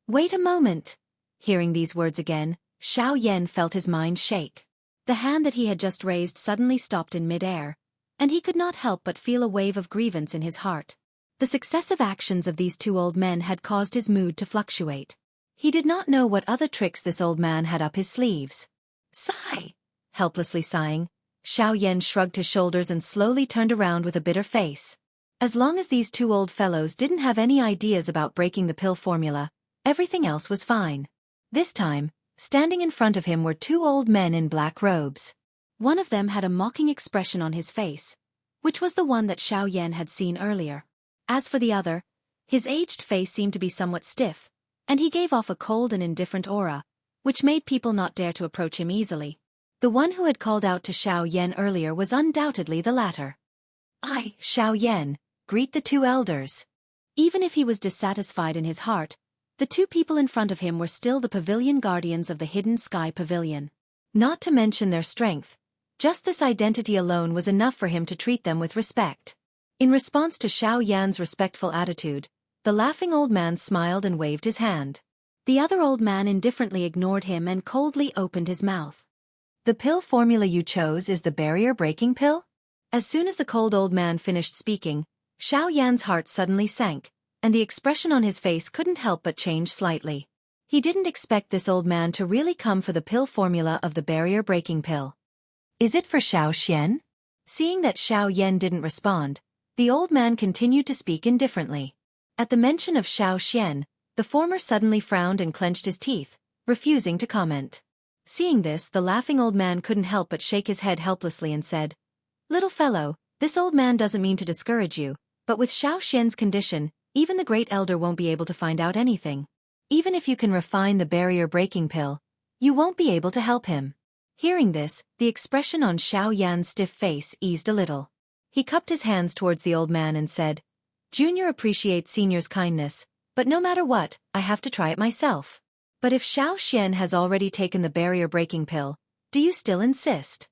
Speaker 1: "Wait a moment." Hearing these words again, Xiao Yan felt his mind shake. The hand that he had just raised suddenly stopped in mid-air, and he could not help but feel a wave of grievance in his heart. The successive actions of these two old men had caused his mood to fluctuate. He did not know what other tricks this old man had up his sleeves. Sigh! Helplessly sighing, Xiao Yan shrugged his shoulders and slowly turned around with a bitter face. As long as these two old fellows didn't have any ideas about breaking the pill formula, everything else was fine. This time, standing in front of him were two old men in black robes. One of them had a mocking expression on his face, which was the one that Xiao Yan had seen earlier. As for the other, his aged face seemed to be somewhat stiff, and he gave off a cold and indifferent aura, which made people not dare to approach him easily. The one who had called out to Xiao Yan earlier was undoubtedly the latter. "I, Xiao Yan, greet the two elders." Even if he was dissatisfied in his heart, the two people in front of him were still the pavilion guardians of the Hidden Sky Pavilion. Not to mention their strength, just this identity alone was enough for him to treat them with respect. In response to Xiao Yan's respectful attitude, the laughing old man smiled and waved his hand. The other old man indifferently ignored him and coldly opened his mouth. "The pill formula you chose is the barrier-breaking pill?" As soon as the cold old man finished speaking, Xiao Yan's heart suddenly sank, and the expression on his face couldn't help but change slightly. He didn't expect this old man to really come for the pill formula of the barrier-breaking pill. "Is it for Xiao Xian?" Seeing that Xiao Yan didn't respond, the old man continued to speak indifferently. At the mention of Xiao Xian, the former suddenly frowned and clenched his teeth, refusing to comment. Seeing this, the laughing old man couldn't help but shake his head helplessly and said, "Little fellow, this old man doesn't mean to discourage you, but with Xiao Xian's condition, even the great elder won't be able to find out anything. Even if you can refine the barrier-breaking pill, you won't be able to help him." Hearing this, the expression on Xiao Yan's stiff face eased a little. He cupped his hands towards the old man and said, "Junior appreciates senior's kindness, but no matter what, I have to try it myself. But if Xiao Xian has already taken the barrier-breaking pill, do you still insist?"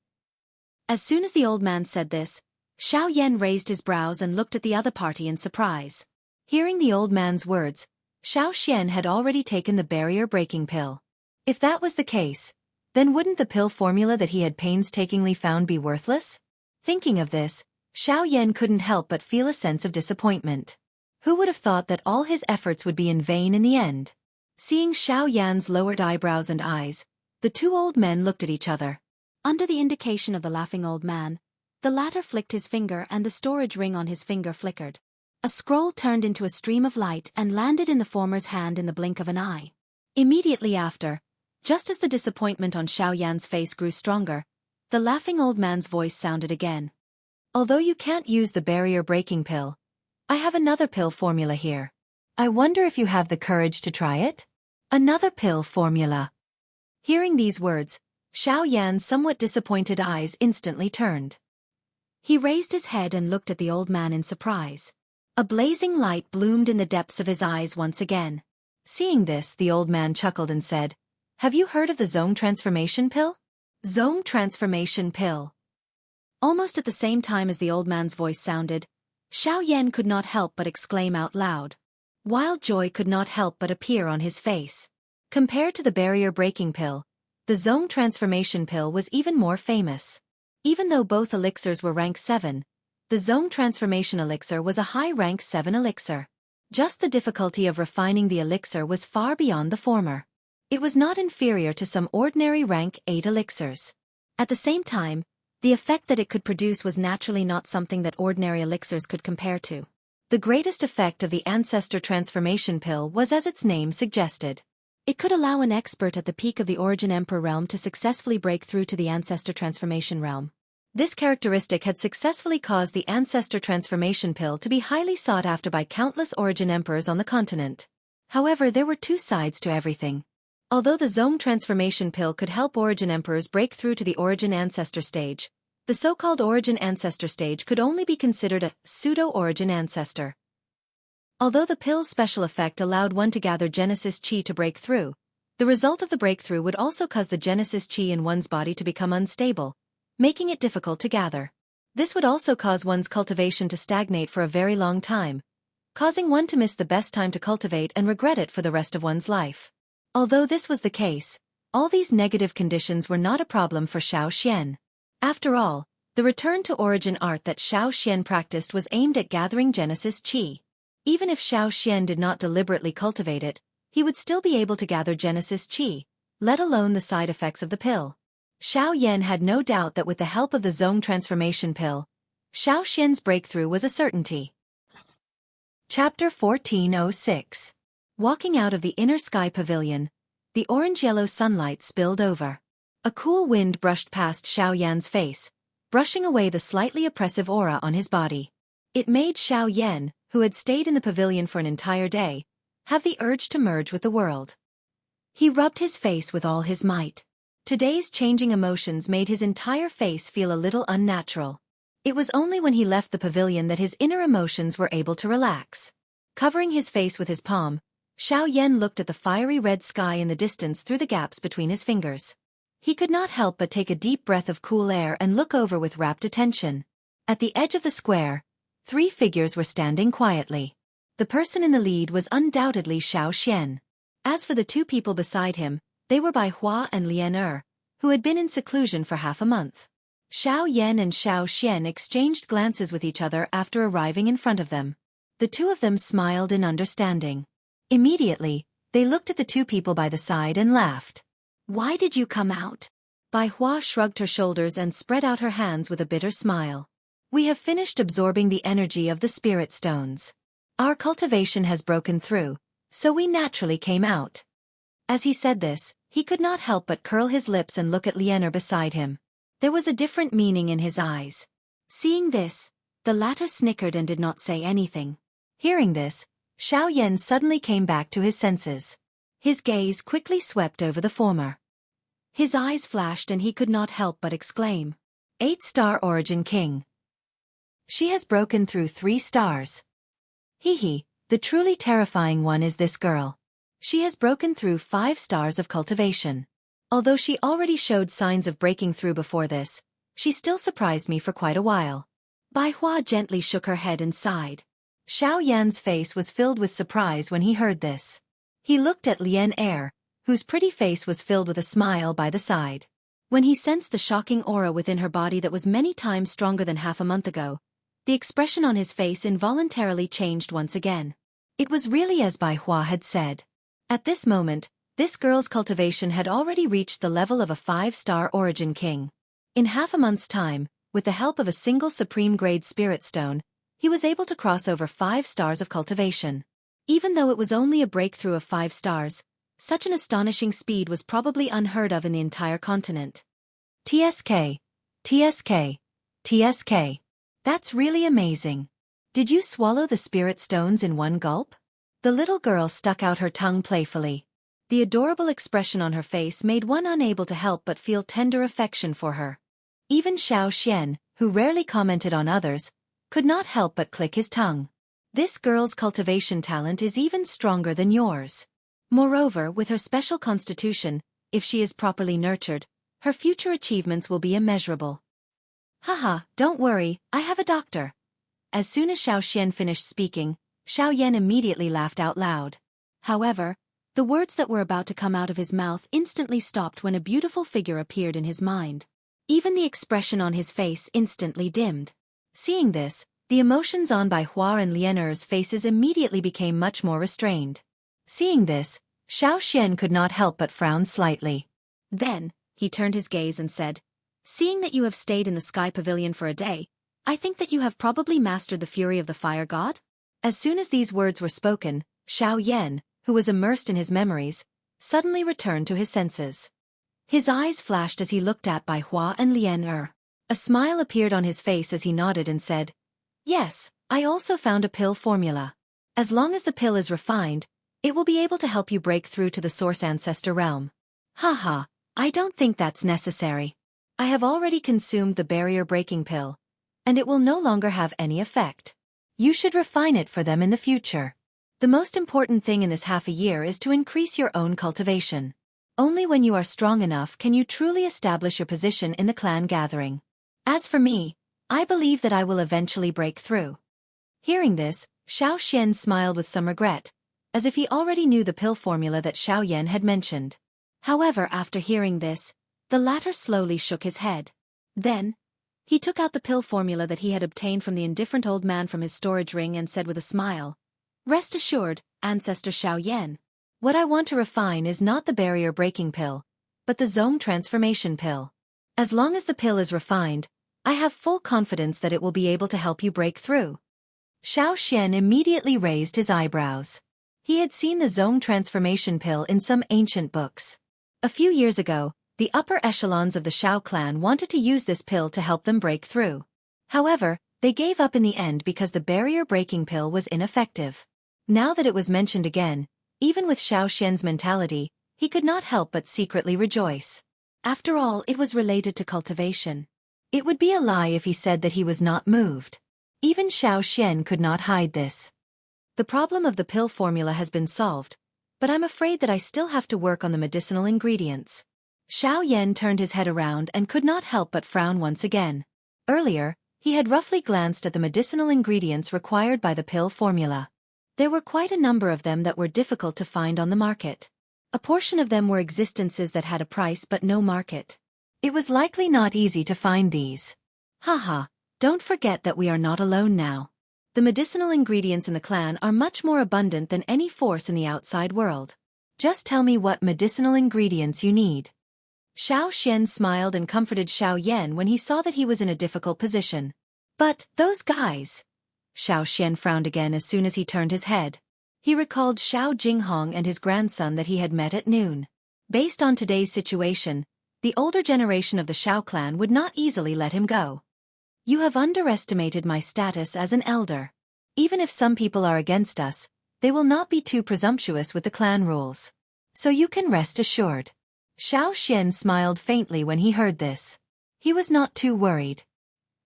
Speaker 1: As soon as the old man said this, Xiao Yan raised his brows and looked at the other party in surprise. Hearing the old man's words, Xiao Xian had already taken the barrier-breaking pill. If that was the case, then wouldn't the pill formula that he had painstakingly found be worthless? Thinking of this, Xiao Yan couldn't help but feel a sense of disappointment. Who would have thought that all his efforts would be in vain in the end? Seeing Xiao Yan's lowered eyebrows and eyes, the two old men looked at each other. Under the indication of the laughing old man, the latter flicked his finger and the storage ring on his finger flickered. A scroll turned into a stream of light and landed in the former's hand in the blink of an eye. Immediately after, just as the disappointment on Xiao Yan's face grew stronger, the laughing old man's voice sounded again. "Although you can't use the barrier-breaking pill, I have another pill formula here. I wonder if you have the courage to try it?" Another pill formula. Hearing these words, Xiao Yan's somewhat disappointed eyes instantly turned. He raised his head and looked at the old man in surprise. A blazing light bloomed in the depths of his eyes once again. Seeing this, the old man chuckled and said, "Have you heard of the Zone Transformation Pill?" Zone Transformation Pill. Almost at the same time as the old man's voice sounded, Xiao Yan could not help but exclaim out loud. Wild joy could not help but appear on his face. Compared to the barrier-breaking pill, the Zone Transformation Pill was even more famous. Even though both elixirs were rank 7, the Zone Transformation Elixir was a high rank 7 elixir. Just the difficulty of refining the elixir was far beyond the former. It was not inferior to some ordinary rank 8 elixirs. At the same time, the effect that it could produce was naturally not something that ordinary elixirs could compare to. The greatest effect of the Ancestor Transformation Pill was as its name suggested. It could allow an expert at the peak of the Origin Emperor realm to successfully break through to the Ancestor Transformation realm. This characteristic had successfully caused the Ancestor Transformation Pill to be highly sought after by countless Origin Emperors on the continent. However, there were two sides to everything. Although the Zome Transformation Pill could help Origin Emperors break through to the Origin Ancestor stage, the so-called Origin Ancestor stage could only be considered a pseudo-Origin Ancestor. Although the pill's special effect allowed one to gather Genesis Chi to break through, the result of the breakthrough would also cause the Genesis Chi in one's body to become unstable, making it difficult to gather. This would also cause one's cultivation to stagnate for a very long time, causing one to miss the best time to cultivate and regret it for the rest of one's life. Although this was the case, all these negative conditions were not a problem for Xiao Xian. After all, the return to origin art that Xiao Xian practiced was aimed at gathering Genesis Chi. Even if Xiao Xian did not deliberately cultivate it, he would still be able to gather Genesis Chi, let alone the side effects of the pill. Xiao Yan had no doubt that with the help of the Zome Transformation Pill, Xiao Xian's breakthrough was a certainty. Chapter 1406. Walking out of the inner sky pavilion, the orange-yellow sunlight spilled over. A cool wind brushed past Xiao Yan's face, brushing away the slightly oppressive aura on his body. It made Xiao Yan, who had stayed in the pavilion for an entire day, have the urge to merge with the world. He rubbed his face with all his might. Today's changing emotions made his entire face feel a little unnatural. It was only when he left the pavilion that his inner emotions were able to relax. Covering his face with his palm, Xiao Yan looked at the fiery red sky in the distance through the gaps between his fingers. He could not help but take a deep breath of cool air and look over with rapt attention. At the edge of the square, 3 figures were standing quietly. The person in the lead was undoubtedly Xiao Xian. As for the 2 people beside him, they were Bai Hua and Lian who had been in seclusion for half a month. Xiao Yan and Xiao Xian exchanged glances with each other after arriving in front of them. The 2 of them smiled in understanding. Immediately, they looked at the 2 people by the side and laughed. "Why did you come out?" Bai Hua shrugged her shoulders and spread out her hands with a bitter smile. "We have finished absorbing the energy of the spirit stones. Our cultivation has broken through, so we naturally came out." As he said this, he could not help but curl his lips and look at Lian beside him. There was a different meaning in his eyes. Seeing this, the latter snickered and did not say anything. Hearing this, Xiao Yan suddenly came back to his senses. His gaze quickly swept over the former. His eyes flashed and he could not help but exclaim, 8-star Origin King. She has broken through 3 stars. Hee, the truly terrifying one is this girl. She has broken through 5 stars of cultivation. Although she already showed signs of breaking through before this, she still surprised me for quite a while. Bai Hua gently shook her head and sighed. Xiao Yan's face was filled with surprise when he heard this. He looked at Lian whose pretty face was filled with a smile by the side. When he sensed the shocking aura within her body that was many times stronger than half a month ago, the expression on his face involuntarily changed once again. It was really as Bai Hua had said. At this moment, this girl's cultivation had already reached the level of a 5-star Origin King. In half a month's time, with the help of a single supreme-grade spirit stone, he was able to cross over 5 stars of cultivation. Even though it was only a breakthrough of 5 stars, such an astonishing speed was probably unheard of in the entire continent. TSK. TSK. TSK. That's really amazing. Did you swallow the spirit stones in one gulp? The little girl stuck out her tongue playfully. The adorable expression on her face made one unable to help but feel tender affection for her. Even Xiao Xian, who rarely commented on others, could not help but click his tongue. This girl's cultivation talent is even stronger than yours. Moreover, with her special constitution, if she is properly nurtured, her future achievements will be immeasurable. Haha, don't worry, I have a doctor. As soon as Xiao Xian finished speaking, Xiao Yan immediately laughed out loud. However, the words that were about to come out of his mouth instantly stopped when a beautiful figure appeared in his mind. Even the expression on his face instantly dimmed. Seeing this, the emotions on Bai Hua and Lian's faces immediately became much more restrained. Seeing this, Xiao Xian could not help but frown slightly. Then, he turned his gaze and said, Seeing that you have stayed in the Sky Pavilion for a day, I think that you have probably mastered the fury of the fire god? As soon as these words were spoken, Xiao Yan, who was immersed in his memories, suddenly returned to his senses. His eyes flashed as he looked at Bai Hua and Lian Er. A smile appeared on his face as he nodded and said, "Yes, I also found a pill formula. As long as the pill is refined, it will be able to help you break through to the Source Ancestor realm." Haha, I don't think that's necessary. I have already consumed the barrier-breaking pill, and it will no longer have any effect. You should refine it for them in the future. The most important thing in this half a year is to increase your own cultivation. Only when you are strong enough can you truly establish your position in the clan gathering. As for me, I believe that I will eventually break through. Hearing this, Xiao Xian smiled with some regret, as if he already knew the pill formula that Xiao Yan had mentioned. However, after hearing this, the latter slowly shook his head. Then, he took out the pill formula that he had obtained from the indifferent old man from his storage ring and said with a smile, "Rest assured, Ancestor Xiao Yan. What I want to refine is not the barrier-breaking pill, but the zone transformation pill. As long as the pill is refined, I have full confidence that it will be able to help you break through." Xiao Xian immediately raised his eyebrows. He had seen the zone transformation pill in some ancient books. A few years ago, the upper echelons of the Xiao clan wanted to use this pill to help them break through. However, they gave up in the end because the barrier-breaking pill was ineffective. Now that it was mentioned again, even with Xiao Xian's mentality, he could not help but secretly rejoice. After all, it was related to cultivation. It would be a lie if he said that he was not moved. Even Xiao Xian could not hide this. The problem of the pill formula has been solved, but I'm afraid that I still have to work on the medicinal ingredients. Xiao Yan turned his head around and could not help but frown once again. Earlier, he had roughly glanced at the medicinal ingredients required by the pill formula. There were quite a number of them that were difficult to find on the market. A portion of them were existences that had a price but no market. It was likely not easy to find these. Haha, don't forget that we are not alone now. The medicinal ingredients in the clan are much more abundant than any force in the outside world. Just tell me what medicinal ingredients you need. Xiao Xian smiled and comforted Xiao Yan when he saw that he was in a difficult position. But, those guys... Xiao Xian frowned again as soon as he turned his head. He recalled Xiao Jinghong and his grandson that he had met at noon. Based on today's situation, the older generation of the Xiao clan would not easily let him go. You have underestimated my status as an elder. Even if some people are against us, they will not be too presumptuous with the clan rules. So you can rest assured. Xiao Xian smiled faintly when he heard this. He was not too worried.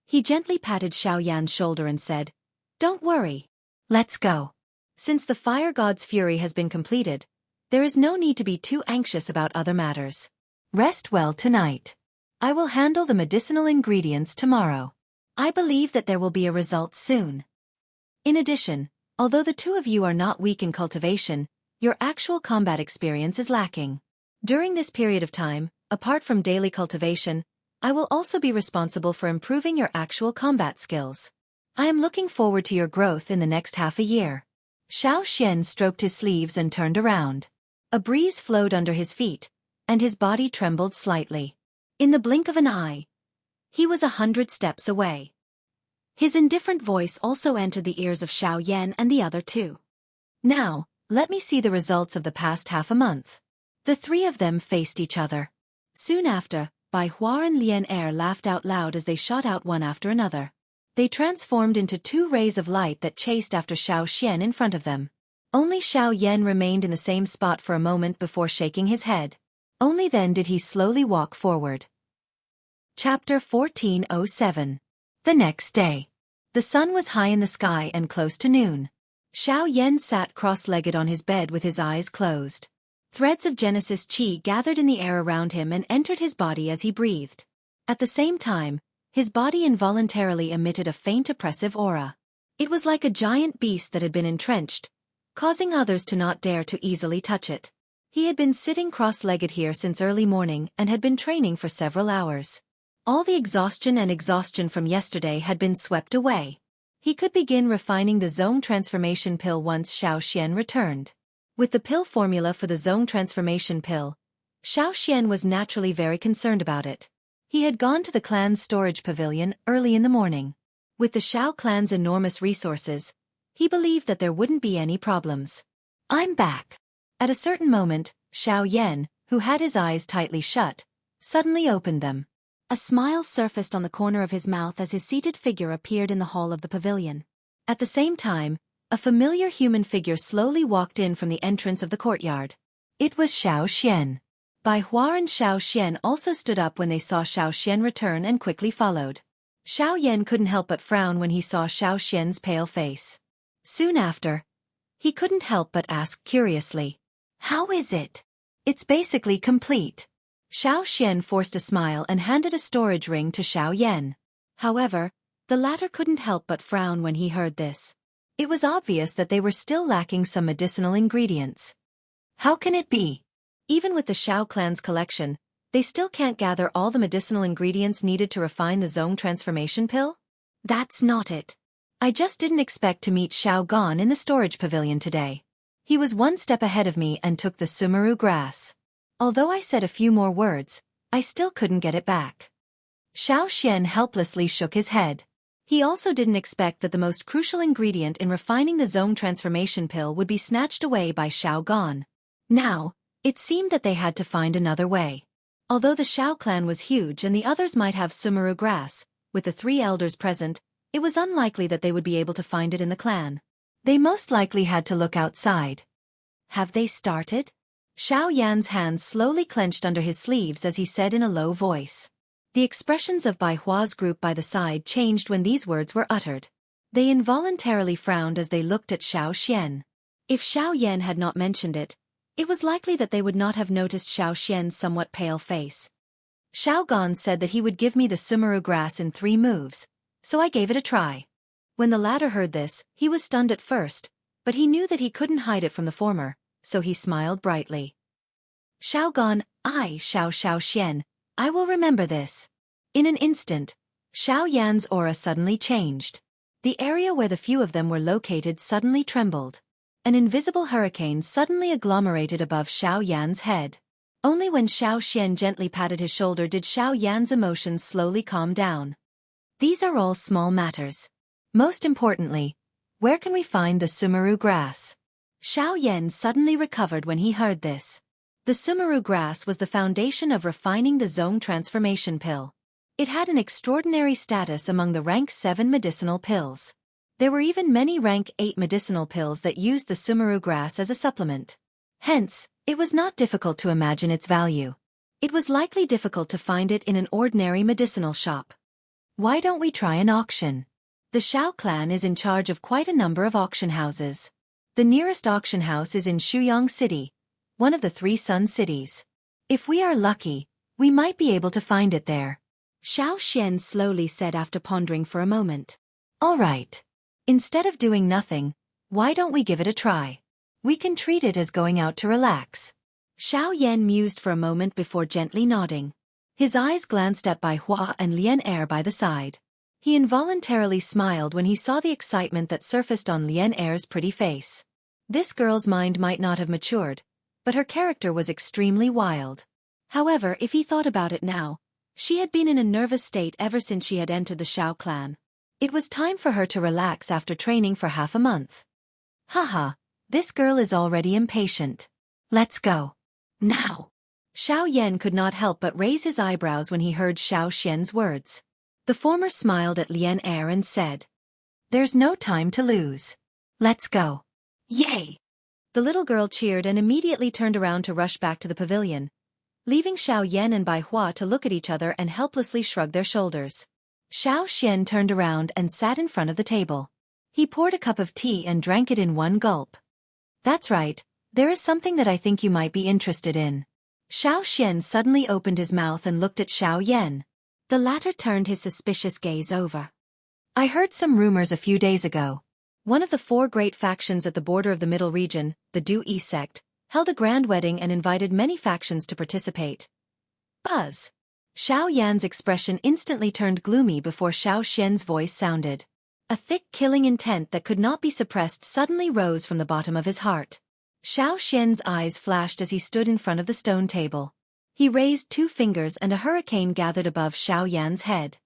Speaker 1: He gently patted Xiao Yan's shoulder and said, "Don't worry. Let's go. Since the fire god's fury has been completed, there is no need to be too anxious about other matters. Rest well tonight. I will handle the medicinal ingredients tomorrow. I believe that there will be a result soon." In addition, although the two of you are not weak in cultivation, your actual combat experience is lacking. During this period of time, apart from daily cultivation, I will also be responsible for improving your actual combat skills. I am looking forward to your growth in the next half a year. Xiao Xian stroked his sleeves and turned around. A breeze flowed under his feet, and his body trembled slightly. In the blink of an eye, he was 100 steps away. His indifferent voice also entered the ears of Xiao Yan and the other two. "Now, let me see the results of the past half a month." The three of them faced each other. Soon after, Bai Hua and Lian Er laughed out loud as they shot out one after another. They transformed into two rays of light that chased after Xiao Xian in front of them. Only Xiao Yan remained in the same spot for a moment before shaking his head. Only then did he slowly walk forward. Chapter 1407. The next day. The sun was high in the sky and close to noon. Xiao Yan sat cross-legged on his bed with his eyes closed. Threads of Genesis Qi gathered in the air around him and entered his body as he breathed. At the same time, his body involuntarily emitted a faint oppressive aura. It was like a giant beast that had been entrenched, causing others to not dare to easily touch it. He had been sitting cross-legged here since early morning and had been training for several hours. All the exhaustion from yesterday had been swept away. He could begin refining the zone transformation pill once Xiao Xian returned. With the pill formula for the zone transformation pill, Xiao Xian was naturally very concerned about it. He had gone to the clan's storage pavilion early in the morning. With the Shao clan's enormous resources, he believed that there wouldn't be any problems. I'm back. At a certain moment, Xiao Yan, who had his eyes tightly shut, suddenly opened them. A smile surfaced on the corner of his mouth as his seated figure appeared in the hall of the pavilion. At the same time, a familiar human figure slowly walked in from the entrance of the courtyard. It was Xiao Xian. Bai Hua and Xiao Xian also stood up when they saw Xiao Xian return and quickly followed. Xiao Yan couldn't help but frown when he saw Xiao Xian's pale face. Soon after, he couldn't help but ask curiously, "How is it?" "It's basically complete." Xiao Xian forced a smile and handed a storage ring to Xiao Yan. However, the latter couldn't help but frown when he heard this. It was obvious that they were still lacking some medicinal ingredients. How can it be? Even with the Shao clan's collection, they still can't gather all the medicinal ingredients needed to refine the Zone transformation pill? That's not it. I just didn't expect to meet Xiao Gan in the storage pavilion today. He was one step ahead of me and took the sumaru grass. Although I said a few more words, I still couldn't get it back. Xiao Xian helplessly shook his head. He also didn't expect that the most crucial ingredient in refining the Zone transformation pill would be snatched away by Xiao Gan. Now, it seemed that they had to find another way. Although the Shao clan was huge and the others might have sumaru grass, with the 3 elders present, it was unlikely that they would be able to find it in the clan. They most likely had to look outside. Have they started? Xiao Yan's hands slowly clenched under his sleeves as he said in a low voice. The expressions of Bai Hua's group by the side changed when these words were uttered. They involuntarily frowned as they looked at Xiao Xian. If Xiao Yan had not mentioned it, it was likely that they would not have noticed Xiao Xian's somewhat pale face. Xiao Gan said that he would give me the sumaru grass in 3 moves, so I gave it a try. When the latter heard this, he was stunned at first, but he knew that he couldn't hide it from the former, so he smiled brightly. Xiao Gan, Xiao Xian, I will remember this. In an instant, Xiao Yan's aura suddenly changed. The area where the few of them were located suddenly trembled. An invisible hurricane suddenly agglomerated above Xiao Yan's head. Only when Xiao Xian gently patted his shoulder did Xiao Yan's emotions slowly calm down. These are all small matters. Most importantly, where can we find the sumaru grass? Xiao Yan suddenly recovered when he heard this. The sumaru grass was the foundation of refining the Zone transformation pill. It had an extraordinary status among the rank 7 medicinal pills. There were even many rank 8 medicinal pills that used the sumaru grass as a supplement. Hence, it was not difficult to imagine its value. It was likely difficult to find it in an ordinary medicinal shop. Why don't we try an auction? The Shao clan is in charge of quite a number of auction houses. The nearest auction house is in Shuyang City, one of the 3 Sun cities. If we are lucky, we might be able to find it there. Xiao Xian slowly said after pondering for a moment. All right. Instead of doing nothing, why don't we give it a try? We can treat it as going out to relax. Xiao Yan mused for a moment before gently nodding. His eyes glanced at Bai Hua and Lian Er by the side. He involuntarily smiled when he saw the excitement that surfaced on Lian Er's pretty face. This girl's mind might not have matured, but her character was extremely wild. However, if he thought about it now, she had been in a nervous state ever since she had entered the Shao clan. It was time for her to relax after training for half a month. Haha, this girl is already impatient. Let's go. Now. Xiao Yan could not help but raise his eyebrows when he heard Xiao Xian's words. The former smiled at Lian Er and said, "There's no time to lose. Let's go." Yay! The little girl cheered and immediately turned around to rush back to the pavilion, leaving Xiao Yan and Bai Hua to look at each other and helplessly shrug their shoulders. Xiao Xian turned around and sat in front of the table. He poured a cup of tea and drank it in one gulp. That's right, there is something that I think you might be interested in. Xiao Xian suddenly opened his mouth and looked at Xiao Yan. The latter turned his suspicious gaze over. I heard some rumors a few days ago. One of the 4 great factions at the border of the Middle Region, the Du Yi sect, held a grand wedding and invited many factions to participate. Buzz. Xiao Yan's expression instantly turned gloomy before Xiao Xian's voice sounded. A thick killing intent that could not be suppressed suddenly rose from the bottom of his heart. Xiao Xian's eyes flashed as he stood in front of the stone table. He raised 2 fingers and a hurricane gathered above Xiao Yan's head.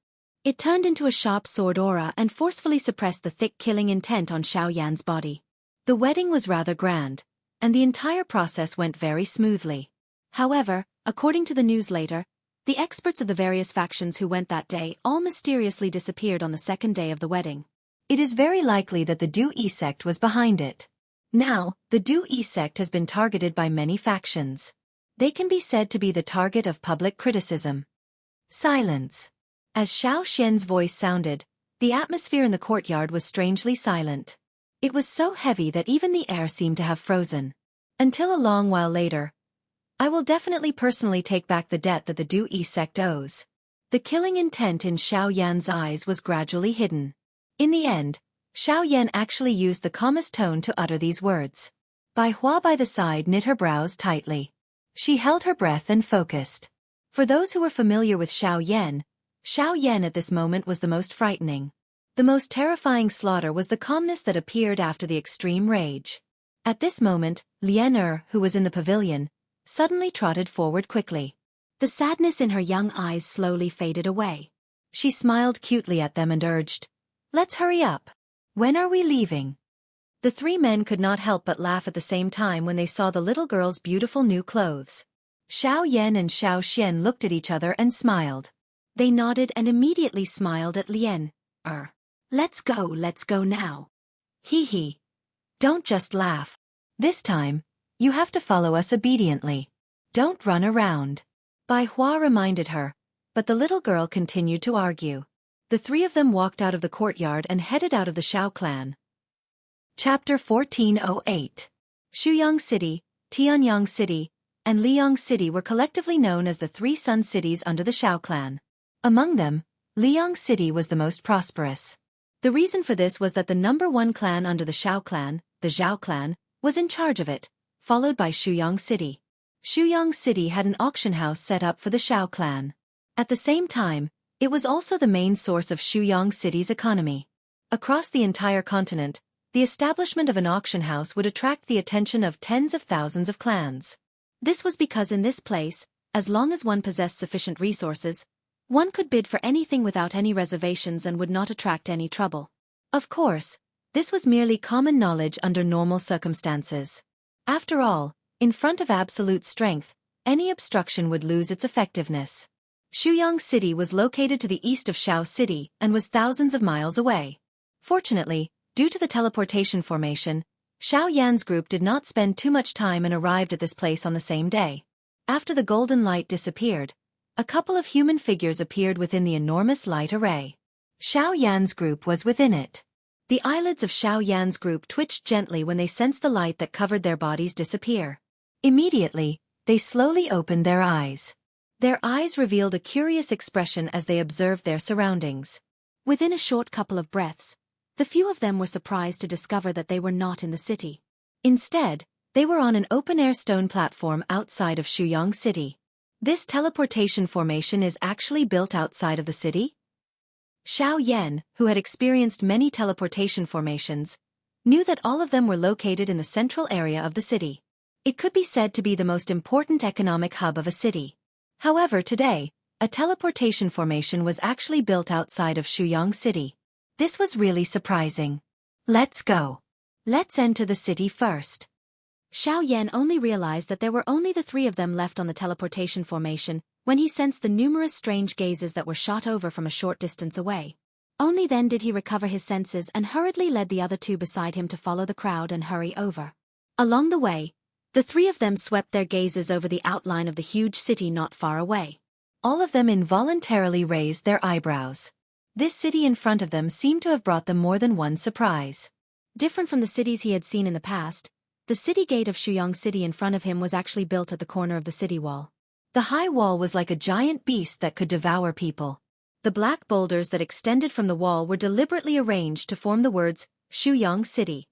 Speaker 1: It turned into a sharp sword aura and forcefully suppressed the thick killing intent on Xiao Yan's body. The wedding was rather grand, and the entire process went very smoothly. However, according to the news later, the experts of the various factions who went that day all mysteriously disappeared on the second day of the wedding. It is very likely that the Du Yi sect was behind it. Now, the Du Yi sect has been targeted by many factions. They can be said to be the target of public criticism. Silence. As Xiao Xian's voice sounded, the atmosphere in the courtyard was strangely silent. It was so heavy that even the air seemed to have frozen. Until a long while later, I will definitely personally take back the debt that the Du Yi sect owes. The killing intent in Xiao Yan's eyes was gradually hidden. In the end, Xiao Yan actually used the calmest tone to utter these words. Bai Hua by the side knit her brows tightly. She held her breath and focused. For those who were familiar with Xiao Yan at this moment was the most frightening. The most terrifying slaughter was the calmness that appeared after the extreme rage. At this moment, Lian who was in the pavilion, suddenly trotted forward quickly. The sadness in her young eyes slowly faded away. She smiled cutely at them and urged, "Let's hurry up. When are we leaving?" The 3 men could not help but laugh at the same time when they saw the little girl's beautiful new clothes. Xiao Yan and Xiao Xian looked at each other and smiled. They nodded and immediately smiled at Lian. Let's go now. Hee hee. Don't just laugh. This time, you have to follow us obediently. Don't run around. Bai Hua reminded her, but the little girl continued to argue. The 3 of them walked out of the courtyard and headed out of the Xiao clan. Chapter 1408. Shuyang City, Tianyang City, and Liang City were collectively known as the 3 Sun Cities under the Xiao clan. Among them, Liang City was the most prosperous. The reason for this was that the number 1 clan under the Xiao clan, the Zhao clan, was in charge of it, followed by Shuyang City. Shuyang City had an auction house set up for the Xiao clan. At the same time, it was also the main source of Shuyang City's economy. Across the entire continent, the establishment of an auction house would attract the attention of tens of thousands of clans. This was because in this place, as long as one possessed sufficient resources, one could bid for anything without any reservations and would not attract any trouble. Of course, this was merely common knowledge under normal circumstances. After all, in front of absolute strength, any obstruction would lose its effectiveness. Shuyang City was located to the east of Xiao City and was thousands of miles away. Fortunately, due to the teleportation formation, Xiao Yan's group did not spend too much time and arrived at this place on the same day. After the golden light disappeared, a couple of human figures appeared within the enormous light array. Xiao Yan's group was within it. The eyelids of Xiao Yan's group twitched gently when they sensed the light that covered their bodies disappear. Immediately, they slowly opened their eyes. Their eyes revealed a curious expression as they observed their surroundings. Within a short couple of breaths, the few of them were surprised to discover that they were not in the city. Instead, they were on an open-air stone platform outside of Shuyang City. This teleportation formation is actually built outside of the city? Xiao Yan, who had experienced many teleportation formations, knew that all of them were located in the central area of the city. It could be said to be the most important economic hub of a city. However, today, a teleportation formation was actually built outside of Shuyang City. This was really surprising. Let's go. Let's enter the city first. Xiao Yan only realized that there were only the 3 of them left on the teleportation formation when he sensed the numerous strange gazes that were shot over from a short distance away. Only then did he recover his senses and hurriedly led the other 2 beside him to follow the crowd and hurry over. Along the way, the 3 of them swept their gazes over the outline of the huge city not far away. All of them involuntarily raised their eyebrows. This city in front of them seemed to have brought them more than one surprise. Different from the cities he had seen in the past, the city gate of Shuyang City in front of him was actually built at the corner of the city wall. The high wall was like a giant beast that could devour people. The black boulders that extended from the wall were deliberately arranged to form the words, Shuyang City.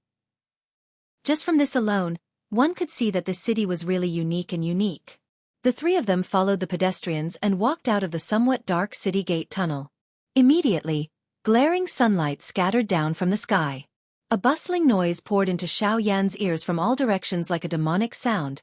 Speaker 1: Just from this alone, one could see that this city was really unique and unique. The 3 of them followed the pedestrians and walked out of the somewhat dark city gate tunnel. Immediately, glaring sunlight scattered down from the sky. A bustling noise poured into Xiao Yan's ears from all directions like a demonic sound,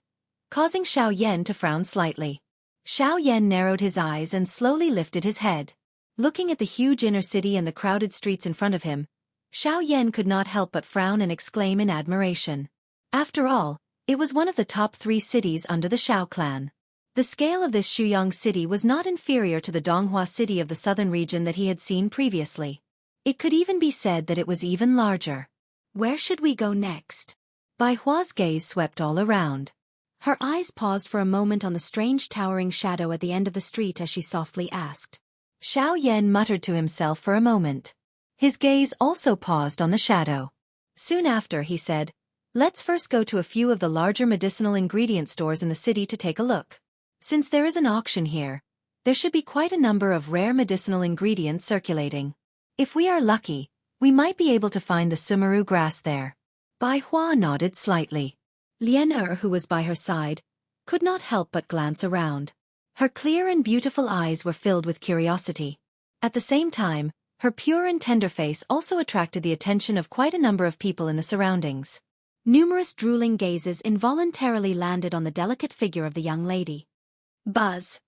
Speaker 1: causing Xiao Yan to frown slightly. Xiao Yan narrowed his eyes and slowly lifted his head. Looking at the huge inner city and the crowded streets in front of him, Xiao Yan could not help but frown and exclaim in admiration. After all, it was one of the top 3 cities under the Xiao clan. The scale of this Shuyang city was not inferior to the Donghua city of the southern region that he had seen previously. It could even be said that it was even larger. Where should we go next? Bai Hua's gaze swept all around. Her eyes paused for a moment on the strange towering shadow at the end of the street as she softly asked. Xiao Yan muttered to himself for a moment. His gaze also paused on the shadow. Soon after, he said, "Let's first go to a few of the larger medicinal ingredient stores in the city to take a look. Since there is an auction here, there should be quite a number of rare medicinal ingredients circulating. If we are lucky, we might be able to find the sumaru grass there." Bai Hua nodded slightly. Lian Er, who was by her side, could not help but glance around. Her clear and beautiful eyes were filled with curiosity. At the same time, her pure and tender face also attracted the attention of quite a number of people in the surroundings. Numerous drooling gazes involuntarily landed on the delicate figure of the young lady. Buzz.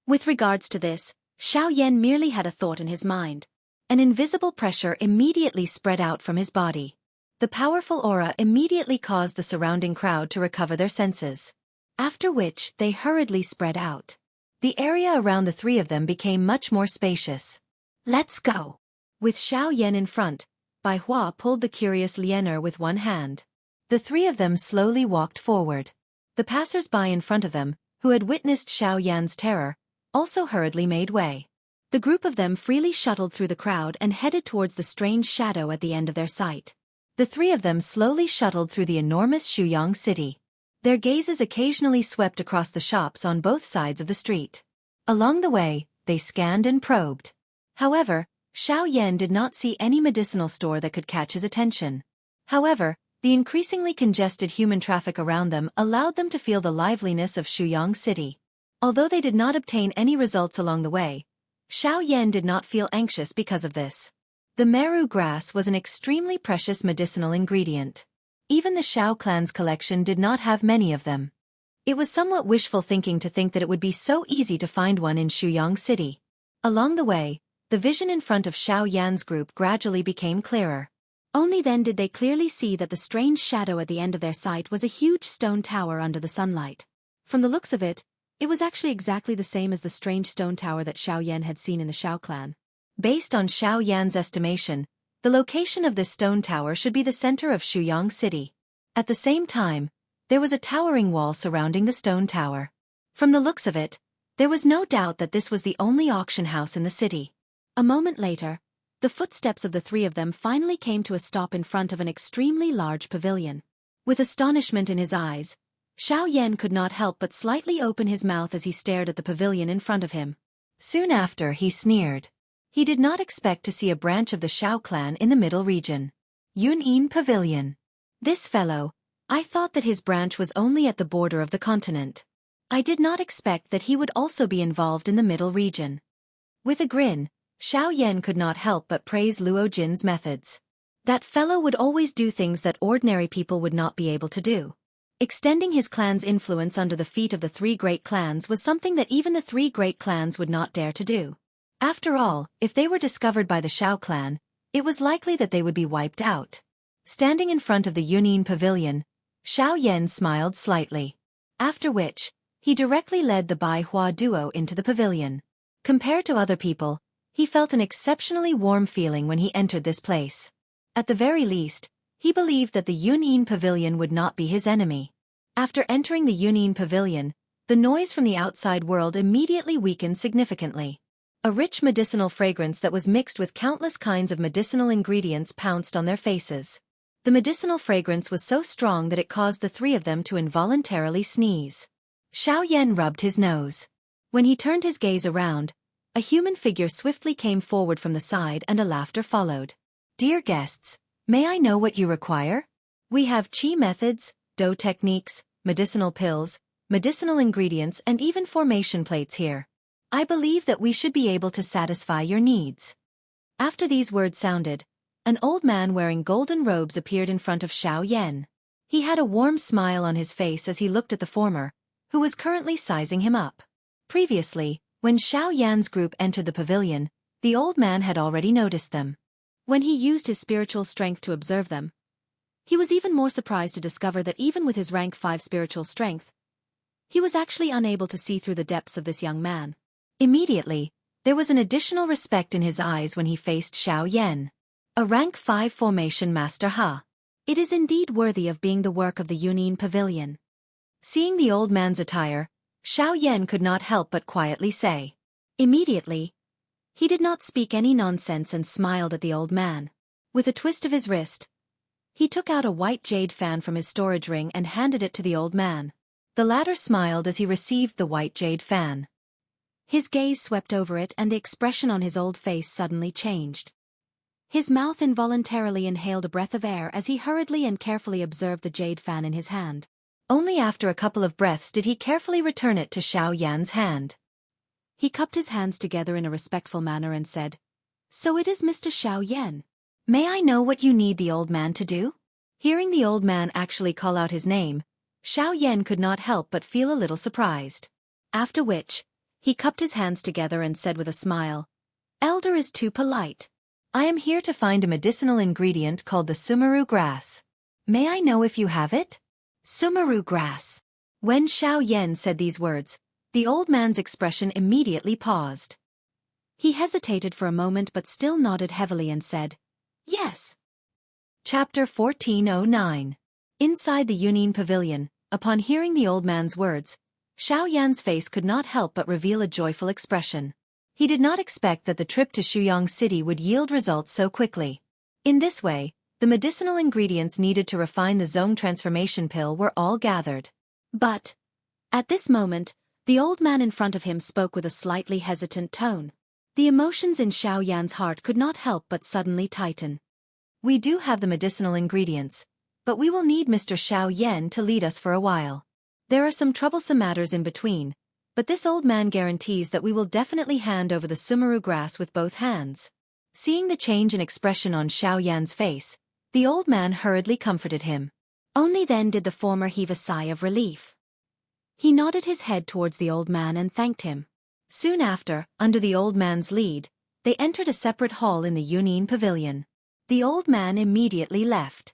Speaker 1: With regards to this, Xiao Yan merely had a thought in his mind. An invisible pressure immediately spread out from his body. The powerful aura immediately caused the surrounding crowd to recover their senses. After which, they hurriedly spread out. The area around the 3 of them became much more spacious. "Let's go." With Xiao Yan in front, Bai Hua pulled the curious Lian Er with one hand. The 3 of them slowly walked forward. The passers-by in front of them, who had witnessed Xiao Yan's terror, also hurriedly made way. The group of them freely shuttled through the crowd and headed towards the strange shadow at the end of their sight. The 3 of them slowly shuttled through the enormous Shuyang city. Their gazes occasionally swept across the shops on both sides of the street. Along the way, they scanned and probed. However, Xiao Yan did not see any medicinal store that could catch his attention. However, the increasingly congested human traffic around them allowed them to feel the liveliness of Shuyang city. Although they did not obtain any results along the way, Xiao Yan did not feel anxious because of this. The meru grass was an extremely precious medicinal ingredient. Even the Xiao clan's collection did not have many of them. It was somewhat wishful thinking to think that it would be so easy to find one in Shuyang city. Along the way, the vision in front of Xiao Yan's group gradually became clearer. Only then did they clearly see that the strange shadow at the end of their sight was a huge stone tower under the sunlight. From the looks of it, it was actually exactly the same as the strange stone tower that Xiao Yan had seen in the Xiao clan. Based on Xiao Yan's estimation, the location of this stone tower should be the center of Shuyang city. At the same time, there was a towering wall surrounding the stone tower. From the looks of it, there was no doubt that this was the only auction house in the city. A moment later, the footsteps of the 3 of them finally came to a stop in front of an extremely large pavilion. With astonishment in his eyes, Xiao Yan could not help but slightly open his mouth as he stared at the pavilion in front of him. Soon after, he sneered. He did not expect to see a branch of the Xiao clan in the middle region. Yun'in Pavilion. This fellow, I thought that his branch was only at the border of the continent. I did not expect that he would also be involved in the middle region. With a grin, Xiao Yan could not help but praise Luo Jin's methods. That fellow would always do things that ordinary people would not be able to do. Extending his clan's influence under the feet of the 3 great clans was something that even the 3 great clans would not dare to do. After all, if they were discovered by the Xiao clan, it was likely that they would be wiped out. Standing in front of the Yun'in Pavilion, Xiao Yan smiled slightly. After which, he directly led the Bai Hua duo into the pavilion. Compared to other people, he felt an exceptionally warm feeling when he entered this place. At the very least, he believed that the Yun'in Pavilion would not be his enemy. After entering the Yun'in Pavilion, the noise from the outside world immediately weakened significantly. A rich medicinal fragrance that was mixed with countless kinds of medicinal ingredients pounced on their faces. The medicinal fragrance was so strong that it caused the 3 of them to involuntarily sneeze. Xiao Yan rubbed his nose. When he turned his gaze around, a human figure swiftly came forward from the side and a laughter followed. "Dear guests, may I know what you require? We have qi methods, dough techniques, medicinal pills, medicinal ingredients and even formation plates here. I believe that we should be able to satisfy your needs." After these words sounded, an old man wearing golden robes appeared in front of Xiao Yan. He had a warm smile on his face as he looked at the former, who was currently sizing him up. Previously, when Xiao Yan's group entered the pavilion, the old man had already noticed them. When he used his spiritual strength to observe them, he was even more surprised to discover that even with his rank 5 spiritual strength, he was actually unable to see through the depths of this young man. Immediately, there was an additional respect in his eyes when he faced Xiao Yan. A rank 5 formation master Ha. It is indeed worthy of being the work of the Union Pavilion. Seeing the old man's attire, Xiao Yan could not help but quietly say. Immediately, he did not speak any nonsense and smiled at the old man. With a twist of his wrist, he took out a white jade fan from his storage ring and handed it to the old man. The latter smiled as he received the white jade fan. His gaze swept over it and the expression on his old face suddenly changed. His mouth involuntarily inhaled a breath of air as he hurriedly and carefully observed the jade fan in his hand. Only after a couple of breaths did he carefully return it to Xiao Yan's hand. He cupped his hands together in a respectful manner and said, "So it is Mr. Xiao Yan. May I know what you need the old man to do?" Hearing the old man actually call out his name, Xiao Yan could not help but feel a little surprised. After which, he cupped his hands together and said with a smile, "Elder is too polite. I am here to find a medicinal ingredient called the sumaru grass. May I know if you have it?" Sumaru grass. When Xiao Yan said these words, the old man's expression immediately paused. He hesitated for a moment but still nodded heavily and said, "Yes." Chapter 1409. Inside the Union Pavilion, upon hearing the old man's words, Xiao Yan's face could not help but reveal a joyful expression. He did not expect that the trip to Shuyang City would yield results so quickly. In this way, the medicinal ingredients needed to refine the Zong transformation pill were all gathered. But, at this moment, the old man in front of him spoke with a slightly hesitant tone. The emotions in Xiao Yan's heart could not help but suddenly tighten. "We do have the medicinal ingredients, but we will need Mr. Xiao Yan to lead us for a while. There are some troublesome matters in between, but this old man guarantees that we will definitely hand over the sumaru grass with both hands." Seeing the change in expression on Xiao Yan's face, the old man hurriedly comforted him. Only then did the former heave a sigh of relief. He nodded his head towards the old man and thanked him. Soon after, under the old man's lead, they entered a separate hall in the Union Pavilion. The old man immediately left.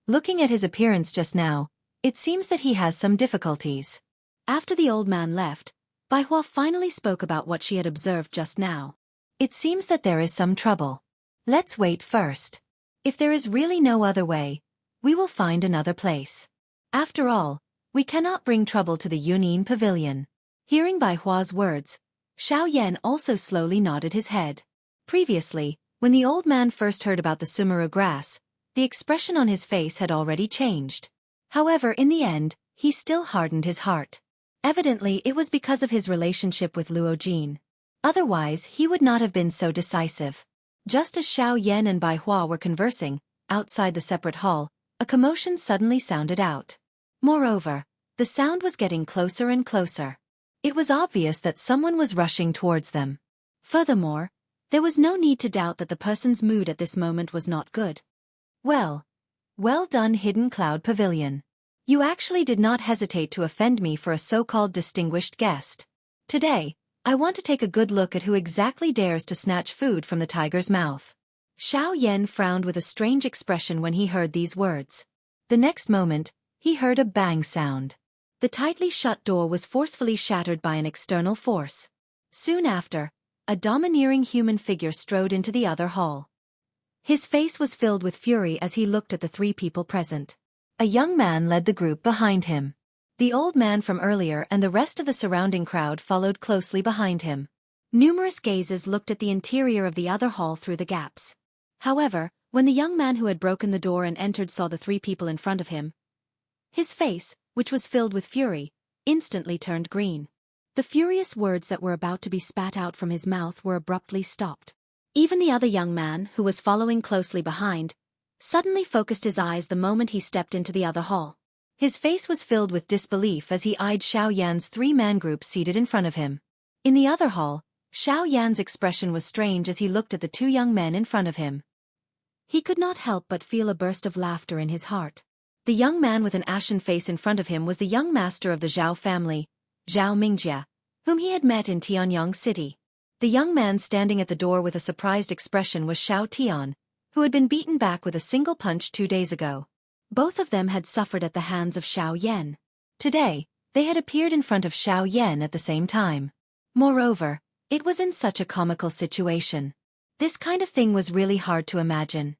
Speaker 1: Looking at his appearance just now, it seems that he has some difficulties. After the old man left, Bai Hua finally spoke about what she had observed just now. "It seems that there is some trouble. Let's wait first. If there is really no other way, we will find another place. After all, we cannot bring trouble to the Union Pavilion." Hearing Bai Hua's words, Xiao Yan also slowly nodded his head. Previously, when the old man first heard about the sumaru grass, the expression on his face had already changed. However, in the end, he still hardened his heart. Evidently, it was because of his relationship with Luo Jin. Otherwise, he would not have been so decisive. Just as Xiao Yan and Bai Hua were conversing, outside the separate hall, a commotion suddenly sounded out. Moreover, the sound was getting closer and closer. It was obvious that someone was rushing towards them. Furthermore, there was no need to doubt that the person's mood at this moment was not good. Well done, Hidden Cloud Pavilion. You actually did not hesitate to offend me for a so-called distinguished guest. Today, I want to take a good look at who exactly dares to snatch food from the tiger's mouth." Xiao Yan frowned with a strange expression when he heard these words. The next moment, he heard a bang sound. The tightly shut door was forcefully shattered by an external force. Soon after, a domineering human figure strode into the other hall. His face was filled with fury as he looked at the 3 people present. A young man led the group behind him. The old man from earlier and the rest of the surrounding crowd followed closely behind him. Numerous gazes looked at the interior of the other hall through the gaps. However, when the young man who had broken the door and entered saw the 3 people in front of him, his face, which was filled with fury, instantly turned green. The furious words that were about to be spat out from his mouth were abruptly stopped. Even the other young man, who was following closely behind, suddenly focused his eyes the moment he stepped into the other hall. His face was filled with disbelief as he eyed Xiao Yan's 3-man group seated in front of him. In the other hall, Xiao Yan's expression was strange as he looked at the 2 young men in front of him. He could not help but feel a burst of laughter in his heart. The young man with an ashen face in front of him was the young master of the Zhao family, Zhao Mingjia, whom he had met in Tianyang City. The young man standing at the door with a surprised expression was Xiao Tian, who had been beaten back with a single punch 2 days ago. Both of them had suffered at the hands of Xiao Yan. Today, they had appeared in front of Xiao Yan at the same time. Moreover, it was in such a comical situation. This kind of thing was really hard to imagine.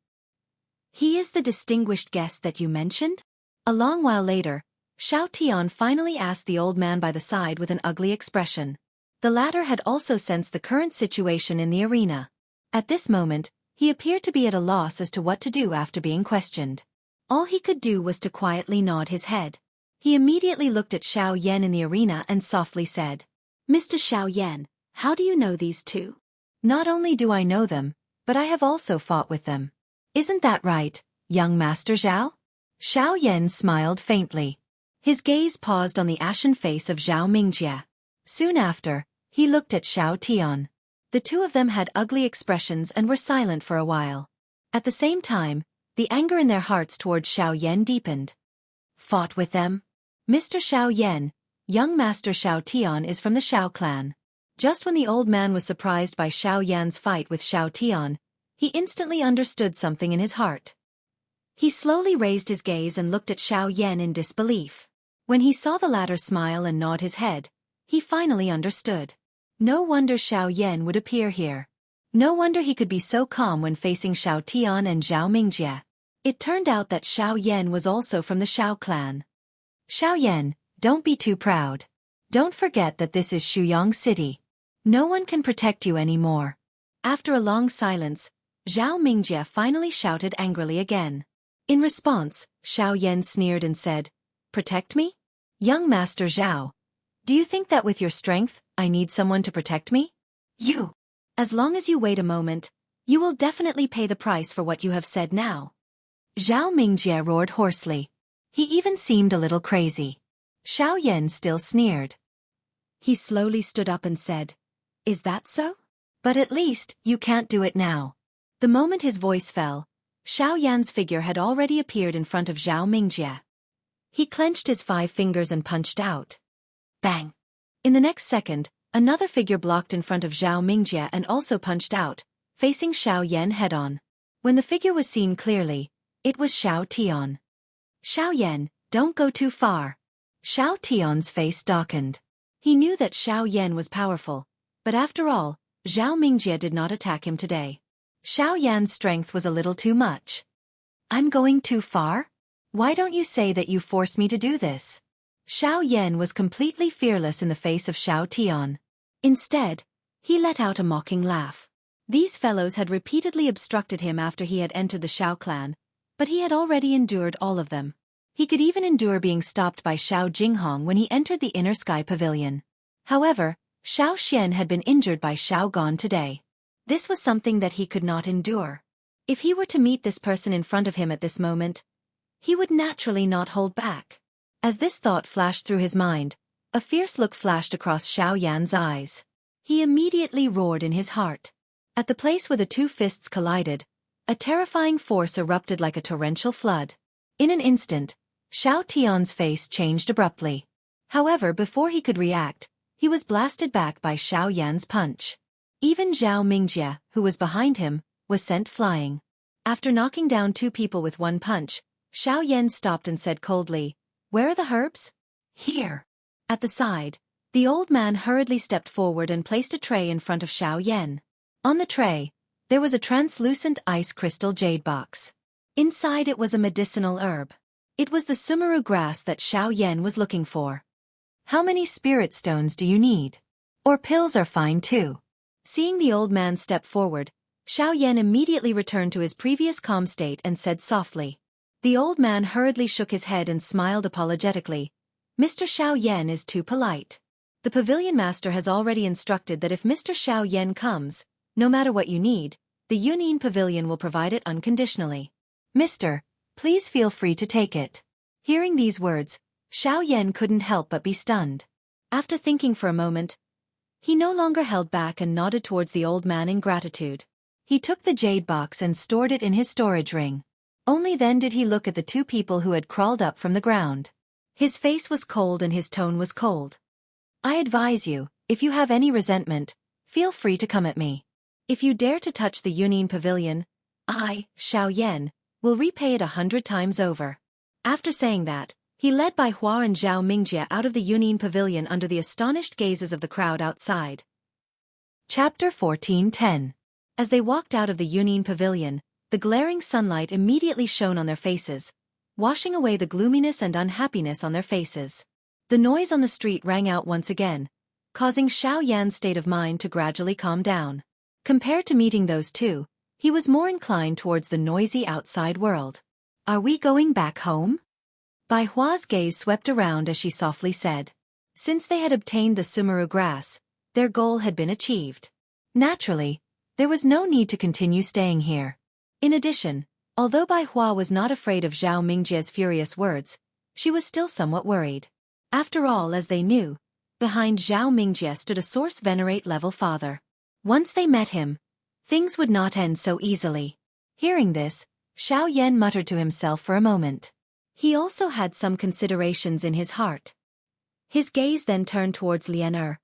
Speaker 1: "He is the distinguished guest that you mentioned?" A long while later, Xiao Tian finally asked the old man by the side with an ugly expression. The latter had also sensed the current situation in the arena. At this moment, he appeared to be at a loss as to what to do after being questioned. All he could do was to quietly nod his head. He immediately looked at Xiao Yan in the arena and softly said, "Mr. Xiao Yan, how do you know these two?" "Not only do I know them, but I have also fought with them. Isn't that right, young Master Zhao?" Xiao Yan smiled faintly. His gaze paused on the ashen face of Zhao Mingjie. Soon after, he looked at Xiao Tian. The two of them had ugly expressions and were silent for a while. At the same time, the anger in their hearts towards Xiao Yan deepened. "Fought with them? Mr. Xiao Yan, young Master Xiao Tian is from the Xiao clan." Just when the old man was surprised by Xiao Yan's fight with Xiao Tian, he instantly understood something in his heart. He slowly raised his gaze and looked at Xiao Yan in disbelief. When he saw the latter smile and nod his head, he finally understood. No wonder Xiao Yan would appear here. No wonder he could be so calm when facing Xiao Tian and Zhao Mingjie. It turned out that Xiao Yan was also from the Xiao clan. "Xiao Yan, don't be too proud. Don't forget that this is Shuyang City. No one can protect you anymore." After a long silence, Zhao Mingjie finally shouted angrily again. In response, Xiao Yan sneered and said, "Protect me? Young Master Zhao, do you think that with your strength, I need someone to protect me? You. As long as you wait a moment, you will definitely pay the price for what you have said now." Zhao Mingjie roared hoarsely. He even seemed a little crazy. Xiao Yan still sneered. He slowly stood up and said, "Is that so? But at least, you can't do it now." The moment his voice fell, Xiao Yan's figure had already appeared in front of Zhao Mingjie. He clenched his 5 fingers and punched out. Bang! In the next second, another figure blocked in front of Zhao Mingjie and also punched out, facing Xiao Yan head-on. When the figure was seen clearly, it was Xiao Tian. "Xiao Yan, don't go too far." Xiao Tian's face darkened. He knew that Xiao Yan was powerful, but after all, Zhao Mingjie did not attack him today. Xiao Yan's strength was a little too much. "I'm going too far? Why don't you say that you forced me to do this?" Xiao Yan was completely fearless in the face of Xiao Tian. Instead, he let out a mocking laugh. These fellows had repeatedly obstructed him after he had entered the Xiao clan, but he had already endured all of them. He could even endure being stopped by Xiao Jinghong when he entered the Inner Sky Pavilion. However, Xiao Xian had been injured by Xiao Gan today. This was something that he could not endure. If he were to meet this person in front of him at this moment, he would naturally not hold back. As this thought flashed through his mind, a fierce look flashed across Xiao Yan's eyes. He immediately roared in his heart. At the place where the two fists collided, a terrifying force erupted like a torrential flood. In an instant, Xiao Tian's face changed abruptly. However, before he could react, he was blasted back by Xiao Yan's punch. Even Zhao Mingjie, who was behind him, was sent flying. After knocking down 2 people with 1 punch, Xiao Yan stopped and said coldly, "Where are the herbs?" "Here." At the side, the old man hurriedly stepped forward and placed a tray in front of Xiao Yan. On the tray, there was a translucent ice crystal jade box. Inside it was a medicinal herb. It was the sumaru grass that Xiao Yan was looking for. "How many spirit stones do you need? Or pills are fine too." Seeing the old man step forward, Xiao Yan immediately returned to his previous calm state and said softly. The old man hurriedly shook his head and smiled apologetically. "Mr. Xiao Yan is too polite. The pavilion master has already instructed that if Mr. Xiao Yan comes, no matter what you need, the Yunin Pavilion will provide it unconditionally. Mister, please feel free to take it." Hearing these words, Xiao Yan couldn't help but be stunned. After thinking for a moment, he no longer held back and nodded towards the old man in gratitude. He took the jade box and stored it in his storage ring. Only then did he look at the 2 people who had crawled up from the ground. His face was cold and his tone was cold. "I advise you, If you have any resentment, feel free to come at me. If you dare to touch the Yunyin Pavilion, I, Xiao Yan, will repay it 100 times over. After saying that, he led Bai Hua and Zhao Mingjie out of the Yunyin Pavilion under the astonished gazes of the crowd outside. Chapter 14:10. As they walked out of the Yunyin Pavilion, the glaring sunlight immediately shone on their faces, washing away the gloominess and unhappiness on their faces. The noise on the street rang out once again, causing Xiao Yan's state of mind to gradually calm down. Compared to meeting those two, he was more inclined towards the noisy outside world. Are we going back home? Bai Hua's gaze swept around as she softly said. Since they had obtained the Sumeru grass, their goal had been achieved. Naturally, there was no need to continue staying here. In addition, although Bai Hua was not afraid of Zhao Mingjie's furious words, she was still somewhat worried. After all, as they knew, behind Zhao Mingjie stood a source venerate-level father. Once they met him, things would not end so easily. Hearing this, Xiao Yan muttered to himself for a moment. He also had some considerations in his heart. His gaze then turned towards Lian,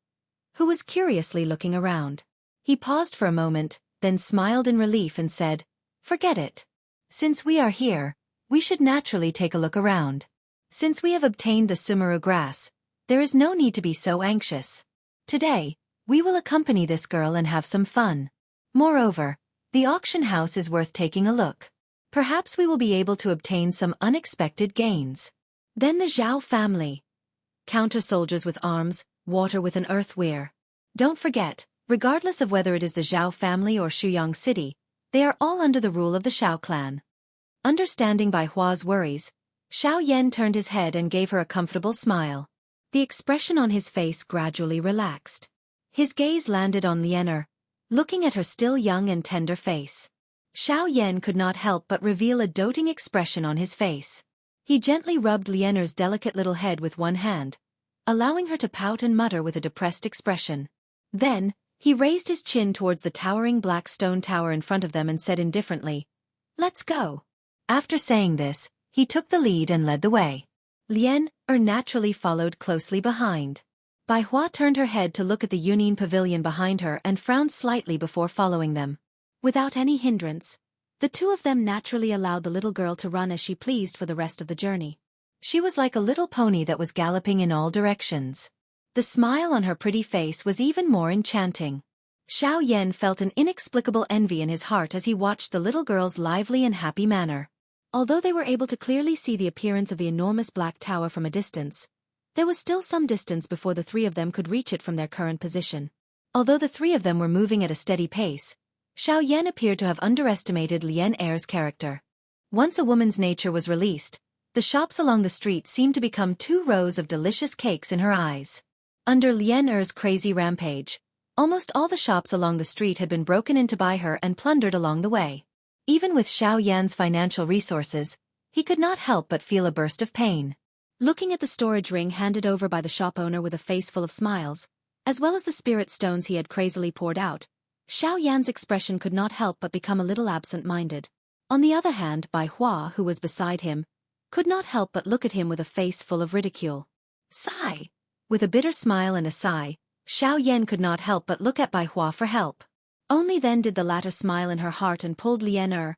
Speaker 1: who was curiously looking around. He paused for a moment, then smiled in relief and said, "Forget it. Since we are here, we should naturally take a look around. Since we have obtained the Sumeru grass, there is no need to be so anxious. Today, we will accompany this girl and have some fun. Moreover, the auction house is worth taking a look. Perhaps we will be able to obtain some unexpected gains." Then the Zhao family. Counter soldiers with arms, water with an earthware. Don't forget, regardless of whether it is the Zhao family or Shuyang City, they are all under the rule of the Xiao clan. Understanding Bai Hua's worries, Xiao Yan turned his head and gave her a comfortable smile. The expression on his face gradually relaxed. His gaze landed on Lian, looking at her still young and tender face. Xiao Yan could not help but reveal a doting expression on his face. He gently rubbed Lian's delicate little head with one hand, allowing her to pout and mutter with a depressed expression. Then, he raised his chin towards the towering black stone tower in front of them and said indifferently, "Let's go." After saying this, he took the lead and led the way. Lian naturally followed closely behind. Bai Hua turned her head to look at the Yunyin Pavilion behind her and frowned slightly before following them. Without any hindrance, the two of them naturally allowed the little girl to run as she pleased for the rest of the journey. She was like a little pony that was galloping in all directions. The smile on her pretty face was even more enchanting. Xiao Yan felt an inexplicable envy in his heart as he watched the little girl's lively and happy manner. Although they were able to clearly see the appearance of the enormous black tower from a distance, there was still some distance before the three of them could reach it from their current position. Although the three of them were moving at a steady pace, Xiao Yan appeared to have underestimated Lian's character. Once a woman's nature was released, the shops along the street seemed to become 2 rows of delicious cakes in her eyes. Under Lian's crazy rampage, almost all the shops along the street had been broken into by her and plundered along the way. Even with Xiao Yan's financial resources, he could not help but feel a burst of pain. Looking at the storage ring handed over by the shop owner with a face full of smiles, as well as the spirit stones he had crazily poured out, Xiao Yan's expression could not help but become a little absent-minded. On the other hand, Bai Hua, who was beside him, could not help but look at him with a face full of ridicule. Sigh. With a bitter smile and a sigh, Xiao Yan could not help but look at Bai Hua for help. Only then did the latter smile in her heart and pulled Lian,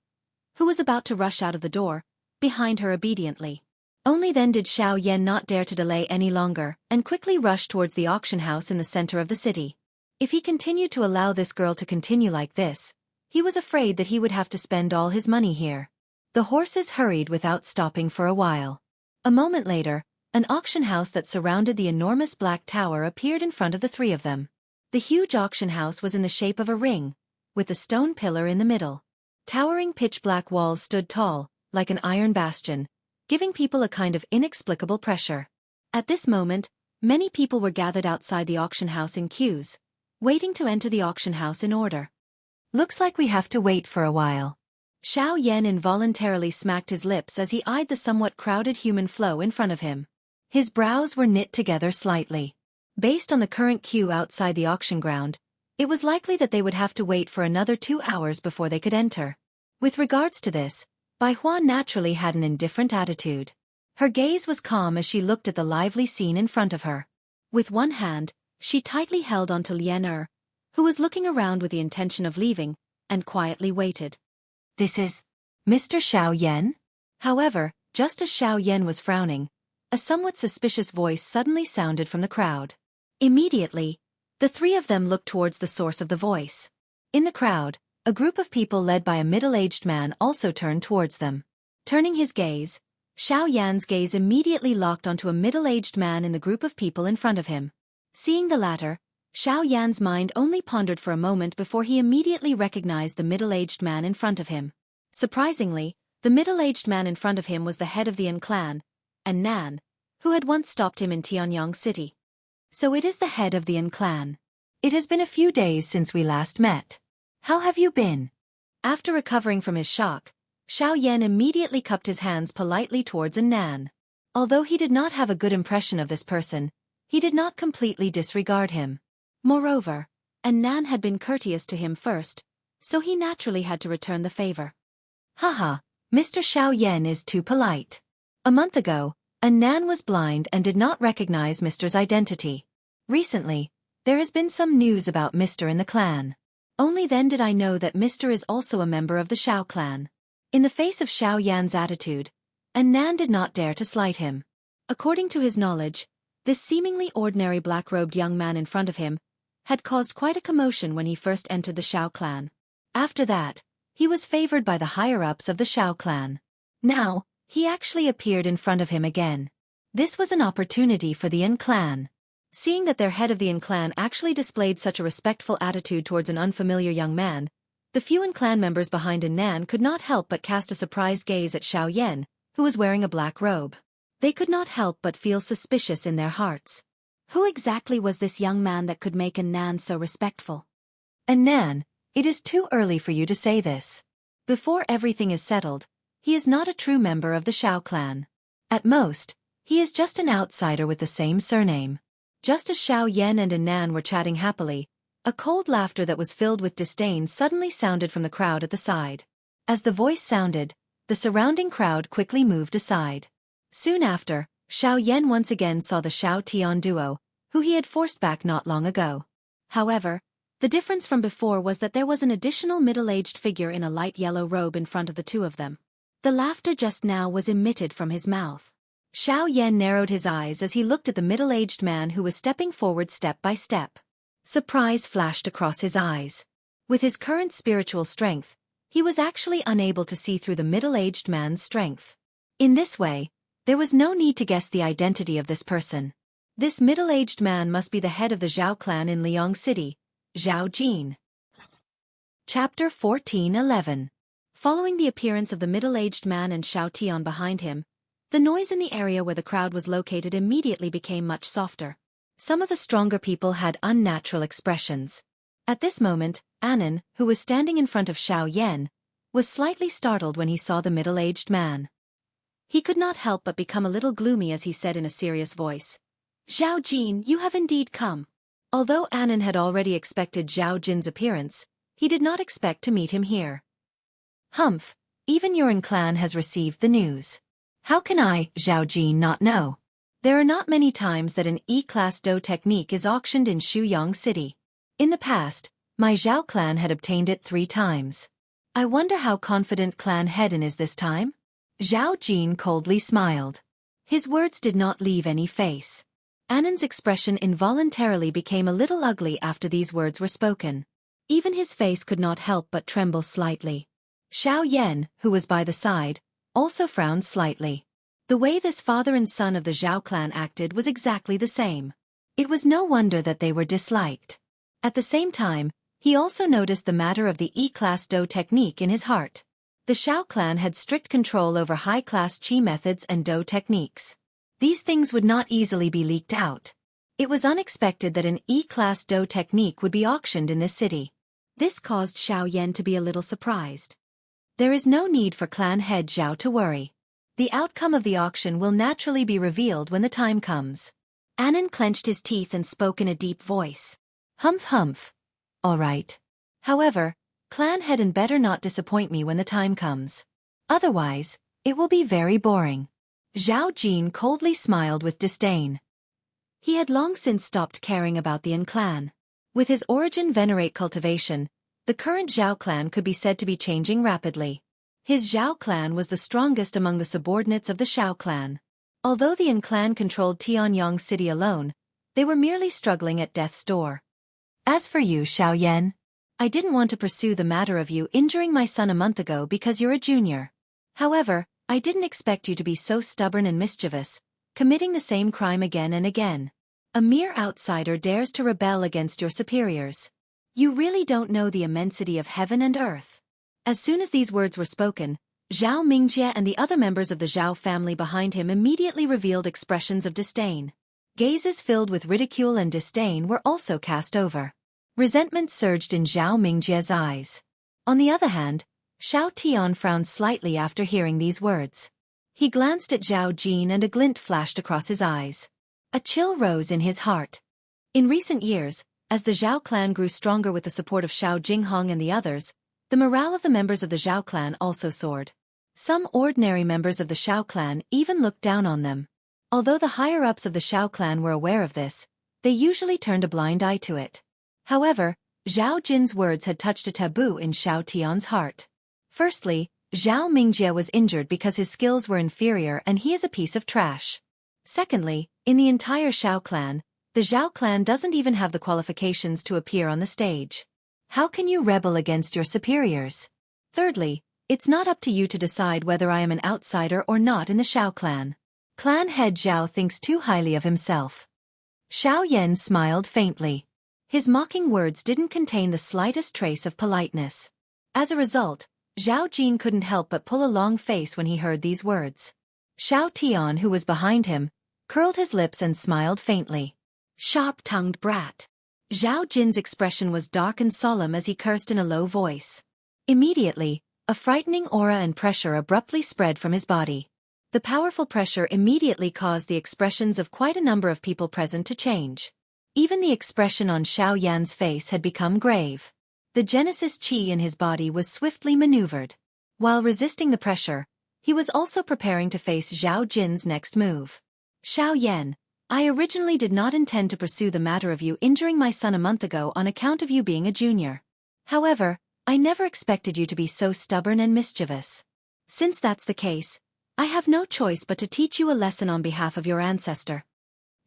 Speaker 1: who was about to rush out of the door, behind her obediently. Only then did Xiao Yan not dare to delay any longer and quickly rush towards the auction house in the center of the city. If he continued to allow this girl to continue like this, he was afraid that he would have to spend all his money here. The horses hurried without stopping for a while. A moment later, an auction house that surrounded the enormous black tower appeared in front of the three of them. The huge auction house was in the shape of a ring, with a stone pillar in the middle. Towering pitch-black walls stood tall, like an iron bastion, giving people a kind of inexplicable pressure. At this moment, many people were gathered outside the auction house in queues, waiting to enter the auction house in order. Looks like we have to wait for a while. Xiao Yan involuntarily smacked his lips as he eyed the somewhat crowded human flow in front of him. His brows were knit together slightly. Based on the current queue outside the auction ground, it was likely that they would have to wait for another 2 hours before they could enter. With regards to this, Bai Hua naturally had an indifferent attitude. Her gaze was calm as she looked at the lively scene in front of her. With one hand, She tightly held onto Lian, who was looking around with the intention of leaving, and quietly waited. This is Mr. Xiao Yan? However, just as Xiao Yan was frowning, a somewhat suspicious voice suddenly sounded from the crowd. Immediately, the three of them looked towards the source of the voice. In the crowd, a group of people led by a middle-aged man also turned towards them. Turning his gaze, Xiao Yan's gaze immediately locked onto a middle-aged man in the group of people in front of him. Seeing the latter, Xiao Yan's mind only pondered for a moment before he immediately recognized the middle-aged man in front of him. Surprisingly, the middle-aged man in front of him was the head of the An clan, and Nan, who had once stopped him in Tianyang City. So it is the head of the An clan. It has been a few days since we last met. How have you been? After recovering from his shock, Xiao Yan immediately cupped his hands politely towards An Nan. Although he did not have a good impression of this person, he did not completely disregard him. Moreover, An Nan had been courteous to him first, so he naturally had to return the favor. Haha, Mr. Xiao Yan is too polite. A month ago, An Nan was blind and did not recognize Mr.'s identity. Recently, there has been some news about Mr. in the clan. Only then did I know that Mr. is also a member of the Xiao clan. In the face of Xiao Yan's attitude, An Nan did not dare to slight him. According to his knowledge, this seemingly ordinary black-robed young man in front of him had caused quite a commotion when he first entered the Xiao clan. After that, he was favored by the higher-ups of the Xiao clan. Now, he actually appeared in front of him again. This was an opportunity for the An clan. Seeing that their head of the An clan actually displayed such a respectful attitude towards an unfamiliar young man, the few An clan members behind An Nan could not help but cast a surprised gaze at Xiao Yan, who was wearing a black robe. They could not help but feel suspicious in their hearts. Who exactly was this young man that could make An Nan so respectful? An Nan, it is too early for you to say this. Before everything is settled, he is not a true member of the Xiao clan. At most, he is just an outsider with the same surname. Just as Xiao Yan and An Nan were chatting happily, a cold laughter that was filled with disdain suddenly sounded from the crowd at the side. As the voice sounded, the surrounding crowd quickly moved aside. Soon after, Xiao Yan once again saw the Xiao Tian duo, who he had forced back not long ago. However, the difference from before was that there was an additional middle-aged figure in a light yellow robe in front of the two of them. The laughter just now was emitted from his mouth. Xiao Yan narrowed his eyes as he looked at the middle-aged man who was stepping forward step by step. Surprise flashed across his eyes. With his current spiritual strength, he was actually unable to see through the middle-aged man's strength. In this way, there was no need to guess the identity of this person. This middle-aged man must be the head of the Zhao clan in Liang City, Zhao Jin. Chapter 14:11. Following the appearance of the middle-aged man and Xiao Tian behind him, the noise in the area where the crowd was located immediately became much softer. Some of the stronger people had unnatural expressions. At this moment, Anan, who was standing in front of Xiao Yan, was slightly startled when he saw the middle-aged man. He could not help but become a little gloomy as he said in a serious voice, "Zhao Jin, you have indeed come." Although Anan had already expected Zhao Jin's appearance, he did not expect to meet him here. "Humph, even your An clan has received the news. How can I, Zhao Jin, not know? There are not many times that an E-class Dou technique is auctioned in Shuyang City. In the past, my Zhao clan had obtained it 3 times. I wonder how confident clan Hedan is this time?" Zhao Jin coldly smiled. His words did not leave any face. Anan's expression involuntarily became a little ugly after these words were spoken. Even his face could not help but tremble slightly. Xiao Yan, who was by the side, also frowned slightly. The way this father and son of the Zhao clan acted was exactly the same. It was no wonder that they were disliked. At the same time, he also noticed the matter of the E-class Dou technique in his heart. The Xiao clan had strict control over high-class Qi methods and Dou techniques. These things would not easily be leaked out. It was unexpected that an E-class Dou technique would be auctioned in this city. This caused Xiao Yan to be a little surprised. There is no need for clan head Zhao to worry. The outcome of the auction will naturally be revealed when the time comes. Anan clenched his teeth and spoke in a deep voice. "Humph humph. All right. However, clan Hedan better not disappoint me when the time comes. Otherwise, it will be very boring." Zhao Jin coldly smiled with disdain. He had long since stopped caring about the An clan. With his origin venerate cultivation, the current Zhao clan could be said to be changing rapidly. His Zhao clan was the strongest among the subordinates of the Shao clan. Although the An clan controlled Tianyang City alone, they were merely struggling at death's door. As for you, Xiaoyan, I didn't want to pursue the matter of you injuring my son a month ago because you're a junior. However, I didn't expect you to be so stubborn and mischievous, committing the same crime again and again. A mere outsider dares to rebel against your superiors. You really don't know the immensity of heaven and earth. As soon as these words were spoken, Zhao Mingjie and the other members of the Zhao family behind him immediately revealed expressions of disdain. Gazes filled with ridicule and disdain were also cast over. Resentment surged in Zhao Mingjie's eyes. On the other hand, Xiao Tian frowned slightly after hearing these words. He glanced at Zhao Jin and a glint flashed across his eyes. A chill rose in his heart. In recent years, as the Zhao clan grew stronger with the support of Xiao Jinghong and the others, the morale of the members of the Zhao clan also soared. Some ordinary members of the Xiao clan even looked down on them. Although the higher-ups of the Xiao clan were aware of this, they usually turned a blind eye to it. However, Zhao Jin's words had touched a taboo in Xiao Tian's heart. Firstly, Zhao Mingjie was injured because his skills were inferior and he is a piece of trash. Secondly, in the entire Xiao clan, the Zhao clan doesn't even have the qualifications to appear on the stage. How can you rebel against your superiors? Thirdly, it's not up to you to decide whether I am an outsider or not in the Xiao clan. Clan head Zhao thinks too highly of himself. Xiao Yan smiled faintly. His mocking words didn't contain the slightest trace of politeness. As a result, Zhao Jin couldn't help but pull a long face when he heard these words. Xiao Tian, who was behind him, curled his lips and smiled faintly. Sharp-tongued brat. Zhao Jin's expression was dark and solemn as he cursed in a low voice. Immediately, a frightening aura and pressure abruptly spread from his body. The powerful pressure immediately caused the expressions of quite a number of people present to change. Even the expression on Xiao Yan's face had become grave. The Genesis Qi in his body was swiftly maneuvered. While resisting the pressure, he was also preparing to face Zhao Jin's next move. Xiao Yan, I originally did not intend to pursue the matter of you injuring my son a month ago on account of you being a junior. However, I never expected you to be so stubborn and mischievous. Since that's the case, I have no choice but to teach you a lesson on behalf of your ancestor.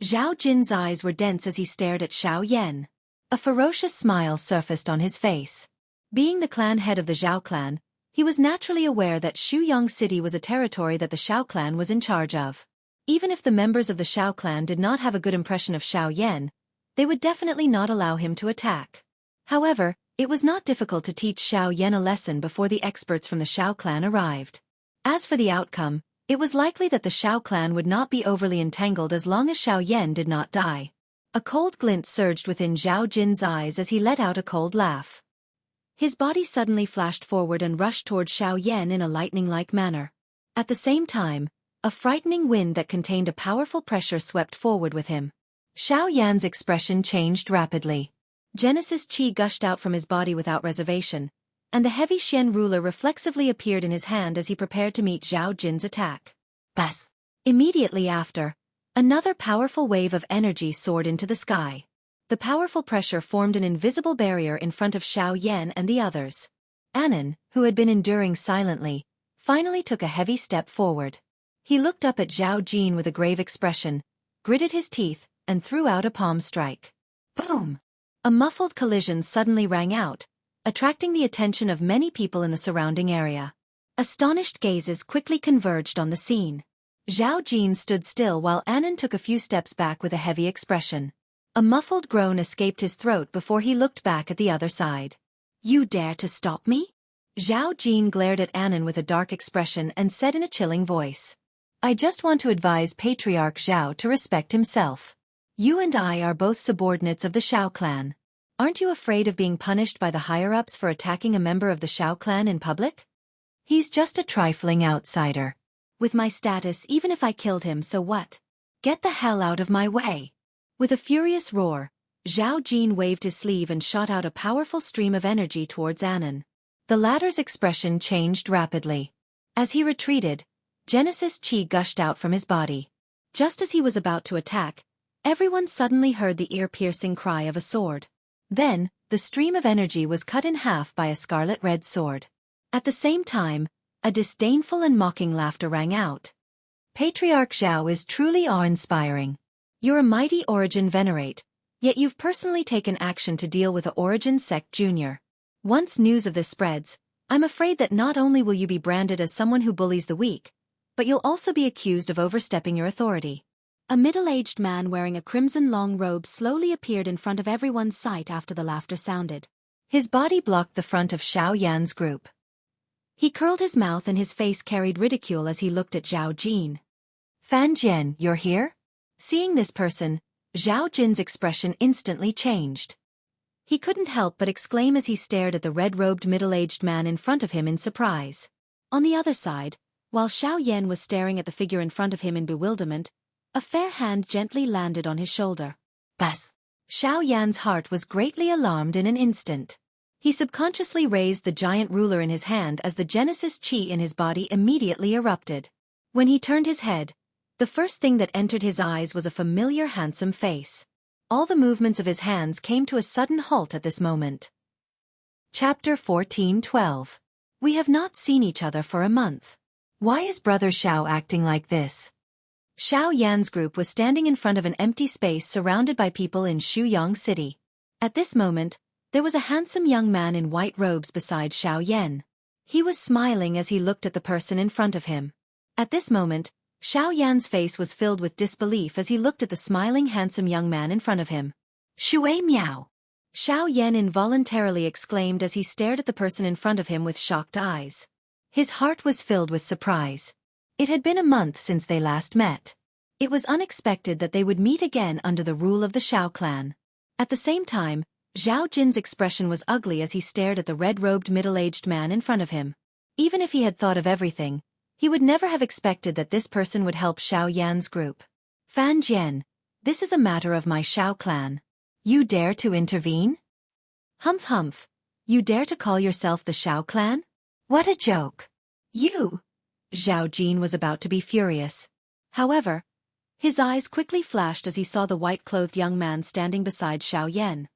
Speaker 1: Zhao Jin's eyes were dense as he stared at Xiao Yan. A ferocious smile surfaced on his face. Being the clan head of the Zhao clan, he was naturally aware that Shuyang City was a territory that the Xiao clan was in charge of. Even if the members of the Xiao clan did not have a good impression of Xiao Yan, they would definitely not allow him to attack. However, it was not difficult to teach Xiao Yan a lesson before the experts from the Xiao clan arrived. As for the outcome, it was likely that the Xiao clan would not be overly entangled as long as Xiao Yan did not die. A cold glint surged within Zhao Jin's eyes as he let out a cold laugh. His body suddenly flashed forward and rushed toward Xiao Yan in a lightning-like manner. At the same time, a frightening wind that contained a powerful pressure swept forward with him. Xiao Yan's expression changed rapidly. Genesis Qi gushed out from his body without reservation, and the heavy Xian ruler reflexively appeared in his hand as he prepared to meet Zhao Jin's attack. Bas! Immediately after, another powerful wave of energy soared into the sky. The powerful pressure formed an invisible barrier in front of Xiao Yan and the others. Anan, who had been enduring silently, finally took a heavy step forward. He looked up at Zhao Jin with a grave expression, gritted his teeth, and threw out a palm strike. Boom! A muffled collision suddenly rang out, attracting the attention of many people in the surrounding area. Astonished gazes quickly converged on the scene. Zhao Jin stood still while Anan took a few steps back with a heavy expression. A muffled groan escaped his throat before he looked back at the other side. You dare to stop me? Zhao Jin glared at Anan with a dark expression and said in a chilling voice. I just want to advise Patriarch Zhao to respect himself. You and I are both subordinates of the Shao clan. Aren't you afraid of being punished by the higher-ups for attacking a member of the Shao clan in public? He's just a trifling outsider. With my status, even if I killed him, so what? Get the hell out of my way. With a furious roar, Zhao Jin waved his sleeve and shot out a powerful stream of energy towards Anan. The latter's expression changed rapidly. As he retreated, Genesis Qi gushed out from his body. Just as he was about to attack, Everyone suddenly heard the ear-piercing cry of a sword. Then, the stream of energy was cut in half by a scarlet-red sword. At the same time, a disdainful and mocking laughter rang out. Patriarch Zhao is truly awe-inspiring. You're a mighty Origin Venerate, yet you've personally taken action to deal with the Origin Sect Junior. Once news of this spreads, I'm afraid that not only will you be branded as someone who bullies the weak, but you'll also be accused of overstepping your authority. A middle-aged man wearing a crimson long robe slowly appeared in front of everyone's sight after the laughter sounded. His body blocked the front of Xiao Yan's group. He curled his mouth and his face carried ridicule as he looked at Zhao Jin. Fan Jian, you're here? Seeing this person, Zhao Jin's expression instantly changed. He couldn't help but exclaim as he stared at the red-robed middle-aged man in front of him in surprise. On the other side, while Xiao Yan was staring at the figure in front of him in bewilderment, a fair hand gently landed on his shoulder. Bas! Xiao Yan's heart was greatly alarmed in an instant. He subconsciously raised the giant ruler in his hand as the Genesis Chi in his body immediately erupted. When he turned his head, the first thing that entered his eyes was a familiar handsome face. All the movements of his hands came to a sudden halt at this moment. Chapter 14:12. We have not seen each other for a month. Why is Brother Xiao acting like this? Xiao Yan's group was standing in front of an empty space surrounded by people in Shuyang City. At this moment, there was a handsome young man in white robes beside Xiao Yan. He was smiling as he looked at the person in front of him. At this moment, Xiao Yan's face was filled with disbelief as he looked at the smiling handsome young man in front of him. Shui Miao! Xiao Yan involuntarily exclaimed as he stared at the person in front of him with shocked eyes. His heart was filled with surprise. It had been a month since they last met. It was unexpected that they would meet again under the rule of the Xiao clan. At the same time, Zhao Jin's expression was ugly as he stared at the red-robed middle-aged man in front of him. Even if he had thought of everything, he would never have expected that this person would help Xiao Yan's group. Fan Jian, this is a matter of my Xiao clan. You dare to intervene? Humph humph, you dare to call yourself the Xiao clan? What a joke. You! Zhao Jin was about to be furious. However, his eyes quickly flashed as he saw the white-clothed young man standing beside Xiao Yan.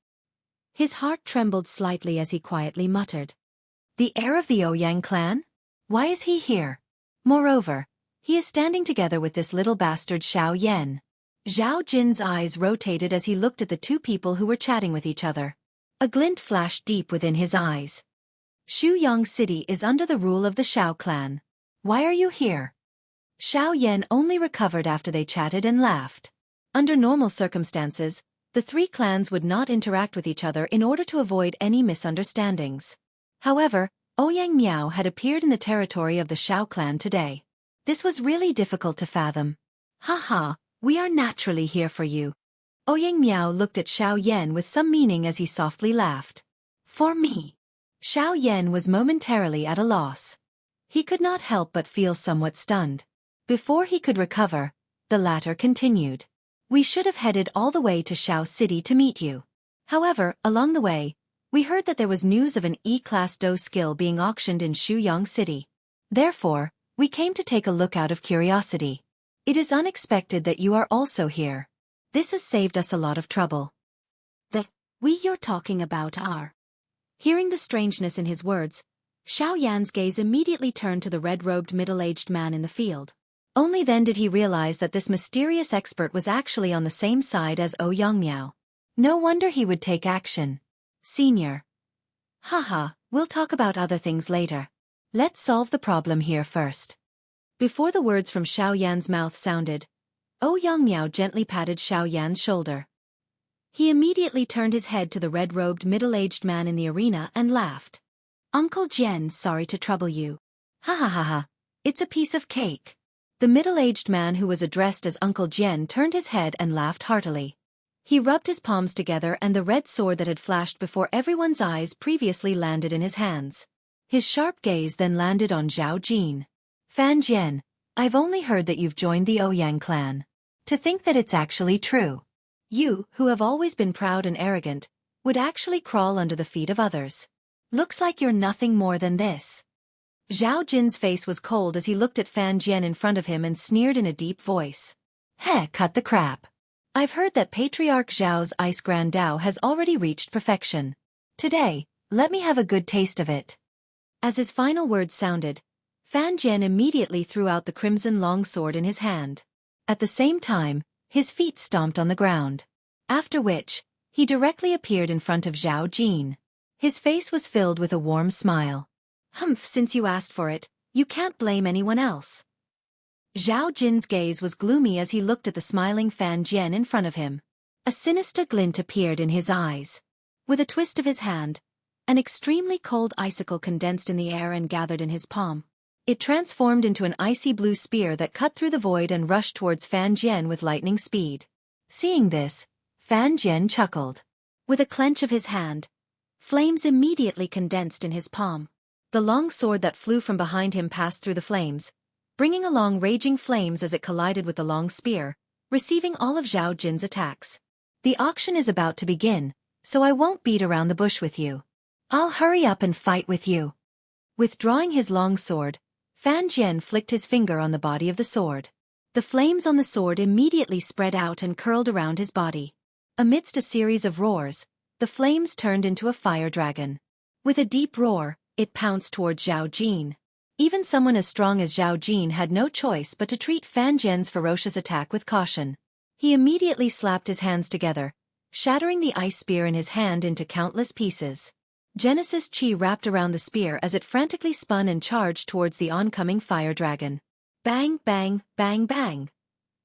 Speaker 1: His heart trembled slightly as he quietly muttered. The heir of the Ouyang clan? Why is he here? Moreover, he is standing together with this little bastard Xiao Yan. Zhao Jin's eyes rotated as he looked at the two people who were chatting with each other. A glint flashed deep within his eyes. Shuyang City is under the rule of the Xiao clan. Why are you here? Xiao Yan only recovered after they chatted and laughed. Under normal circumstances, the three clans would not interact with each other in order to avoid any misunderstandings. However, Ouyang Miao had appeared in the territory of the Xiao clan today. This was really difficult to fathom. Haha, we are naturally here for you. Ouyang Miao looked at Xiao Yan with some meaning as he softly laughed. For me? Xiao Yan was momentarily at a loss. He could not help but feel somewhat stunned. Before he could recover, the latter continued. We should have headed all the way to Xiao City to meet you. However, along the way, we heard that there was news of an E-Class Do skill being auctioned in Shuyang City. Therefore, we came to take a look out of curiosity. It is unexpected that you are also here. This has saved us a lot of trouble. The we you're talking about are. Hearing the strangeness in his words, Xiao Yan's gaze immediately turned to the red-robed middle-aged man in the field. Only then did he realize that this mysterious expert was actually on the same side as Ouyang Miao. No wonder he would take action. Senior. Haha, we'll talk about other things later. Let's solve the problem here first. Before the words from Xiao Yan's mouth sounded, Ouyang Miao gently patted Xiao Yan's shoulder. He immediately turned his head to the red-robed middle-aged man in the arena and laughed. Uncle Jian, sorry to trouble you. Ha ha ha ha, it's a piece of cake. The middle-aged man who was addressed as Uncle Jian turned his head and laughed heartily. He rubbed his palms together and the red sword that had flashed before everyone's eyes previously landed in his hands. His sharp gaze then landed on Zhao Jin. Fan Jian, I've only heard that you've joined the Ouyang clan. To think that it's actually true. You, who have always been proud and arrogant, would actually crawl under the feet of others. Looks like you're nothing more than this. Zhao Jin's face was cold as he looked at Fan Jian in front of him and sneered in a deep voice. Heh, cut the crap. I've heard that Patriarch Zhao's ice Grand Dao has already reached perfection. Today, let me have a good taste of it. As his final words sounded, Fan Jian immediately threw out the crimson longsword in his hand. At the same time, his feet stomped on the ground. After which, he directly appeared in front of Zhao Jin. His face was filled with a warm smile. Humph, since you asked for it, you can't blame anyone else. Zhao Jin's gaze was gloomy as he looked at the smiling Fan Jian in front of him. A sinister glint appeared in his eyes. With a twist of his hand, an extremely cold icicle condensed in the air and gathered in his palm. It transformed into an icy blue spear that cut through the void and rushed towards Fan Jian with lightning speed. Seeing this, Fan Jian chuckled. With a clench of his hand, flames immediately condensed in his palm. The long sword that flew from behind him passed through the flames, bringing along raging flames as it collided with the long spear, receiving all of Zhao Jin's attacks. The auction is about to begin, so I won't beat around the bush with you. I'll hurry up and fight with you. Withdrawing his long sword, Fan Jian flicked his finger on the body of the sword. The flames on the sword immediately spread out and curled around his body. Amidst a series of roars, the flames turned into a fire dragon. With a deep roar, it pounced towards Zhao Jin. Even someone as strong as Zhao Jin had no choice but to treat Fan Jian's ferocious attack with caution. He immediately slapped his hands together, shattering the ice spear in his hand into countless pieces. Genesis Chi wrapped around the spear as it frantically spun and charged towards the oncoming fire dragon. Bang, bang, bang, bang.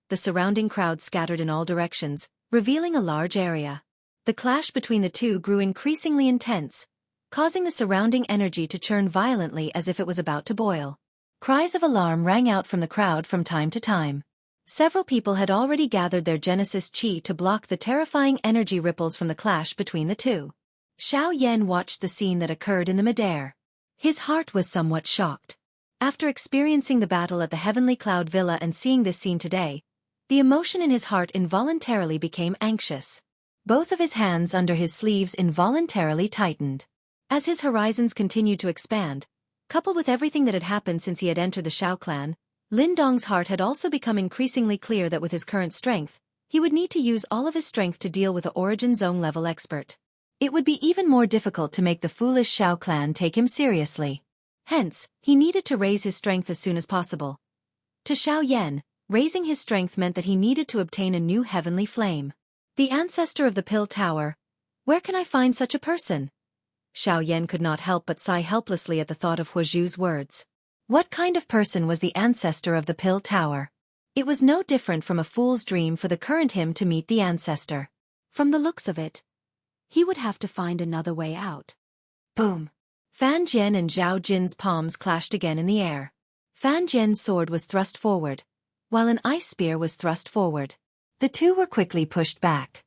Speaker 1: The surrounding crowd scattered in all directions, revealing a large area. The clash between the two grew increasingly intense, causing the surrounding energy to churn violently as if it was about to boil. Cries of alarm rang out from the crowd from time to time. Several people had already gathered their Genesis Chi to block the terrifying energy ripples from the clash between the two. Xiao Yan watched the scene that occurred in the midair. His heart was somewhat shocked. After experiencing the battle at the Heavenly Cloud Villa and seeing this scene today, the emotion in his heart involuntarily became anxious. Both of his hands under his sleeves involuntarily tightened. As his horizons continued to expand, coupled with everything that had happened since he had entered the Xiao clan, Lin Dong's heart had also become increasingly clear that with his current strength, he would need to use all of his strength to deal with the Origin Zone level expert. It would be even more difficult to make the foolish Xiao clan take him seriously. Hence, he needed to raise his strength as soon as possible. To Xiao Yan, raising his strength meant that he needed to obtain a new heavenly flame. The ancestor of the Pill Tower. Where can I find such a person? Xiao Yan could not help but sigh helplessly at the thought of Huozhu's words. What kind of person was the ancestor of the Pill Tower? It was no different from a fool's dream for the current him to meet the ancestor. From the looks of it, he would have to find another way out. Boom! Fan Jian and Zhao Jin's palms clashed again in the air. Fan Jian's sword was thrust forward, while an ice spear was thrust forward. The two were quickly pushed back.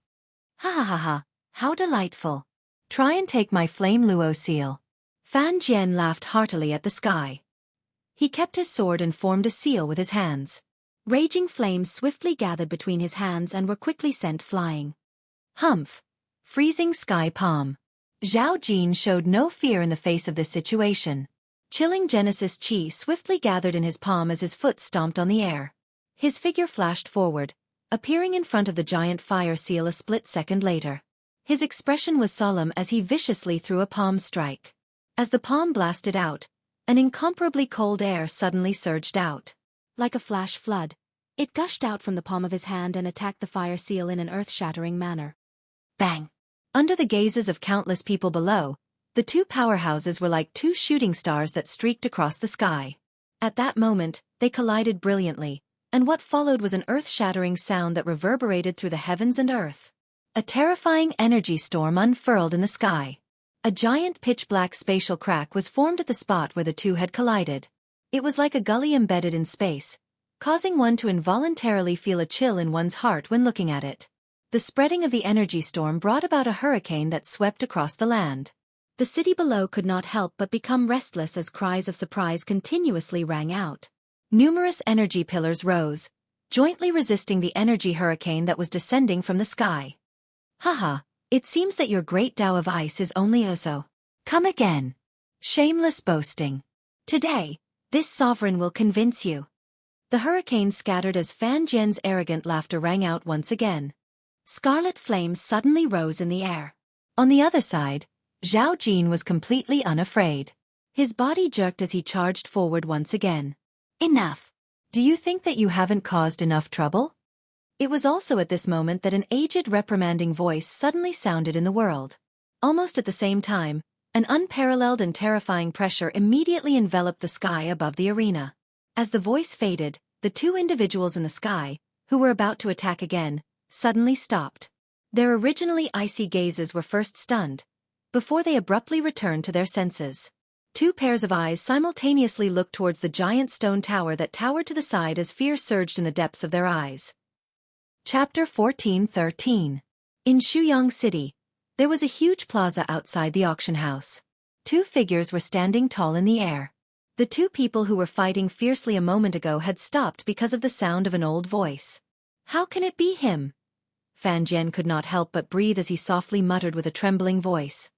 Speaker 1: Ha ha ha ha, how delightful. Try and take my flame luo seal. Fan Jian laughed heartily at the sky. He kept his sword and formed a seal with his hands. Raging flames swiftly gathered between his hands and were quickly sent flying. Humph! Freezing sky palm. Zhao Jin showed no fear in the face of this situation. Chilling Genesis Chi swiftly gathered in his palm as his foot stomped on the air. His figure flashed forward, appearing in front of the giant fire seal a split second later. His expression was solemn as he viciously threw a palm strike. As the palm blasted out, an incomparably cold air suddenly surged out. Like a flash flood, it gushed out from the palm of his hand and attacked the fire seal in an earth-shattering manner. Bang! Under the gazes of countless people below, the two powerhouses were like two shooting stars that streaked across the sky. At that moment, they collided brilliantly, and what followed was an earth-shattering sound that reverberated through the heavens and earth. A terrifying energy storm unfurled in the sky. A giant pitch-black spatial crack was formed at the spot where the two had collided. It was like a gully embedded in space, causing one to involuntarily feel a chill in one's heart when looking at it. The spreading of the energy storm brought about a hurricane that swept across the land. The city below could not help but become restless as cries of surprise continuously rang out. Numerous energy pillars rose, jointly resisting the energy hurricane that was descending from the sky. Haha, it seems that your great Tao of ice is only Oso. Come again. Shameless boasting. Today, this sovereign will convince you. The hurricane scattered as Fan Jian's arrogant laughter rang out once again. Scarlet flames suddenly rose in the air. On the other side, Zhao Jin was completely unafraid. His body jerked as he charged forward once again. Enough! Do you think that you haven't caused enough trouble? It was also at this moment that an aged reprimanding voice suddenly sounded in the world. Almost at the same time, an unparalleled and terrifying pressure immediately enveloped the sky above the arena. As the voice faded, the two individuals in the sky, who were about to attack again, suddenly stopped. Their originally icy gazes were first stunned, before they abruptly returned to their senses. Two pairs of eyes simultaneously looked towards the giant stone tower that towered to the side as fear surged in the depths of their eyes. Chapter 14:13. In Shuyang City, there was a huge plaza outside the auction house. Two figures were standing tall in the air. The two people who were fighting fiercely a moment ago had stopped because of the sound of an old voice. How can it be him? Fan Jian could not help but breathe as he softly muttered with a trembling voice.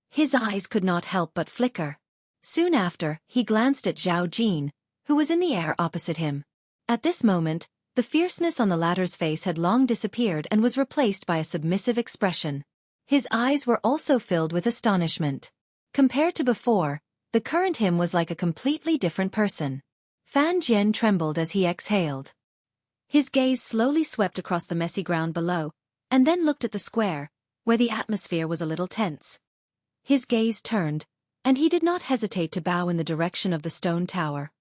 Speaker 1: His eyes could not help but flicker. Soon after, he glanced at Zhao Jin, who was in the air opposite him. At this moment, the fierceness on the latter's face had long disappeared and was replaced by a submissive expression. His eyes were also filled with astonishment. Compared to before, the current him was like a completely different person. Fan Jian trembled as he exhaled. His gaze slowly swept across the messy ground below, and then looked at the square, where the atmosphere was a little tense. His gaze turned, and he did not hesitate to bow in the direction of the stone tower.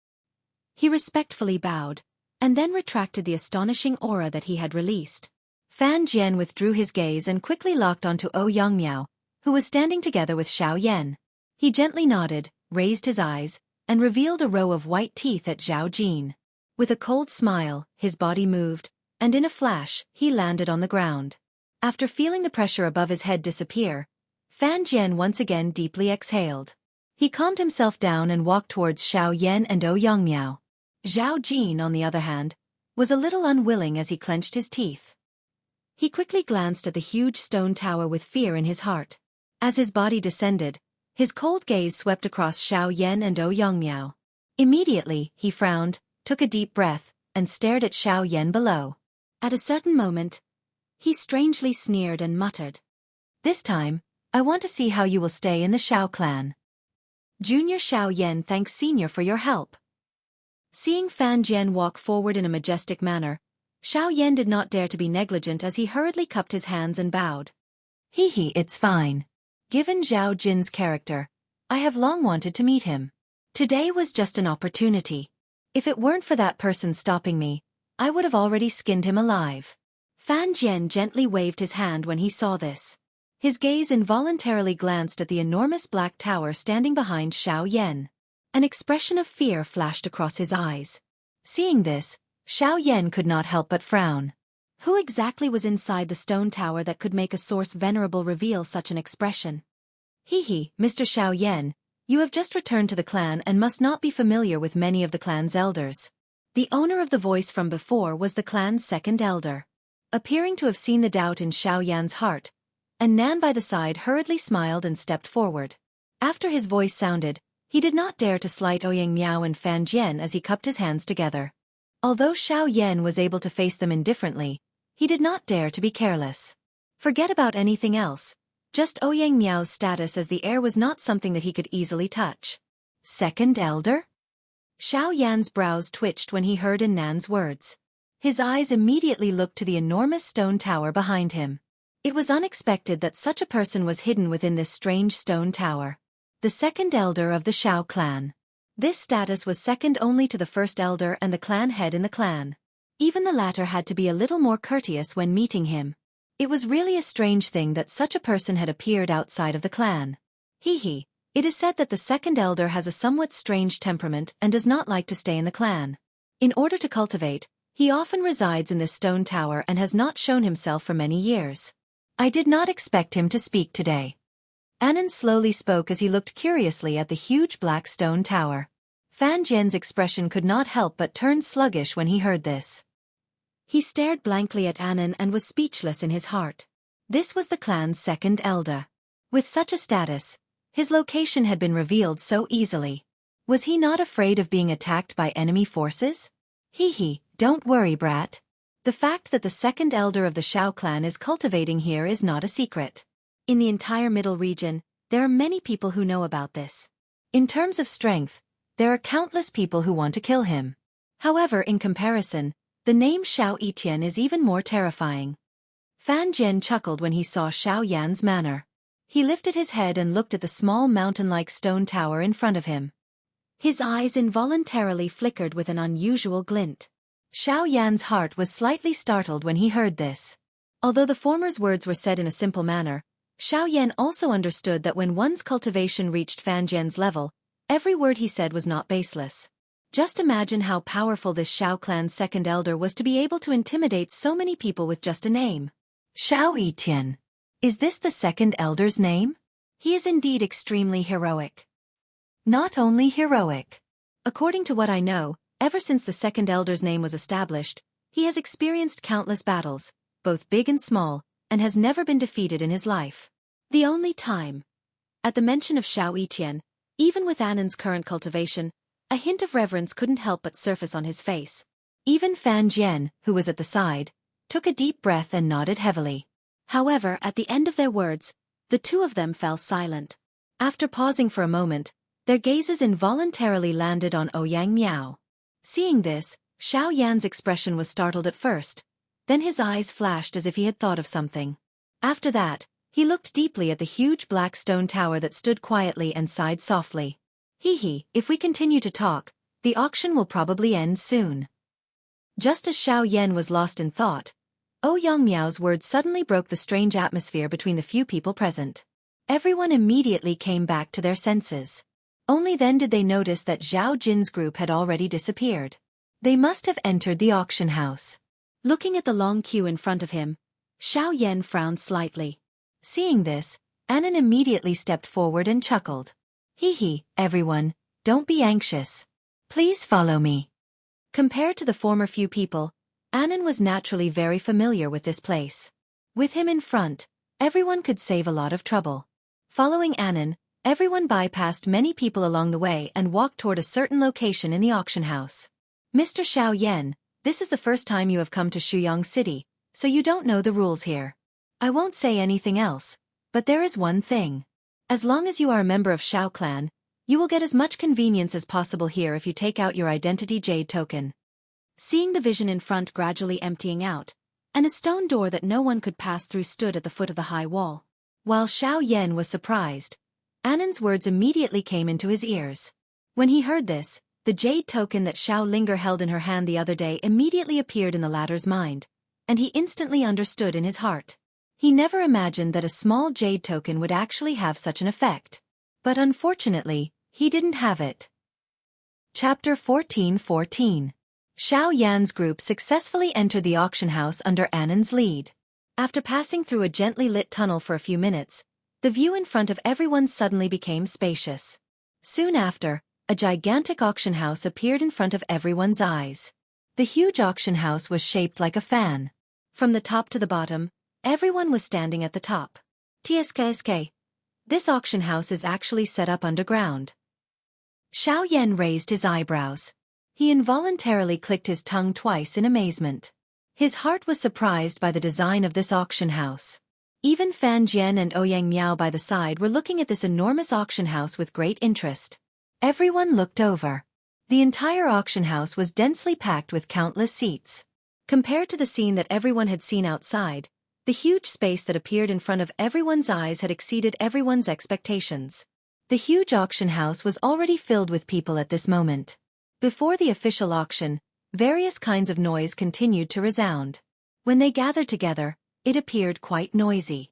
Speaker 1: He respectfully bowed, and then retracted the astonishing aura that he had released. Fan Jian withdrew his gaze and quickly locked onto Ouyang Miao, who was standing together with Xiao Yan. He gently nodded, raised his eyes, and revealed a row of white teeth at Zhao Jin. With a cold smile, his body moved, and in a flash, he landed on the ground. After feeling the pressure above his head disappear, Fan Jian once again deeply exhaled. He calmed himself down and walked towards Xiao Yan and Ouyang Miao. Zhao Jin, on the other hand, was a little unwilling as he clenched his teeth. He quickly glanced at the huge stone tower with fear in his heart. As his body descended, his cold gaze swept across Xiao Yan and Ouyang Miao. Immediately, he frowned, took a deep breath, and stared at Xiao Yan below. At a certain moment, he strangely sneered and muttered, "This time, I want to see how you will stay in the Xiao clan." Junior Xiao Yan thanks Senior for your help. Seeing Fan Jian walk forward in a majestic manner, Xiao Yan did not dare to be negligent as he hurriedly cupped his hands and bowed. It's fine. Given Zhao Jin's character, I have long wanted to meet him. Today was just an opportunity. If it weren't for that person stopping me, I would have already skinned him alive. Fan Jian gently waved his hand when he saw this. His gaze involuntarily glanced at the enormous black tower standing behind Xiao Yan. An expression of fear flashed across his eyes. Seeing this, Xiao Yan could not help but frown. Who exactly was inside the stone tower that could make a source venerable reveal such an expression? Mr. Xiao Yan, you have just returned to the clan and must not be familiar with many of the clan's elders. The owner of the voice from before was the clan's second elder. Appearing to have seen the doubt in Xiao Yan's heart, and Nan by the side hurriedly smiled and stepped forward. After his voice sounded, he did not dare to slight Ouyang Miao and Fan Jian as he cupped his hands together. Although Xiao Yan was able to face them indifferently, he did not dare to be careless. Forget about anything else. Just Ouyang Miao's status as the heir was not something that he could easily touch. Second elder? Xiao Yan's brows twitched when he heard in Nan's words. His eyes immediately looked to the enormous stone tower behind him. It was unexpected that such a person was hidden within this strange stone tower. The second elder of the Xiao clan. This status was second only to the first elder and the clan head in the clan. Even the latter had to be a little more courteous when meeting him. It was really a strange thing that such a person had appeared outside of the clan. It is said that the second elder has a somewhat strange temperament and does not like to stay in the clan. In order to cultivate, he often resides in this stone tower and has not shown himself for many years. I did not expect him to speak today. Annan slowly spoke as he looked curiously at the huge black stone tower. Fan Jian's expression could not help but turn sluggish when he heard this. He stared blankly at Annan and was speechless in his heart. This was the clan's second elder. With such a status, his location had been revealed so easily. Was he not afraid of being attacked by enemy forces? Don't worry, brat. The fact that the second elder of the Shao clan is cultivating here is not a secret. In the entire middle region, there are many people who know about this. In terms of strength, there are countless people who want to kill him. However, in comparison, the name Shao Etian is even more terrifying. Fan Jian chuckled when he saw Shao Yan's manner. He lifted his head and looked at the small mountain-like stone tower in front of him. His eyes involuntarily flickered with an unusual glint. Shao Yan's heart was slightly startled when he heard this. Although the former's words were said in a simple manner, Shao Yan also understood that when one's cultivation reached Fan Jian's level, every word he said was not baseless. Just imagine how powerful this Shao clan's second elder was to be able to intimidate so many people with just a name. Shao Etian. Is this the second elder's name? He is indeed extremely heroic. Not only heroic. According to what I know, ever since the second elder's name was established, he has experienced countless battles, both big and small, and has never been defeated in his life. The only time. At the mention of Shao Etian, even with Annan's current cultivation, a hint of reverence couldn't help but surface on his face. Even Fan Jian, who was at the side, took a deep breath and nodded heavily. However, at the end of their words, the two of them fell silent. After pausing for a moment, their gazes involuntarily landed on Ouyang Miao. Seeing this, Shao Yan's expression was startled at first, then his eyes flashed as if he had thought of something. After that, he looked deeply at the huge black stone tower that stood quietly and sighed softly. If we continue to talk, the auction will probably end soon. Just as Shao Yan was lost in thought, Ouyang Miao's words suddenly broke the strange atmosphere between the few people present. Everyone immediately came back to their senses. Only then did they notice that Zhao Jin's group had already disappeared. They must have entered the auction house. Looking at the long queue in front of him, Shao Yan frowned slightly. Seeing this, Annan immediately stepped forward and chuckled. Everyone, don't be anxious. Please follow me. Compared to the former few people, Annan was naturally very familiar with this place. With him in front, everyone could save a lot of trouble. Following Annan, everyone bypassed many people along the way and walked toward a certain location in the auction house. Mr. Shao Yan, this is the first time you have come to Shuyang City, so you don't know the rules here. I won't say anything else, but there is one thing. As long as you are a member of Shao Clan, you will get as much convenience as possible here if you take out your identity jade token. Seeing the vision in front gradually emptying out, and a stone door that no one could pass through stood at the foot of the high wall. While Shao Yan was surprised, Annan's words immediately came into his ears. When he heard this, the jade token that Shao Linger held in her hand the other day immediately appeared in the latter's mind, and he instantly understood in his heart. He never imagined that a small jade token would actually have such an effect. But unfortunately, he didn't have it. Chapter 14:14. Shao Yan's group successfully entered the auction house under Annan's lead. After passing through a gently lit tunnel for a few minutes, the view in front of everyone suddenly became spacious. Soon after, a gigantic auction house appeared in front of everyone's eyes. The huge auction house was shaped like a fan. From the top to the bottom, everyone was standing at the top. TSKSK. This auction house is actually set up underground. Shao Yan raised his eyebrows. He involuntarily clicked his tongue twice in amazement. His heart was surprised by the design of this auction house. Even Fan Jian and Ouyang Miao by the side were looking at this enormous auction house with great interest. Everyone looked over. The entire auction house was densely packed with countless seats. Compared to the scene that everyone had seen outside, the huge space that appeared in front of everyone's eyes had exceeded everyone's expectations. The huge auction house was already filled with people at this moment. Before the official auction, various kinds of noise continued to resound. When they gathered together, it appeared quite noisy.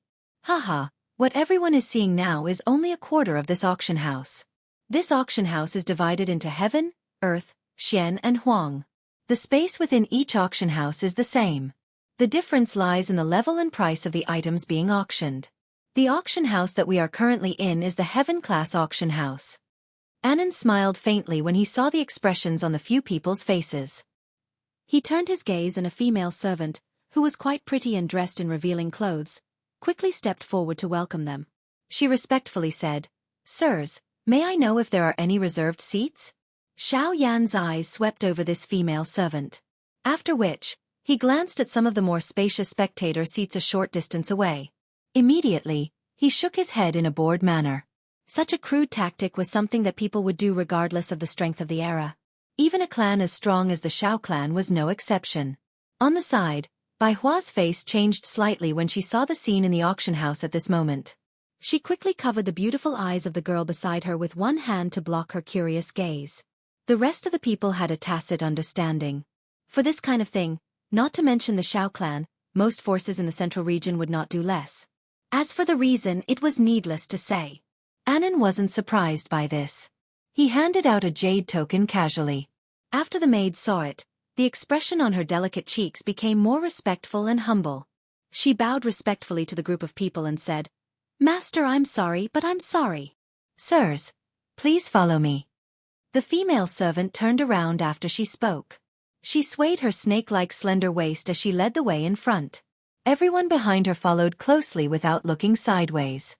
Speaker 1: What everyone is seeing now is only a quarter of this auction house. This auction house is divided into Heaven, Earth, Xian and Huang. The space within each auction house is the same. The difference lies in the level and price of the items being auctioned. The auction house that we are currently in is the Heaven class auction house. Annan smiled faintly when he saw the expressions on the few people's faces. He turned his gaze and a female servant, who was quite pretty and dressed in revealing clothes, quickly stepped forward to welcome them. She respectfully said, "Sirs, may I know if there are any reserved seats?" Shao Yan's eyes swept over this female servant. After which, He glanced at some of the more spacious spectator seats a short distance away. Immediately, he shook his head in a bored manner. Such a crude tactic was something that people would do regardless of the strength of the era. Even a clan as strong as the Shao clan was no exception. On the side, Bai Hua's face changed slightly when she saw the scene in the auction house at this moment. She quickly covered the beautiful eyes of the girl beside her with one hand to block her curious gaze. The rest of the people had a tacit understanding. For this kind of thing, not to mention the Shao clan, most forces in the central region would not do less. As for the reason, it was needless to say. Anan wasn't surprised by this. He handed out a jade token casually. After the maid saw it, the expression on her delicate cheeks became more respectful and humble. She bowed respectfully to the group of people and said, "Master, I'm sorry, but I'm sorry. Sirs, please follow me." The female servant turned around after she spoke. She swayed her snake-like slender waist as she led the way in front. Everyone behind her followed closely without looking sideways.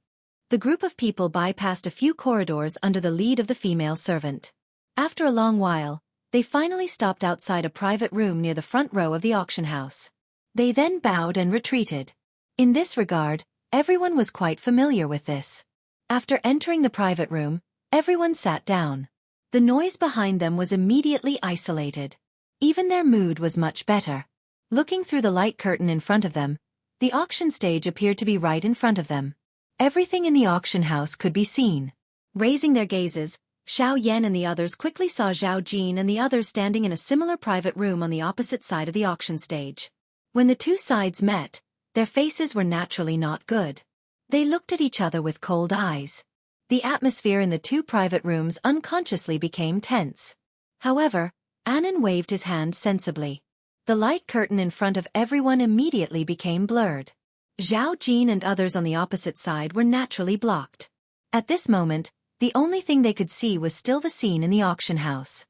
Speaker 1: The group of people bypassed a few corridors under the lead of the female servant. After a long while, they finally stopped outside a private room near the front row of the auction house. They then bowed and retreated. In this regard, everyone was quite familiar with this. After entering the private room, everyone sat down. The noise behind them was immediately isolated. Even their mood was much better. Looking through the light curtain in front of them, the auction stage appeared to be right in front of them. Everything in the auction house could be seen. Raising their gazes, Xiao Yan and the others quickly saw Zhao Jin and the others standing in a similar private room on the opposite side of the auction stage. When the two sides met, their faces were naturally not good. They looked at each other with cold eyes. The atmosphere in the two private rooms unconsciously became tense. However, Anan waved his hand sensibly. The light curtain in front of everyone immediately became blurred. Zhao Jin and others on the opposite side were naturally blocked. At this moment, the only thing they could see was still the scene in the auction house.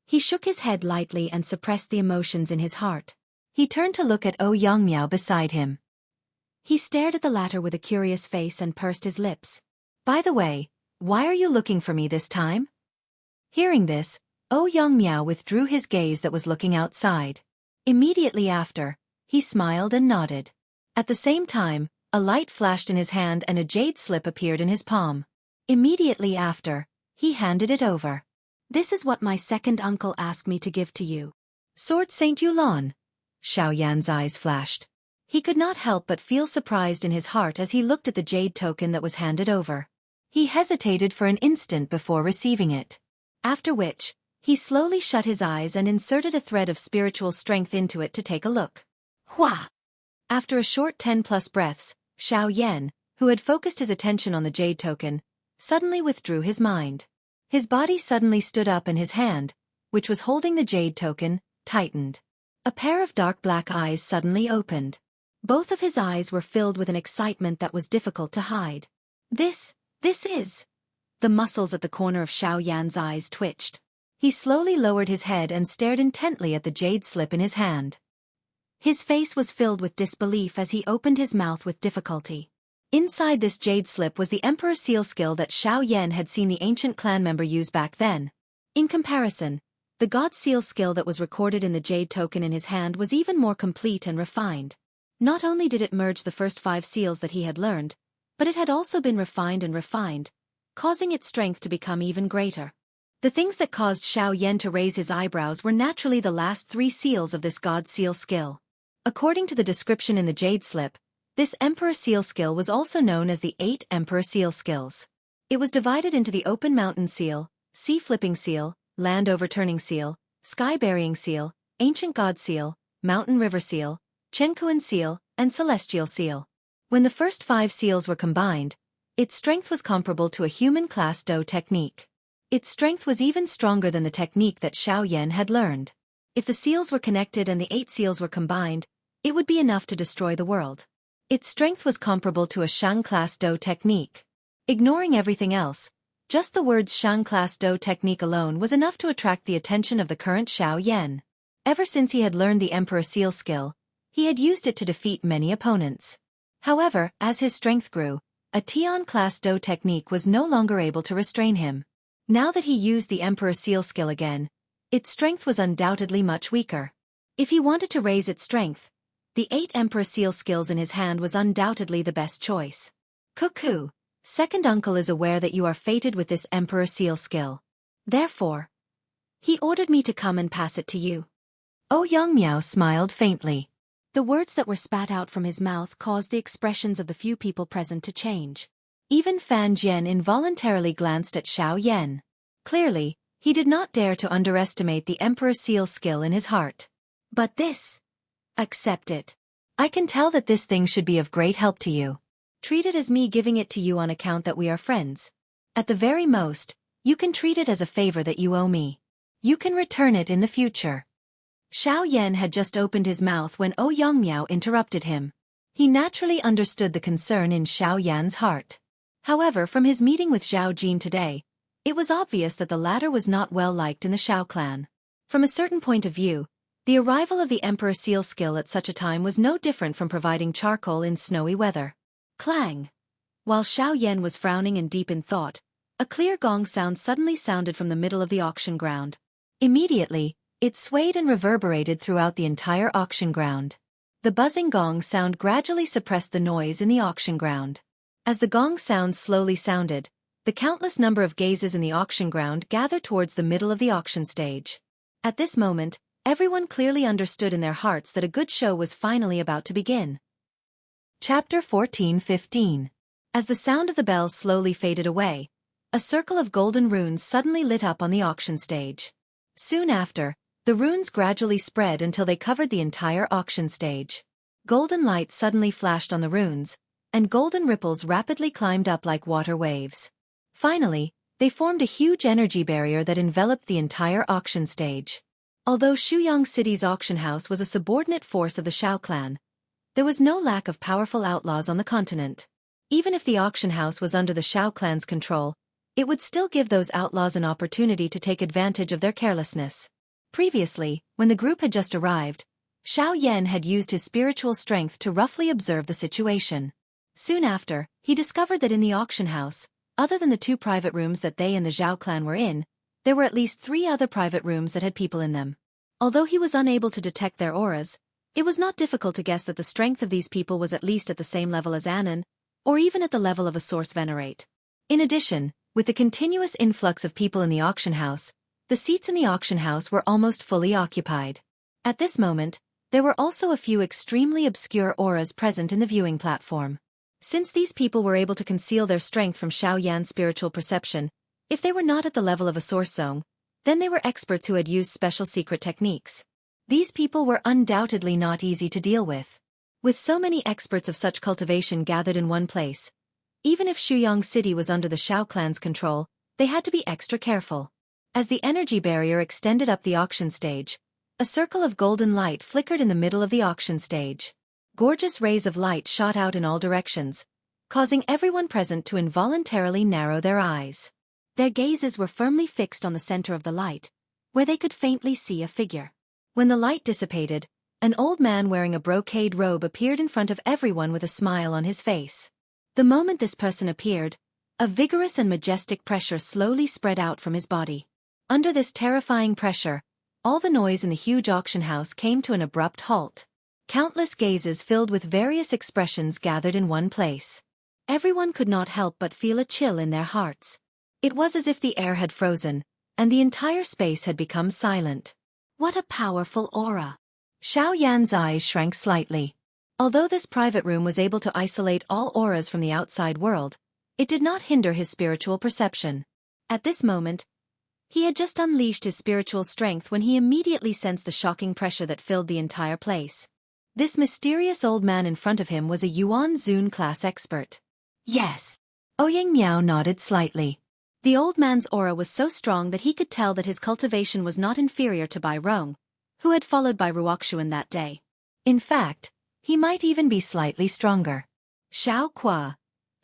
Speaker 1: He shook his head lightly and suppressed the emotions in his heart. He turned to look at Yangmiao beside him. He stared at the latter with a curious face and pursed his lips. "By the way, why are you looking for me this time?" Hearing this, Yangmiao withdrew his gaze that was looking outside. Immediately after, he smiled and nodded. At the same time, a light flashed in his hand and a jade slip appeared in his palm. Immediately after, he handed it over. "This is what my second uncle asked me to give to you." "Sword Saint Yulan." Xiao Yan's eyes flashed. He could not help but feel surprised in his heart as he looked at the jade token that was handed over. He hesitated for an instant before receiving it. After which, he slowly shut his eyes and inserted a thread of spiritual strength into it to take a look. Hua! After a short 10+ breaths, Xiao Yan, who had focused his attention on the jade token, suddenly withdrew his mind. His body suddenly stood up and his hand, which was holding the jade token, tightened. A pair of dark black eyes suddenly opened. Both of his eyes were filled with an excitement that was difficult to hide. This is... The muscles at the corner of Xiao Yan's eyes twitched. He slowly lowered his head and stared intently at the jade slip in his hand. His face was filled with disbelief as he opened his mouth with difficulty. Inside this jade slip was the Emperor Seal skill that Xiao Yan had seen the ancient clan member use back then. In comparison, the God Seal skill that was recorded in the jade token in his hand was even more complete and refined. Not only did it merge the first 5 seals that he had learned, but it had also been refined and refined, causing its strength to become even greater. The things that caused Xiao Yan to raise his eyebrows were naturally the last 3 seals of this God Seal skill. According to the description in the jade slip, this Emperor Seal skill was also known as the 8 Emperor Seal skills. It was divided into the Open Mountain Seal, Sea Flipping Seal, Land Overturning Seal, Sky Burying Seal, Ancient God Seal, Mountain River Seal, Chenkuan Seal, and Celestial Seal. When the first 5 seals were combined, its strength was comparable to a human class Do technique. Its strength was even stronger than the technique that Xiao Yan had learned. If the seals were connected and the 8 seals were combined, it would be enough to destroy the world. Its strength was comparable to a Shang class Do technique. Ignoring everything else, just the words Shang class Do technique alone was enough to attract the attention of the current Xiao Yan. Ever since he had learned the Emperor Seal skill, he had used it to defeat many opponents. However, as his strength grew, a Tian class Do technique was no longer able to restrain him. Now that he used the Emperor Seal skill again, its strength was undoubtedly much weaker. If he wanted to raise its strength, the 8 Emperor Seal skills in his hand was undoubtedly the best choice. Cuckoo, second uncle is aware that you are fated with this Emperor Seal skill. Therefore, he ordered me to come and pass it to you. Oh Young Miao smiled faintly. The words that were spat out from his mouth caused the expressions of the few people present to change. Even Fan Jian involuntarily glanced at Xiao Yan. Clearly, he did not dare to underestimate the Emperor Seal skill in his heart. But this... accept it. I can tell that this thing should be of great help to you. Treat it as me giving it to you on account that we are friends. At the very most, you can treat it as a favor that you owe me. You can return it in the future. Xiao Yan had just opened his mouth when Oh Young Miao interrupted him. He naturally understood the concern in Xiao Yan's heart. However, from his meeting with Zhao Jin today, it was obvious that the latter was not well liked in the Xiao clan. From a certain point of view, the arrival of the Emperor Seal skill at such a time was no different from providing charcoal in snowy weather. Clang! While Xiao Yan was frowning and deep in thought, a clear gong sound suddenly sounded from the middle of the auction ground. Immediately, it swayed and reverberated throughout the entire auction ground. The buzzing gong sound gradually suppressed the noise in the auction ground. As the gong sound slowly sounded, the countless number of gazes in the auction ground gathered towards the middle of the auction stage. At this moment, everyone clearly understood in their hearts that a good show was finally about to begin. Chapter 14:15. As the sound of the bells slowly faded away, a circle of golden runes suddenly lit up on the auction stage. Soon after, the runes gradually spread until they covered the entire auction stage. Golden light suddenly flashed on the runes, and golden ripples rapidly climbed up like water waves. Finally, they formed a huge energy barrier that enveloped the entire auction stage. Although Shuyang City's auction house was a subordinate force of the Xiao clan, there was no lack of powerful outlaws on the continent. Even if the auction house was under the Xiao clan's control, it would still give those outlaws an opportunity to take advantage of their carelessness. Previously, when the group had just arrived, Xiao Yan had used his spiritual strength to roughly observe the situation. Soon after, he discovered that in the auction house, other than the 2 private rooms that they and the Zhao clan were in, there were at least 3 other private rooms that had people in them. Although he was unable to detect their auras, it was not difficult to guess that the strength of these people was at least at the same level as Anon, or even at the level of a source venerate. In addition, with the continuous influx of people in the auction house, the seats in the auction house were almost fully occupied. At this moment, there were also a few extremely obscure auras present in the viewing platform. Since these people were able to conceal their strength from Xiao Yan's spiritual perception, if they were not at the level of a source zone, then they were experts who had used special secret techniques. These people were undoubtedly not easy to deal with. With so many experts of such cultivation gathered in one place, even if Shuyang City was under the Xiao clan's control, they had to be extra careful. As the energy barrier extended up the auction stage, a circle of golden light flickered in the middle of the auction stage. Gorgeous rays of light shot out in all directions, causing everyone present to involuntarily narrow their eyes. Their gazes were firmly fixed on the center of the light, where they could faintly see a figure. When the light dissipated, an old man wearing a brocade robe appeared in front of everyone with a smile on his face. The moment this person appeared, a vigorous and majestic pressure slowly spread out from his body. Under this terrifying pressure, all the noise in the huge auction house came to an abrupt halt. Countless gazes filled with various expressions gathered in one place. Everyone could not help but feel a chill in their hearts. It was as if the air had frozen, and the entire space had become silent. What a powerful aura! Xiao Yan's eyes shrank slightly. Although this private room was able to isolate all auras from the outside world, it did not hinder his spiritual perception. At this moment, he had just unleashed his spiritual strength when he immediately sensed the shocking pressure that filled the entire place. This mysterious old man in front of him was a Yuan Zun class expert. Yes. Ouyang Miao nodded slightly. The old man's aura was so strong that he could tell that his cultivation was not inferior to Bai Rong, who had followed by Ruoxuan that day. In fact, he might even be slightly stronger. Xiao Qua,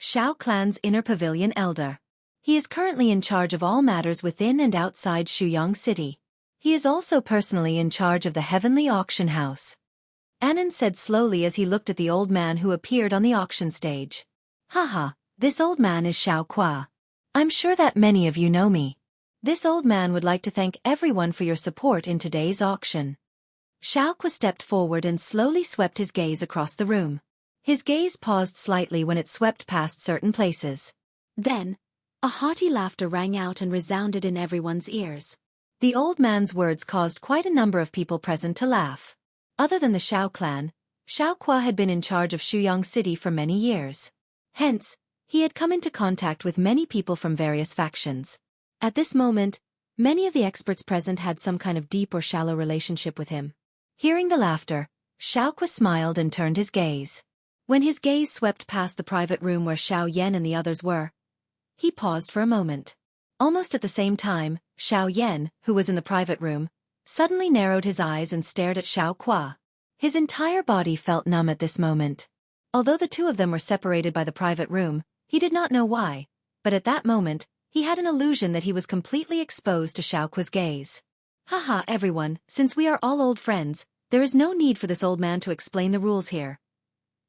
Speaker 1: Xiao clan's inner pavilion elder. He is currently in charge of all matters within and outside Shuyang City. He is also personally in charge of the heavenly auction house. Anon said slowly as he looked at the old man who appeared on the auction stage. Haha, this old man is Xiao Qua. I'm sure that many of you know me. This old man would like to thank everyone for your support in today's auction. Xiaoqua stepped forward and slowly swept his gaze across the room. His gaze paused slightly when it swept past certain places. Then, a hearty laughter rang out and resounded in everyone's ears. The old man's words caused quite a number of people present to laugh. Other than the Xiao clan, Xiaoqua had been in charge of Shuyang City for many years. Hence, he had come into contact with many people from various factions. At this moment, many of the experts present had some kind of deep or shallow relationship with him. Hearing the laughter, Xiaoqua smiled and turned his gaze. When his gaze swept past the private room where Xiao Yan and the others were, he paused for a moment. Almost at the same time, Xiao Yan, who was in the private room, suddenly narrowed his eyes and stared at Xiaoqua. His entire body felt numb at this moment. Although the two of them were separated by the private room, he did not know why, but at that moment, he had an illusion that he was completely exposed to Xiaoqua's gaze. Haha, everyone, since we are all old friends, there is no need for this old man to explain the rules here.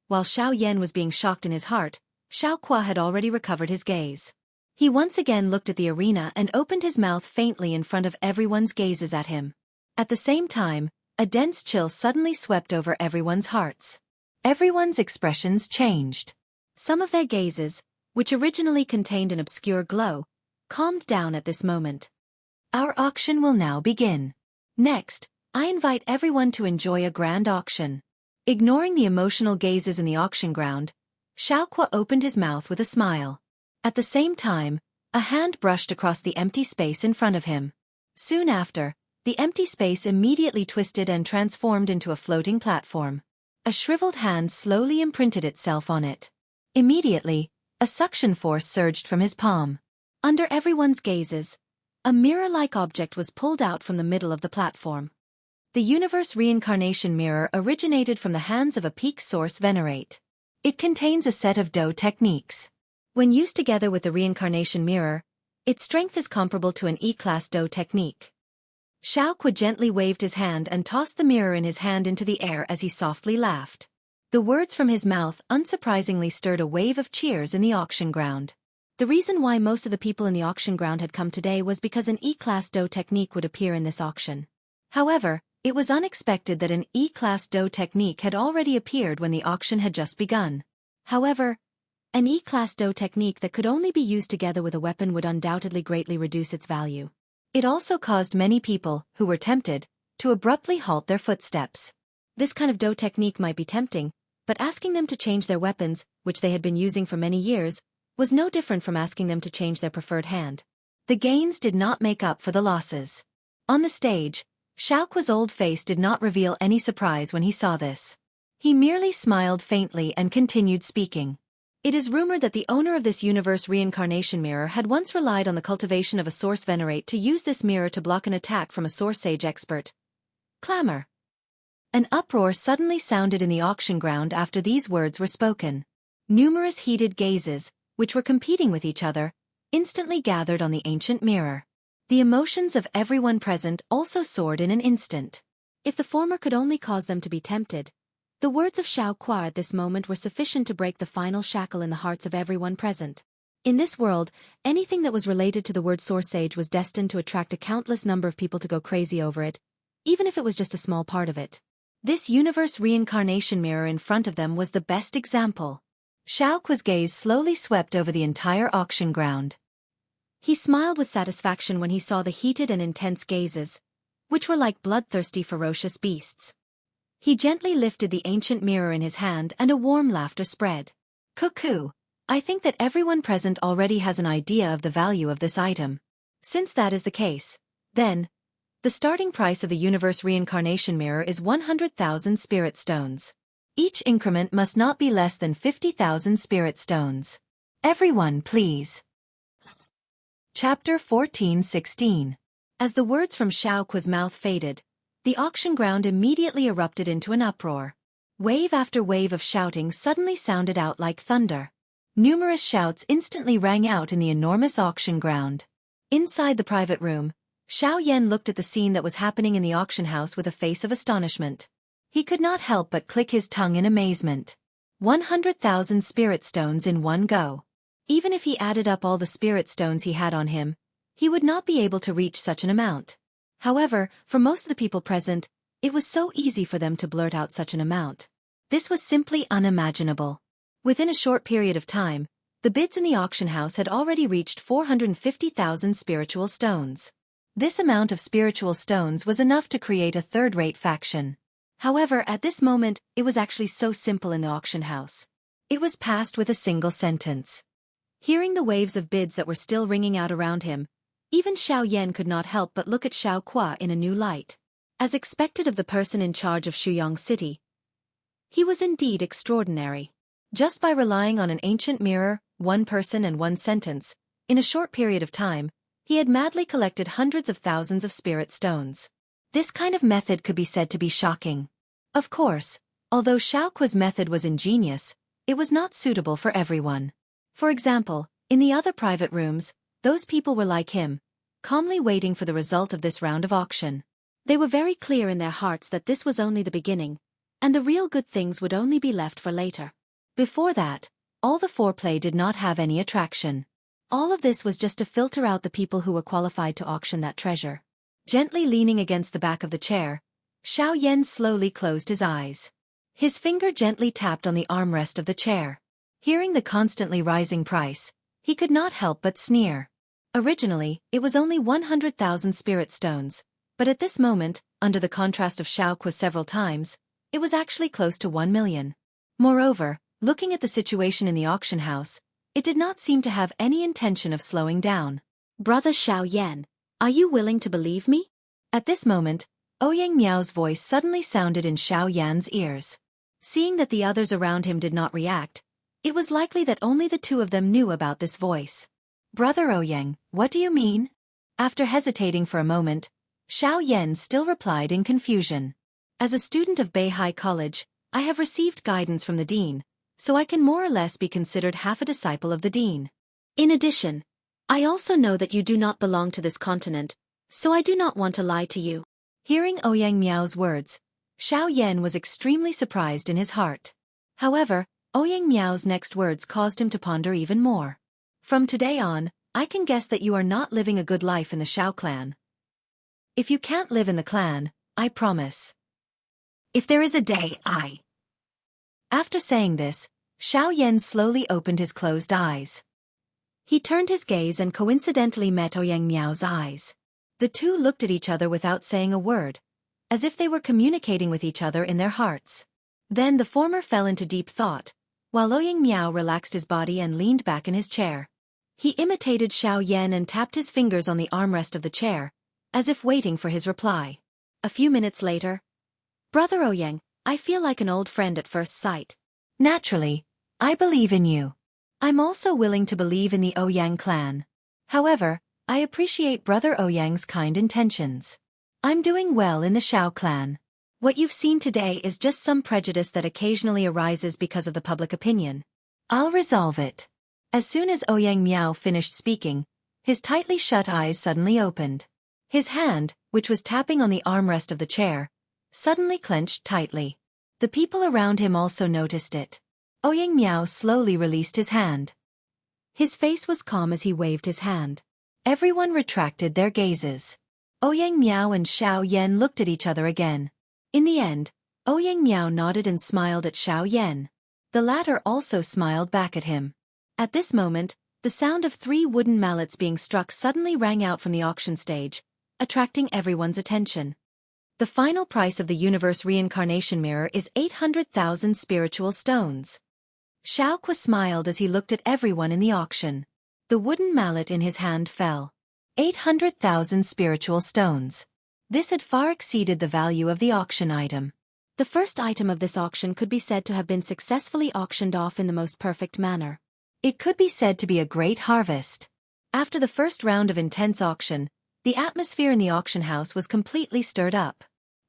Speaker 1: While Xiao Yan was being shocked in his heart, Xiaoqua had already recovered his gaze. He once again looked at the arena and opened his mouth faintly in front of everyone's gazes at him. At the same time, a dense chill suddenly swept over everyone's hearts. Everyone's expressions changed. Some of their gazes, which originally contained an obscure glow, calmed down at this moment. Our auction will now begin. Next, I invite everyone to enjoy a grand auction. Ignoring the emotional gazes in the auction ground, Xiaoqua opened his mouth with a smile. At the same time, a hand brushed across the empty space in front of him. Soon after, the empty space immediately twisted and transformed into a floating platform. A shriveled hand slowly imprinted itself on it. Immediately, a suction force surged from his palm. Under everyone's gazes, a mirror-like object was pulled out from the middle of the platform. The universe reincarnation mirror originated from the hands of a peak source venerate. It contains a set of Do techniques. When used together with the reincarnation mirror, its strength is comparable to an E-class Do technique. Xiaoqua gently waved his hand and tossed the mirror in his hand into the air as he softly laughed. The words from his mouth unsurprisingly stirred a wave of cheers in the auction ground. The reason why most of the people in the auction ground had come today was because an E-class Do technique would appear in this auction. However, it was unexpected that an E-class Do technique had already appeared when the auction had just begun. However, an E-class Do technique that could only be used together with a weapon would undoubtedly greatly reduce its value. It also caused many people, who were tempted, to abruptly halt their footsteps. This kind of Do technique might be tempting, but asking them to change their weapons, which they had been using for many years, was no different from asking them to change their preferred hand. The gains did not make up for the losses. On the stage, Xiaoqua's old face did not reveal any surprise when he saw this. He merely smiled faintly and continued speaking. It is rumored that the owner of this universe reincarnation mirror had once relied on the cultivation of a source venerate to use this mirror to block an attack from a source sage expert. Clamor. An uproar suddenly sounded in the auction ground after these words were spoken. Numerous heated gazes, which were competing with each other, instantly gathered on the ancient mirror. The emotions of everyone present also soared in an instant. If the former could only cause them to be tempted, the words of Xiaoqua at this moment were sufficient to break the final shackle in the hearts of everyone present. In this world, anything that was related to the word source sage was destined to attract a countless number of people to go crazy over it, even if it was just a small part of it. This universe reincarnation mirror in front of them was the best example. Xiaoqua's gaze slowly swept over the entire auction ground. He smiled with satisfaction when he saw the heated and intense gazes, which were like bloodthirsty ferocious beasts. He gently lifted the ancient mirror in his hand and a warm laughter spread. Cuckoo, I think that everyone present already has an idea of the value of this item. Since that is the case, then, the starting price of the universe reincarnation mirror is 100,000 spirit stones. Each increment must not be less than 50,000 spirit stones. Everyone, please. Chapter 14:16. As the words from Xiaoqua's mouth faded, the auction ground immediately erupted into an uproar. Wave after wave of shouting suddenly sounded out like thunder. Numerous shouts instantly rang out in the enormous auction ground. Inside the private room, Xiao Yan looked at the scene that was happening in the auction house with a face of astonishment. He could not help but click his tongue in amazement. 100,000 spirit stones in one go. Even if he added up all the spirit stones he had on him, he would not be able to reach such an amount. However, for most of the people present, It was so easy for them to blurt out such an amount. This was simply unimaginable. Within a short period of time, the bids in the auction house had already reached 450,000 spiritual stones. This amount of spiritual stones was enough to create a third-rate faction. However, at this moment, it was actually so simple in the auction house. It was passed with a single sentence. Hearing the waves of bids that were still ringing out around him, even Xiao Yan could not help but look at Xiao Qua in a new light. As expected of the person in charge of Shuyang City, he was indeed extraordinary. Just by relying on an ancient mirror, one person and one sentence, in a short period of time, he had madly collected hundreds of thousands of spirit stones. This kind of method could be said to be shocking. Of course, although Xiao Qua's method was ingenious, it was not suitable for everyone. For example, in the other private rooms, those people were like him, calmly waiting for the result of this round of auction. They were very clear in their hearts that this was only the beginning, and the real good things would only be left for later. Before that, all the foreplay did not have any attraction. All of this was just to filter out the people who were qualified to auction that treasure. Gently leaning against the back of the chair, Xiao Yan slowly closed his eyes. His finger gently tapped on the armrest of the chair. Hearing the constantly rising price, he could not help but sneer. Originally, it was only 100,000 spirit stones, but at this moment, under the contrast of Xiao Qua several times, it was actually close to 1 million. Moreover, looking at the situation in the auction house, it did not seem to have any intention of slowing down. "Brother Xiao Yan, are you willing to believe me?" At this moment, Ouyang Miao's voice suddenly sounded in Xiao Yan's ears. Seeing that the others around him did not react, it was likely that only the two of them knew about this voice. "Brother Ouyang, what do you mean?" After hesitating for a moment, Xiao Yan still replied in confusion. "As a student of Beihai College, I have received guidance from the dean, so I can more or less be considered half a disciple of the dean. In addition, I also know that you do not belong to this continent, so I do not want to lie to you." Hearing Ouyang Miao's words, Xiao Yan was extremely surprised in his heart. However, Ouyang Miao's next words caused him to ponder even more. "From today on, I can guess that you are not living a good life in the Xiao clan. If you can't live in the clan, I promise. If there is a day I..." After saying this, Xiao Yan slowly opened his closed eyes. He turned his gaze and coincidentally met Ouyang Miao's eyes. The two looked at each other without saying a word, as if they were communicating with each other in their hearts. Then the former fell into deep thought, while Ouyang Miao relaxed his body and leaned back in his chair. He imitated Xiao Yan and tapped his fingers on the armrest of the chair, as if waiting for his reply. A few minutes later, "Brother Ouyang, I feel like an old friend at first sight. Naturally, I believe in you. I'm also willing to believe in the Ouyang clan. However, I appreciate Brother Ouyang's kind intentions. I'm doing well in the Xiao clan. What you've seen today is just some prejudice that occasionally arises because of the public opinion. I'll resolve it." As soon as Ouyang Miao finished speaking, his tightly shut eyes suddenly opened. His hand, which was tapping on the armrest of the chair, suddenly clenched tightly. The people around him also noticed it. Ouyang Miao slowly released his hand. His face was calm as he waved his hand. Everyone retracted their gazes. Ouyang Miao and Xiao Yan looked at each other again. In the end, Ouyang Miao nodded and smiled at Xiao Yan. The latter also smiled back at him. At this moment, the sound of 3 wooden mallets being struck suddenly rang out from the auction stage, attracting everyone's attention. The final price of the universe reincarnation mirror is 800,000 spiritual stones. Xiao Qua smiled as he looked at everyone in the auction. The wooden mallet in his hand fell. 800,000 spiritual stones. This had far exceeded the value of the auction item. The first item of this auction could be said to have been successfully auctioned off in the most perfect manner. It could be said to be a great harvest. After the first round of intense auction, the atmosphere in the auction house was completely stirred up.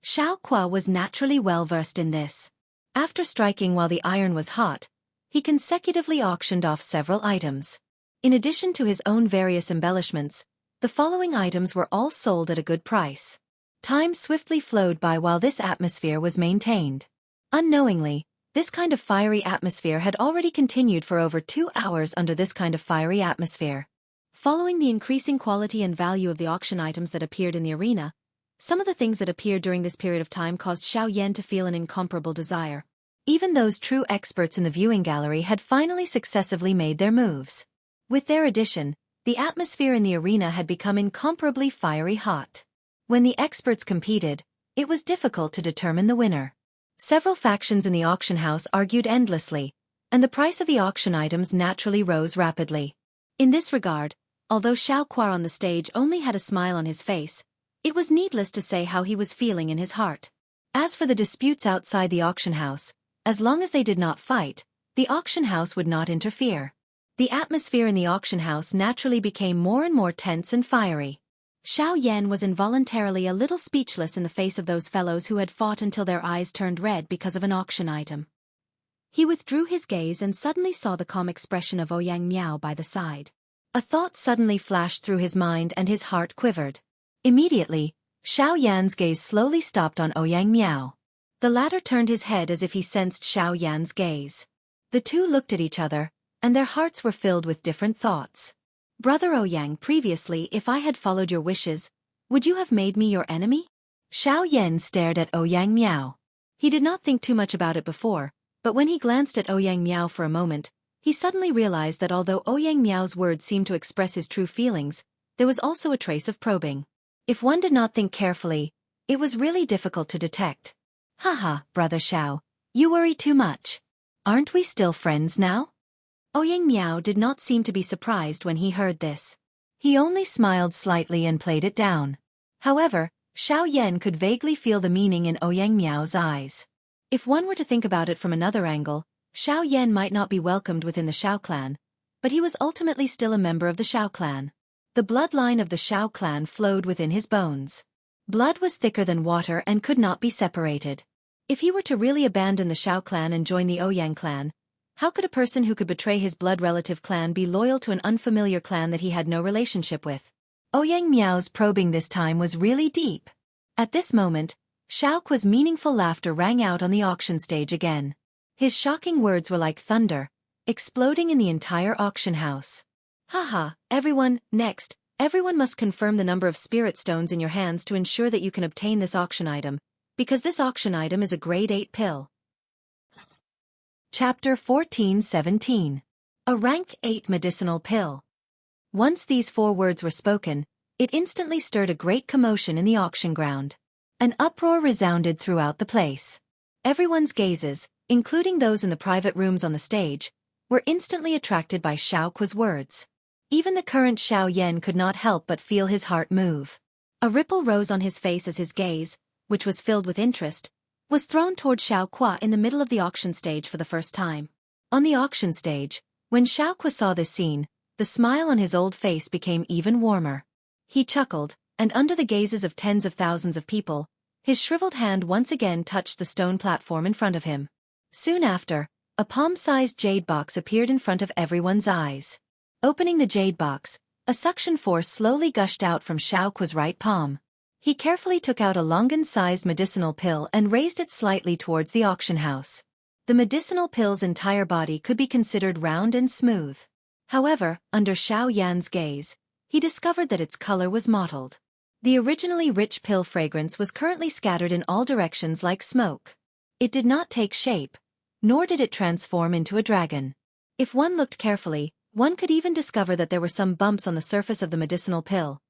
Speaker 1: Xiao Qua was naturally well versed in this. After striking while the iron was hot, he consecutively auctioned off several items. In addition to his own various embellishments, the following items were all sold at a good price. Time swiftly flowed by while this atmosphere was maintained. Unknowingly, this kind of fiery atmosphere had already continued for over 2 hours under this kind of fiery atmosphere. Following the increasing quality and value of the auction items that appeared in the arena, Some of the things that appeared during this period of time caused Xiao Yan to feel an incomparable desire. Even those true experts in the viewing gallery had finally successively made their moves. With their addition, the atmosphere in the arena had become incomparably fiery hot. When the experts competed, it was difficult to determine the winner. Several factions in the auction house argued endlessly, and the price of the auction items naturally rose rapidly. In this regard, although Xiao Kuo on the stage only had a smile on his face, it was needless to say how he was feeling in his heart. As for the disputes outside the auction house, as long as they did not fight, the auction house would not interfere. The atmosphere in the auction house naturally became more and more tense and fiery. Xiao Yan was involuntarily a little speechless in the face of those fellows who had fought until their eyes turned red because of an auction item. He withdrew his gaze and suddenly saw the calm expression of Ouyang Miao by the side. A thought suddenly flashed through his mind and his heart quivered. Immediately, Xiao Yan's gaze slowly stopped on Ouyang Miao. The latter turned his head as if he sensed Xiao Yan's gaze. The two looked at each other, and their hearts were filled with different thoughts. Brother Ouyang, previously if I had followed your wishes, would you have made me your enemy? Xiao Yan stared at Ouyang Miao. He did not think too much about it before, but when he glanced at Ouyang Miao for a moment, he suddenly realized that although Ouyang Miao's words seemed to express his true feelings, there was also a trace of probing. If one did not think carefully, it was really difficult to detect. Haha, Brother Xiao, you worry too much. Aren't we still friends now? Ouyang Miao did not seem to be surprised when he heard this. He only smiled slightly and played it down. However, Xiao Yan could vaguely feel the meaning in Ouyang Miao's eyes. If one were to think about it from another angle, Xiao Yan might not be welcomed within the Xiao clan, but he was ultimately still a member of the Xiao clan. The bloodline of the Xiao clan flowed within his bones. Blood was thicker than water and could not be separated. If he were to really abandon the Xiao clan and join the Ouyang clan, how could a person who could betray his blood relative clan be loyal to an unfamiliar clan that he had no relationship with? Ouyang Miao's probing this time was really deep. At this moment, Xiao Kuo's meaningful laughter rang out on the auction stage again. His shocking words were like thunder, exploding in the entire auction house. Haha, everyone must confirm the number of spirit stones in your hands to ensure that you can obtain this auction item, because this auction item is a grade 8 pill. Chapter 14:17. A rank 8 medicinal pill. Once these 4 words were spoken, it instantly stirred a great commotion in the auction ground. An uproar resounded throughout the place. Everyone's gazes, including those in the private rooms on the stage, were instantly attracted by Xiao Kuo's words. Even the current Xiao Yan could not help but feel his heart move. A ripple rose on his face as his gaze, which was filled with interest, was thrown toward Xiao Kuo in the middle of the auction stage for the first time. On the auction stage, when Xiao Kuo saw this scene, the smile on his old face became even warmer. He chuckled, and under the gazes of tens of thousands of people, his shriveled hand once again touched the stone platform in front of him. Soon after, a palm-sized jade box appeared in front of everyone's eyes. Opening the jade box, a suction force slowly gushed out from Xiao Kuo's right palm. He carefully took out a longan-sized medicinal pill and raised it slightly towards the auction house. The medicinal pill's entire body could be considered round and smooth. However, under Xiao Yan's gaze, he discovered that its color was mottled. The originally rich pill fragrance was currently scattered in all directions like smoke. It did not take shape, nor did it transform into a dragon. If one looked carefully, one could even discover that there were some bumps on the surface of the medicinal pill.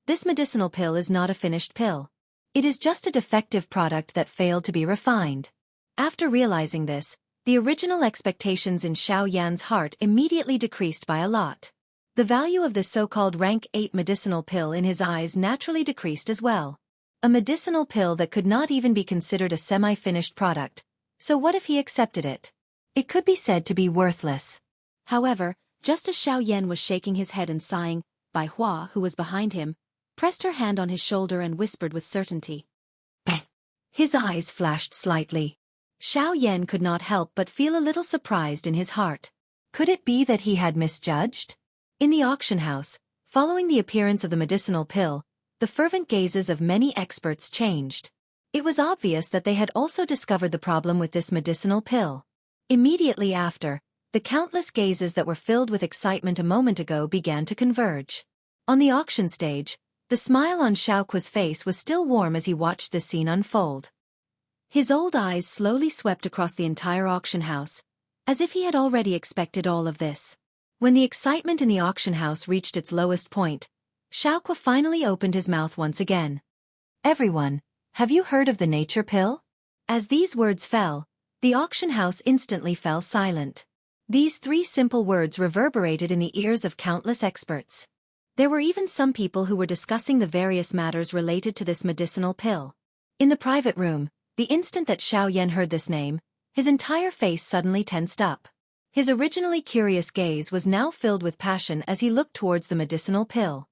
Speaker 1: This medicinal pill is not a finished pill. It is just a defective product that failed to be refined. After realizing this, the original expectations in Xiao Yan's heart immediately decreased by a lot. The value of this so-called rank 8 medicinal pill in his eyes naturally decreased as well. A medicinal pill that could not even be considered a semi-finished product, so what if he accepted it? It could be said to be worthless. However, just as Xiao Yan was shaking his head and sighing, Bai Hua, who was behind him, pressed her hand on his shoulder and whispered with certainty. Bah! His eyes flashed slightly. Xiao Yan could not help but feel a little surprised in his heart. Could it be that he had misjudged? In the auction house, following the appearance of the medicinal pill, the fervent gazes of many experts changed. It was obvious that they had also discovered the problem with this medicinal pill. Immediately after, the countless gazes that were filled with excitement a moment ago began to converge. On the auction stage, the The smile on Xiaoqua's face was still warm as he watched this scene unfold. His old eyes slowly swept across the entire auction house, as if he had already expected all of this. When the excitement in the auction house reached its lowest point, Xiaoqua finally opened his mouth once again. "Everyone, have you heard of the nature pill?" As these words fell, the auction house instantly fell silent. These 3 simple words reverberated in the ears of countless experts. There were even some people who were discussing the various matters related to this medicinal pill. In the private room, the instant that Xiao Yan heard this name, his entire face suddenly tensed up. His originally curious gaze was now filled with passion as he looked towards the medicinal pill.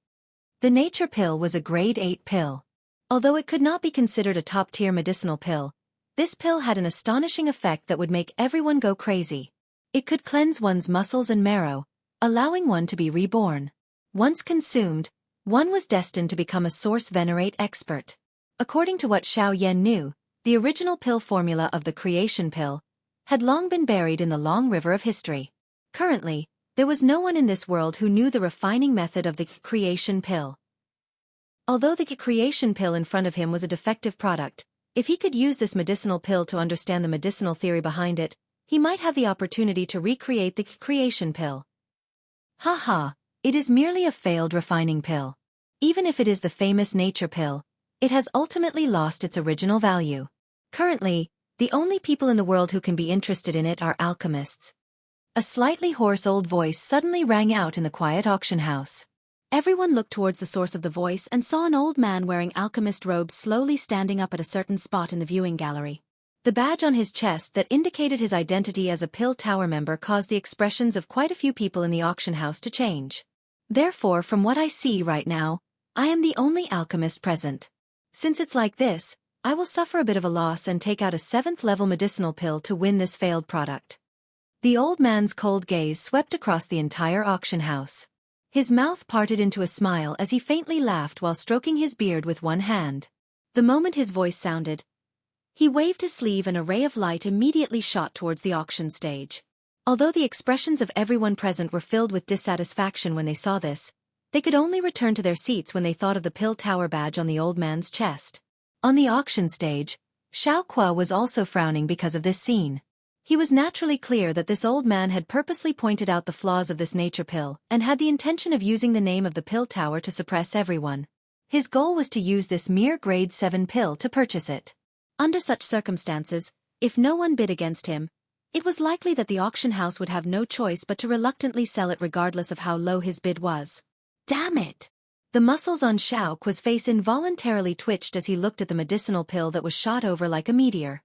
Speaker 1: The nature pill was a grade 8 pill. Although it could not be considered a top-tier medicinal pill, this pill had an astonishing effect that would make everyone go crazy. It could cleanse one's muscles and marrow, allowing one to be reborn. Once consumed, one was destined to become a source venerate expert. According to what Xiao Yan knew, the original pill formula of the creation pill had long been buried in the long river of history. Currently, there was no one in this world who knew the refining method of the creation pill. Although the creation pill in front of him was a defective product, if he could use this medicinal pill to understand the medicinal theory behind it, he might have the opportunity to recreate the creation pill. Haha, it is merely a failed refining pill. Even if it is the famous nature pill, it has ultimately lost its original value. Currently, the only people in the world who can be interested in it are alchemists. A slightly hoarse old voice suddenly rang out in the quiet auction house. Everyone looked towards the source of the voice and saw an old man wearing alchemist robes slowly standing up at a certain spot in the viewing gallery. The badge on his chest that indicated his identity as a Pill Tower member caused the expressions of quite a few people in the auction house to change. Therefore, from what I see right now, I am the only alchemist present. Since it's like this, I will suffer a bit of a loss and take out a 7th-level medicinal pill to win this failed product. The old man's cold gaze swept across the entire auction house. His mouth parted into a smile as he faintly laughed while stroking his beard with one hand. The moment his voice sounded, he waved his sleeve and a ray of light immediately shot towards the auction stage. Although the expressions of everyone present were filled with dissatisfaction when they saw this, they could only return to their seats when they thought of the Pill Tower badge on the old man's chest. On the auction stage, Xiaoqua was also frowning because of this scene. He was naturally clear that this old man had purposely pointed out the flaws of this nature pill and had the intention of using the name of the Pill Tower to suppress everyone. His goal was to use this mere grade 7 pill to purchase it. Under such circumstances, if no one bid against him, it was likely that the auction house would have no choice but to reluctantly sell it regardless of how low his bid was. Damn it! The muscles on Xiaoqua's face involuntarily twitched as he looked at the medicinal pill that was shot over like a meteor.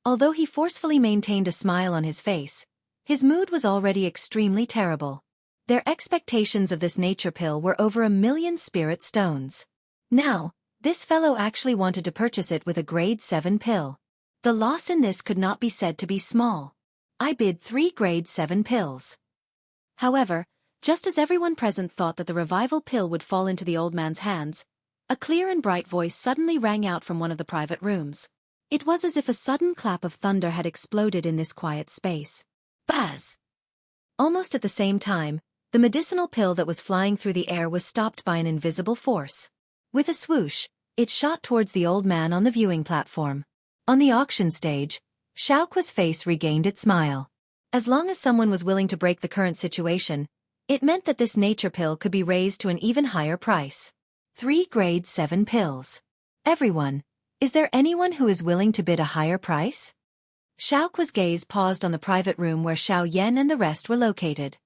Speaker 1: Although he forcefully maintained a smile on his face, his mood was already extremely terrible. Their expectations of this nature pill were over 1,000,000 spirit stones. Now, this fellow actually wanted to purchase it with a grade 7 pill. The loss in this could not be said to be small. I bid 3 grade 7 pills. However, just as everyone present thought that the revival pill would fall into the old man's hands, a clear and bright voice suddenly rang out from one of the private rooms. It was as if a sudden clap of thunder had exploded in this quiet space. Buzz! Almost at the same time, the medicinal pill that was flying through the air was stopped by an invisible force. With a swoosh, it shot towards the old man on the viewing platform. On the auction stage, Xiaoqua's face regained its smile. As long as someone was willing to break the current situation, it meant that this nature pill could be raised to an even higher price. 3 grade 7 pills. Everyone, is there anyone who is willing to bid a higher price? Xiaoqua's gaze paused on the private room where Xiao Yan and the rest were located.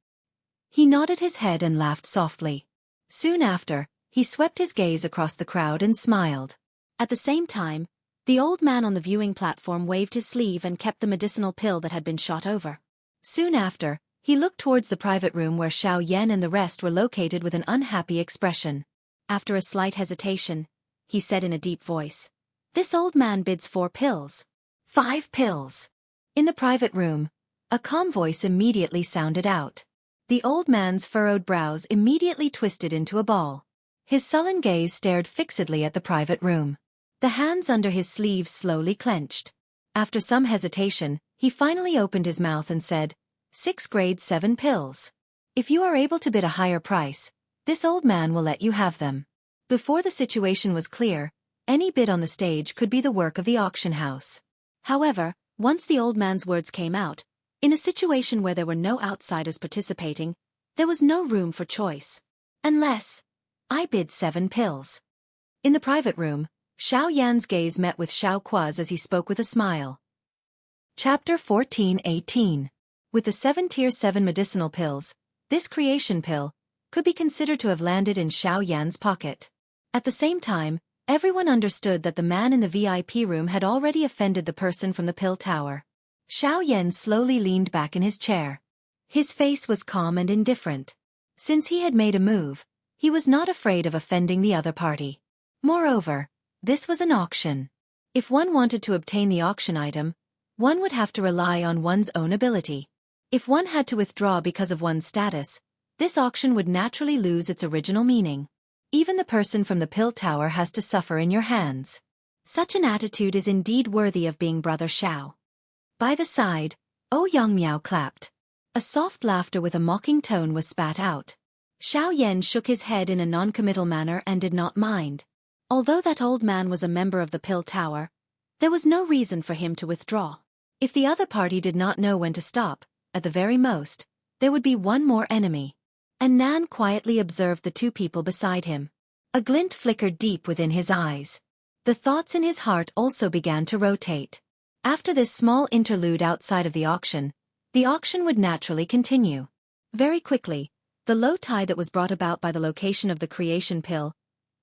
Speaker 1: He nodded his head and laughed softly. Soon after, he swept his gaze across the crowd and smiled. At the same time, the old man on the viewing platform waved his sleeve and kept the medicinal pill that had been shot over. Soon after, he looked towards the private room where Xiao Yan and the rest were located with an unhappy expression. After a slight hesitation, he said in a deep voice, "This old man bids 4 pills. 5 pills." In the private room, a calm voice immediately sounded out. The old man's furrowed brows immediately twisted into a ball. His sullen gaze stared fixedly at the private room. The hands under his sleeves slowly clenched. After some hesitation, he finally opened his mouth and said, 6 grade 7 pills. If you are able to bid a higher price, this old man will let you have them. Before the situation was clear, any bid on the stage could be the work of the auction house. However, once the old man's words came out, in a situation where there were no outsiders participating, there was no room for choice. Unless I bid 7 pills. In the private room, Xiao Yan's gaze met with Xiao Kua's as he spoke with a smile. Chapter 14:18. With the 7 Tier 7 medicinal pills, this creation pill could be considered to have landed in Xiao Yan's pocket. At the same time, everyone understood that the man in the VIP room had already offended the person from the pill tower. Xiao Yan slowly leaned back in his chair. His face was calm and indifferent. Since he had made a move, he was not afraid of offending the other party. Moreover, this was an auction. If one wanted to obtain the auction item, one would have to rely on one's own ability. If one had to withdraw because of one's status, this auction would naturally lose its original meaning. Even the person from the pill tower has to suffer in your hands. Such an attitude is indeed worthy of being Brother Xiao. By the side, Yang Miao clapped. A soft laughter with a mocking tone was spat out. Xiao Yan shook his head in a non-committal manner and did not mind. Although that old man was a member of the pill tower, there was no reason for him to withdraw. If the other party did not know when to stop, at the very most, there would be one more enemy. And Nan quietly observed the 2 people beside him. A glint flickered deep within his eyes. The thoughts in his heart also began to rotate. After this small interlude outside of the auction would naturally continue. Very quickly, the low tide that was brought about by the location of the creation pill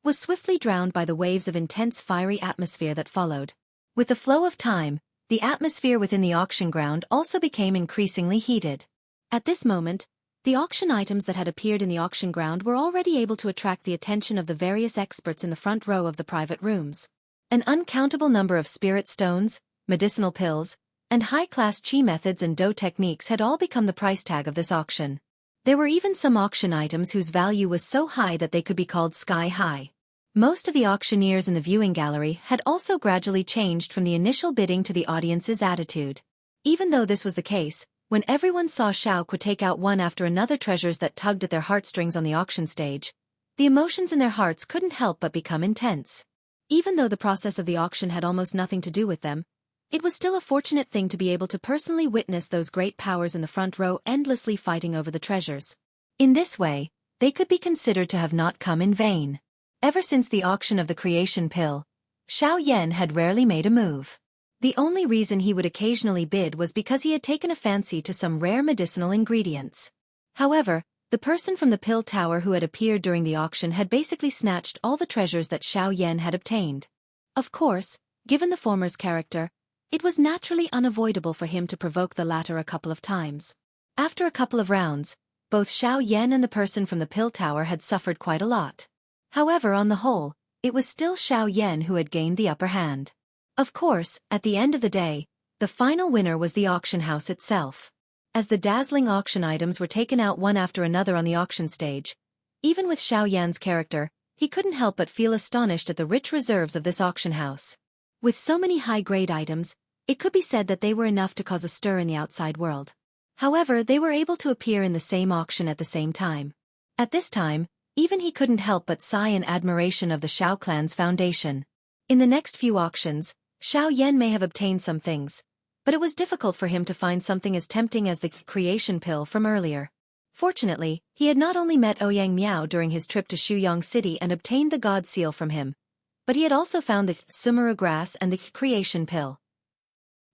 Speaker 1: was swiftly drowned by the waves of intense fiery atmosphere that followed. With the flow of time, the atmosphere within the auction ground also became increasingly heated. At this moment, the auction items that had appeared in the auction ground were already able to attract the attention of the various experts in the front row of the private rooms. An uncountable number of spirit stones, medicinal pills, and high-class chi methods and dough techniques had all become the price tag of this auction. There were even some auction items whose value was so high that they could be called sky-high. Most of the auctioneers in the viewing gallery had also gradually changed from the initial bidding to the audience's attitude. Even though this was the case, when everyone saw Xiao Ku take out one after another treasures that tugged at their heartstrings on the auction stage, the emotions in their hearts couldn't help but become intense. Even though the process of the auction had almost nothing to do with them, it was still a fortunate thing to be able to personally witness those great powers in the front row endlessly fighting over the treasures. In this way, they could be considered to have not come in vain. Ever since the auction of the creation pill, Xiao Yan had rarely made a move. The only reason he would occasionally bid was because he had taken a fancy to some rare medicinal ingredients. However, the person from the pill tower who had appeared during the auction had basically snatched all the treasures that Xiao Yan had obtained. Of course, given the former's character, it was naturally unavoidable for him to provoke the latter a couple of times. After a couple of rounds, both Xiao Yan and the person from the pill tower had suffered quite a lot. However, on the whole, it was still Xiao Yan who had gained the upper hand. Of course, at the end of the day, the final winner was the auction house itself. As the dazzling auction items were taken out one after another on the auction stage, even with Xiao Yan's character, he couldn't help but feel astonished at the rich reserves of this auction house. With so many high-grade items, it could be said that they were enough to cause a stir in the outside world. However, they were able to appear in the same auction at the same time. At this time, even he couldn't help but sigh in admiration of the Xiao clan's foundation. In the next few auctions, Xiao Yan may have obtained some things, but it was difficult for him to find something as tempting as the creation pill from earlier. Fortunately, he had not only met Yang Miao during his trip to Shuyang City and obtained the God Seal from him, but he had also found the Sumera grass and the creation pill.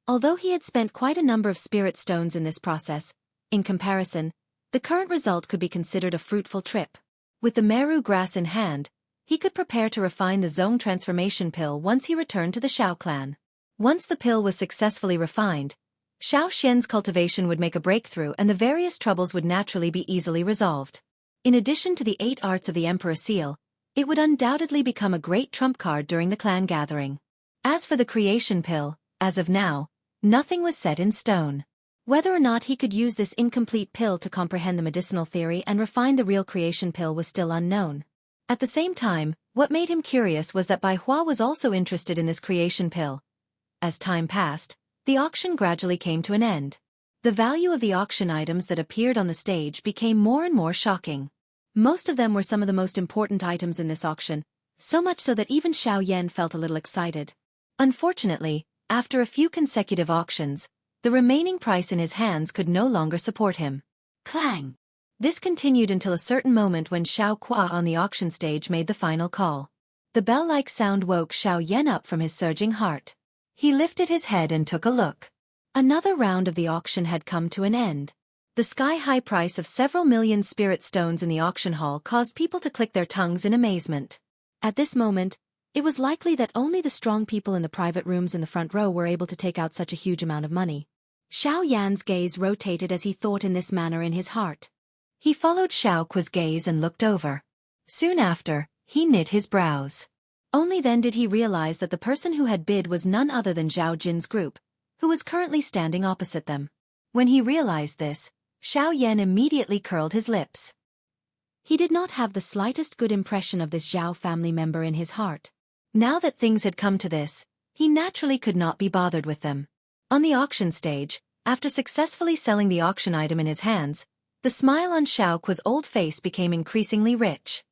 Speaker 1: Although he had spent quite a number of spirit stones in this process, in comparison, the current result could be considered a fruitful trip. With the Meru grass in hand, he could prepare to refine the Zong transformation pill once he returned to the Xiao clan. Once the pill was successfully refined, Xiao Xian's cultivation would make a breakthrough and the various troubles would naturally be easily resolved. In addition to the 8 arts of the Emperor Seal, it would undoubtedly become a great trump card during the clan gathering. As for the creation pill, as of now, nothing was set in stone. Whether or not he could use this incomplete pill to comprehend the medicinal theory and refine the real creation pill was still unknown. At the same time, what made him curious was that Bai Hua was also interested in this creation pill. As time passed, the auction gradually came to an end. The value of the auction items that appeared on the stage became more and more shocking. Most of them were some of the most important items in this auction, so much so that even Xiao Yan felt a little excited. Unfortunately, after a few consecutive auctions, the remaining price in his hands could no longer support him. Clang! This continued until a certain moment when Xiao Qua on the auction stage made the final call. The bell-like sound woke Xiao Yan up from his surging heart. He lifted his head and took a look. Another round of the auction had come to an end. The sky-high price of several million spirit stones in the auction hall caused people to click their tongues in amazement. At this moment, it was likely that only the strong people in the private rooms in the front row were able to take out such a huge amount of money. Xiao Yan's gaze rotated as he thought in this manner in his heart. He followed Xiao Qua's gaze and looked over. Soon after, he knit his brows. Only then did he realize that the person who had bid was none other than Zhao Jin's group, who was currently standing opposite them. When he realized this, Xiao Yan immediately curled his lips. He did not have the slightest good impression of this Zhao family member in his heart. Now that things had come to this, he naturally could not be bothered with them. On the auction stage, after successfully selling the auction item in his hands, the smile on Xiao Qua's old face became increasingly rich.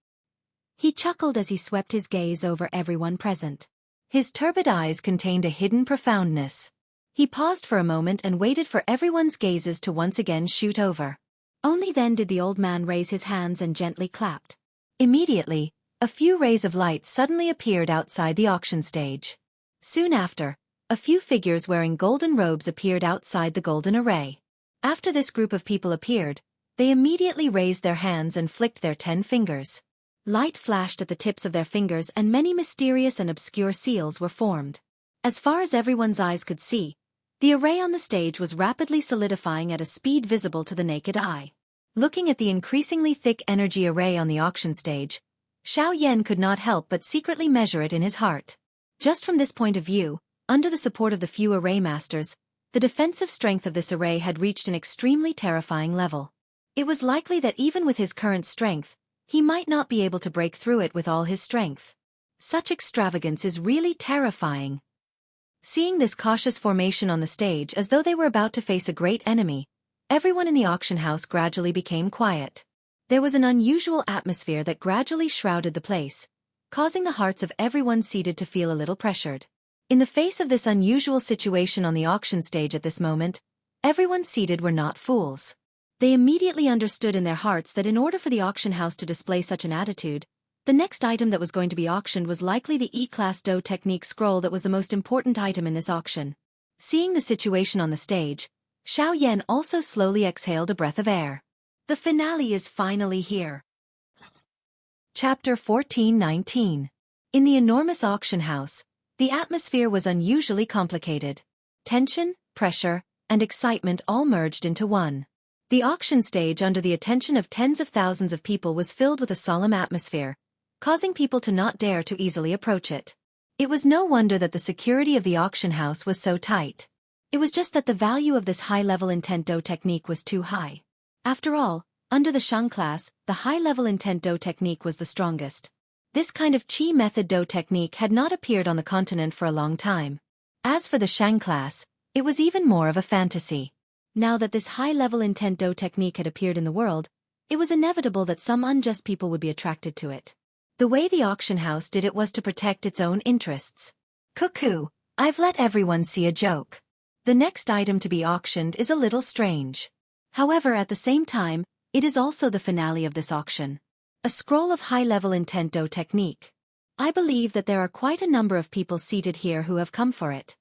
Speaker 1: He chuckled as he swept his gaze over everyone present. His turbid eyes contained a hidden profoundness. He paused for a moment and waited for everyone's gazes to once again shoot over. Only then did the old man raise his hands and gently clapped. Immediately, a few rays of light suddenly appeared outside the auction stage. Soon after, a few figures wearing golden robes appeared outside the golden array. After this group of people appeared, they immediately raised their hands and flicked their 10 fingers. Light flashed at the tips of their fingers and many mysterious and obscure seals were formed. As far as everyone's eyes could see, the array on the stage was rapidly solidifying at a speed visible to the naked eye. Looking at the increasingly thick energy array on the auction stage, Xiao Yan could not help but secretly measure it in his heart. Just from this point of view, under the support of the few array masters, the defensive strength of this array had reached an extremely terrifying level. It was likely that even with his current strength, he might not be able to break through it with all his strength. Such extravagance is really terrifying. Seeing this cautious formation on the stage as though they were about to face a great enemy, everyone in the auction house gradually became quiet. There was an unusual atmosphere that gradually shrouded the place, causing the hearts of everyone seated to feel a little pressured. In the face of this unusual situation on the auction stage at this moment, everyone seated were not fools. They immediately understood in their hearts that in order for the auction house to display such an attitude, the next item that was going to be auctioned was likely the E-Class Do Technique scroll that was the most important item in this auction. Seeing the situation on the stage, Xiao Yan also slowly exhaled a breath of air. The finale is finally here. Chapter 14:19. In the enormous auction house, the atmosphere was unusually complicated. Tension, pressure, and excitement all merged into one. The auction stage under the attention of tens of thousands of people was filled with a solemn atmosphere, causing people to not dare to easily approach it. It was no wonder that the security of the auction house was so tight. It was just that the value of this high-level intent Do technique was too high. After all, under the Shang class, the high-level intent Do technique was the strongest. This kind of Qi method Do technique had not appeared on the continent for a long time. As for the Shang class, it was even more of a fantasy. Now that this high-level intent Do technique had appeared in the world, it was inevitable that some unjust people would be attracted to it. The way the auction house did it was to protect its own interests. Cuckoo, I've let everyone see a joke. The next item to be auctioned is a little strange. However, at the same time, it is also the finale of this auction. A scroll of high-level intent Do technique. I believe that there are quite a number of people seated here who have come for it.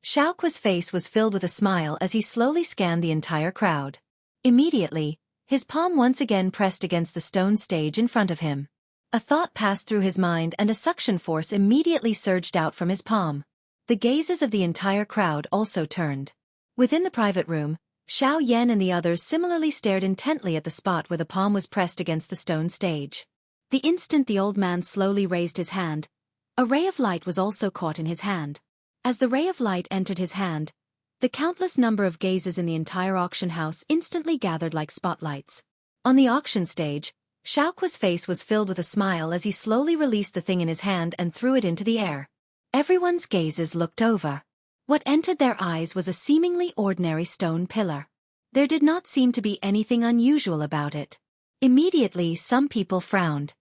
Speaker 1: Xiao Qua's face was filled with a smile as he slowly scanned the entire crowd. Immediately, his palm once again pressed against the stone stage in front of him. A thought passed through his mind and a suction force immediately surged out from his palm. The gazes of the entire crowd also turned. Within the private room, Xiao Yan and the others similarly stared intently at the spot where the palm was pressed against the stone stage. The instant the old man slowly raised his hand, a ray of light was also caught in his hand. As the ray of light entered his hand, the countless number of gazes in the entire auction house instantly gathered like spotlights. On the auction stage, Xiao Qua's face was filled with a smile as he slowly released the thing in his hand and threw it into the air. Everyone's gazes looked over. What entered their eyes was a seemingly ordinary stone pillar. There did not seem to be anything unusual about it. Immediately, some people frowned.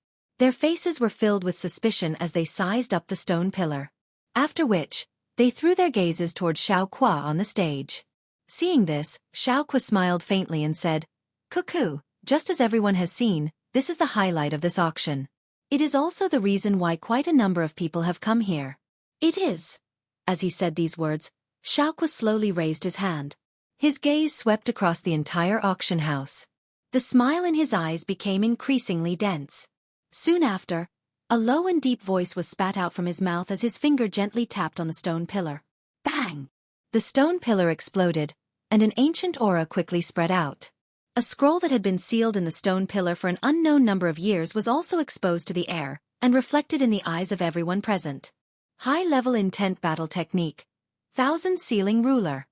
Speaker 1: Their faces were filled with suspicion as they sized up the stone pillar. After which, they threw their gazes toward Xiao Qua on the stage. Seeing this, Xiao Qua smiled faintly and said, "Cuckoo, just as everyone has seen, this is the highlight of this auction. It is also the reason why quite a number of people have come here." "It is." As he said these words, Xiao Qua slowly raised his hand. His gaze swept across the entire auction house. The smile in his eyes became increasingly dense. Soon after, a low and deep voice was spat out from his mouth as his finger gently tapped on the stone pillar. Bang! The stone pillar exploded, and an ancient aura quickly spread out. A scroll that had been sealed in the stone pillar for an unknown number of years was also exposed to the air, and reflected in the eyes of everyone present. High-level intent battle technique. 1000 Sealing Ruler.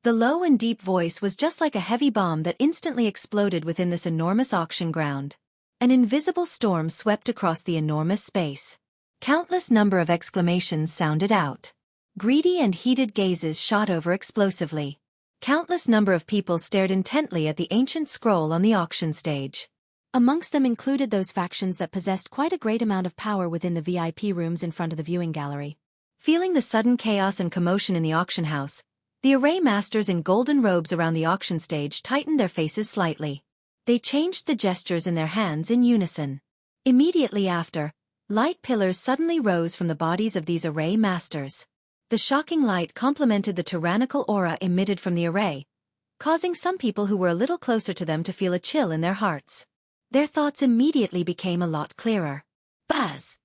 Speaker 1: The low and deep voice was just like a heavy bomb that instantly exploded within this enormous auction ground. An invisible storm swept across the enormous space. Countless number of exclamations sounded out. Greedy and heated gazes shot over explosively. Countless number of people stared intently at the ancient scroll on the auction stage. Amongst them included those factions that possessed quite a great amount of power within the VIP rooms in front of the viewing gallery. Feeling the sudden chaos and commotion in the auction house, the array masters in golden robes around the auction stage tightened their faces slightly. They changed the gestures in their hands in unison. Immediately after, light pillars suddenly rose from the bodies of these array masters. The shocking light complemented the tyrannical aura emitted from the array, causing some people who were a little closer to them to feel a chill in their hearts. Their thoughts immediately became a lot clearer. Buzz!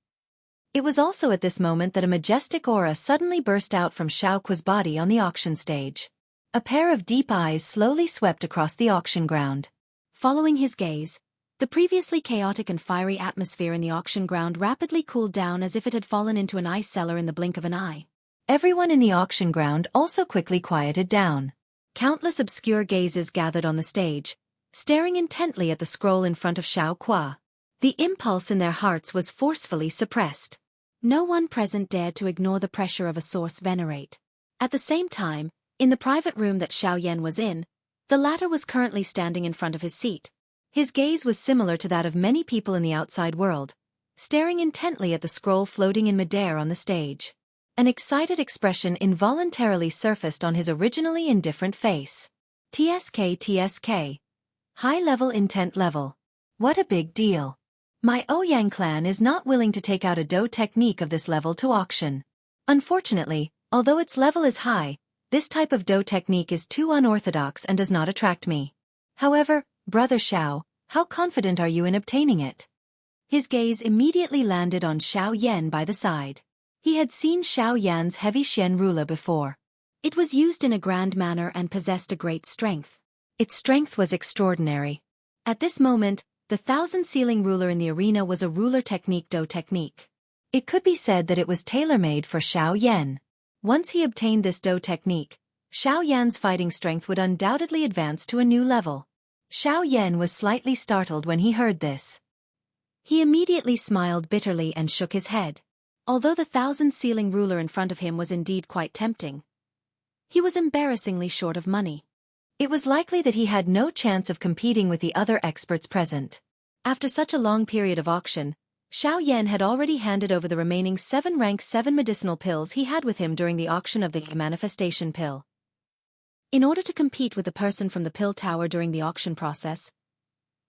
Speaker 1: It was also at this moment that a majestic aura suddenly burst out from Xiao Qua's body on the auction stage. A pair of deep eyes slowly swept across the auction ground. Following his gaze, the previously chaotic and fiery atmosphere in the auction ground rapidly cooled down as if it had fallen into an ice cellar in the blink of an eye. Everyone in the auction ground also quickly quieted down. Countless obscure gazes gathered on the stage, staring intently at the scroll in front of Xiao Qua. The impulse in their hearts was forcefully suppressed. No one present dared to ignore the pressure of a source venerate. At the same time, in the private room that Xiao Yan was in, the latter was currently standing in front of his seat. His gaze was similar to that of many people in the outside world, staring intently at the scroll floating in midair on the stage. An excited expression involuntarily surfaced on his originally indifferent face. TSK. High-level intent level. What a big deal. My Ouyang clan is not willing to take out a Do technique of this level to auction. Unfortunately, although its level is high, this type of Do technique is too unorthodox and does not attract me. However, Brother Xiao, how confident are you in obtaining it? His gaze immediately landed on Xiao Yan by the side. He had seen Xiao Yan's heavy Xian ruler before. It was used in a grand manner and possessed a great strength. Its strength was extraordinary. At this moment, the 1000 Sealing Ruler in the arena was a ruler technique Do technique. It could be said that it was tailor-made for Xiao Yan. Once he obtained this Do technique, Xiao Yan's fighting strength would undoubtedly advance to a new level. Xiao Yan was slightly startled when he heard this. He immediately smiled bitterly and shook his head. Although the 1000 Sealing Ruler in front of him was indeed quite tempting, he was embarrassingly short of money. It was likely that he had no chance of competing with the other experts present. After such a long period of auction, Xiao Yan had already handed over the remaining 7 rank 7 medicinal pills he had with him during the auction of the manifestation pill. In order to compete with the person from the pill tower during the auction process,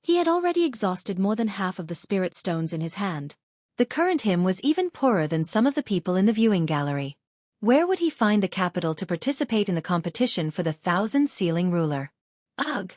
Speaker 1: he had already exhausted more than half of the spirit stones in his hand. The current him was even poorer than some of the people in the viewing gallery. Where would he find the capital to participate in the competition for the 1000 Sealing Ruler? Ugh!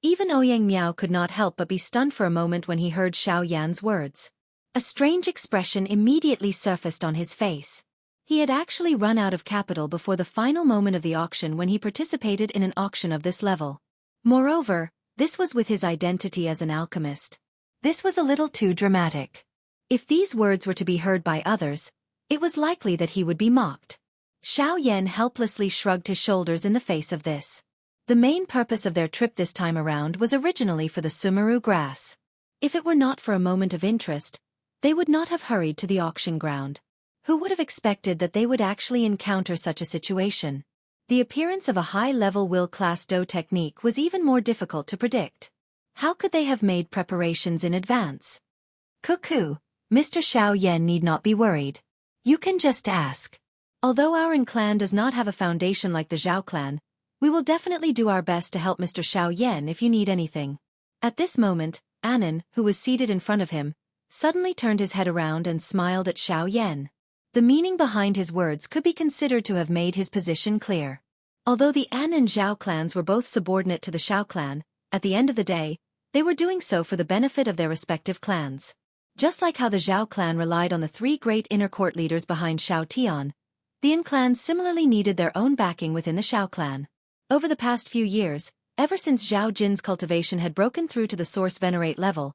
Speaker 1: Even Ouyang Miao could not help but be stunned for a moment when he heard Xiao Yan's words. A strange expression immediately surfaced on his face. He had actually run out of capital before the final moment of the auction when he participated in an auction of this level. Moreover, this was with his identity as an alchemist. This was a little too dramatic. If these words were to be heard by others, it was likely that he would be mocked. Xiao Yan helplessly shrugged his shoulders in the face of this. The main purpose of their trip this time around was originally for the Sumeru grass. If it were not for a moment of interest, they would not have hurried to the auction ground. Who would have expected that they would actually encounter such a situation? The appearance of a high-level will-class Do technique was even more difficult to predict. How could they have made preparations in advance? Cuckoo, Mr. Xiao Yan need not be worried. You can just ask. Although our clan does not have a foundation like the Zhao clan, we will definitely do our best to help Mr. Xiao Yan if you need anything. At this moment, Anan, who was seated in front of him, suddenly turned his head around and smiled at Xiao Yan. The meaning behind his words could be considered to have made his position clear. Although the An and Zhao clans were both subordinate to the Xiao clan, at the end of the day, they were doing so for the benefit of their respective clans. Just like how the Zhao clan relied on the three great inner court leaders behind Xiao Tian, the An clan similarly needed their own backing within the Xiao clan. Over the past few years, ever since Zhao Jin's cultivation had broken through to the source venerate level,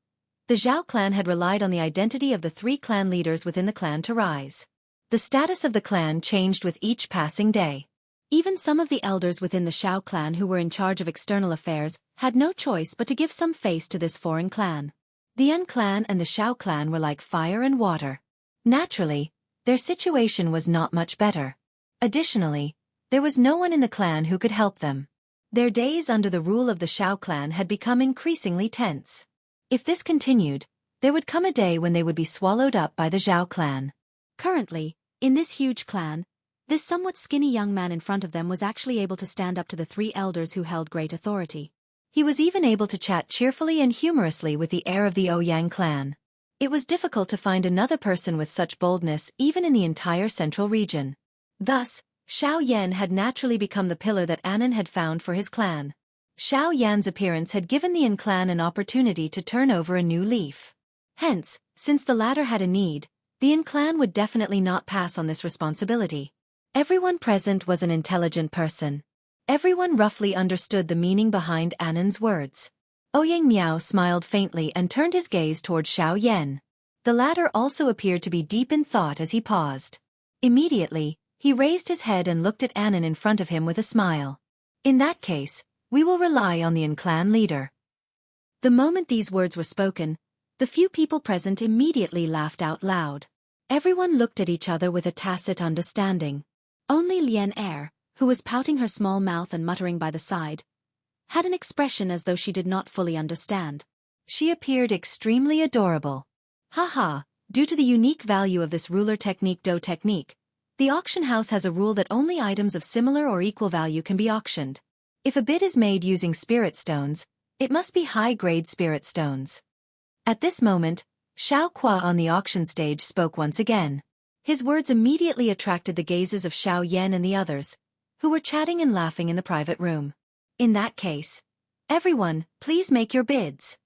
Speaker 1: the Zhao clan had relied on the identity of the three clan leaders within the clan to rise. The status of the clan changed with each passing day. Even some of the elders within the Xiao clan who were in charge of external affairs had no choice but to give some face to this foreign clan. The An clan and the Xiao clan were like fire and water. Naturally, their situation was not much better. Additionally, there was no one in the clan who could help them. Their days under the rule of the Xiao clan had become increasingly tense. If this continued, there would come a day when they would be swallowed up by the Zhao clan. Currently, in this huge clan, this somewhat skinny young man in front of them was actually able to stand up to the three elders who held great authority. He was even able to chat cheerfully and humorously with the heir of the Ouyang clan. It was difficult to find another person with such boldness even in the entire central region. Thus, Xiao Yan had naturally become the pillar that Anan had found for his clan. Xiao Yan's appearance had given the An clan an opportunity to turn over a new leaf. Hence, since the latter had a need, the An clan would definitely not pass on this responsibility. Everyone present was an intelligent person. Everyone roughly understood the meaning behind Anan's words. Ouyang Miao smiled faintly and turned his gaze toward Xiao Yan. The latter also appeared to be deep in thought as he paused. Immediately, he raised his head and looked at Anan in front of him with a smile. In that case, we will rely on the An clan leader. The moment these words were spoken, the few people present immediately laughed out loud. Everyone looked at each other with a tacit understanding. Only Lian Er, who was pouting her small mouth and muttering by the side, had an expression as though she did not fully understand. She appeared extremely adorable. Haha, due to the unique value of this ruler technique technique, the auction house has a rule that only items of similar or equal value can be auctioned. If a bid is made using spirit stones, it must be high-grade spirit stones. At this moment, Xiao Qua on the auction stage spoke once again. His words immediately attracted the gazes of Xiao Yan and the others, who were chatting and laughing in the private room. In that case, everyone, please make your bids.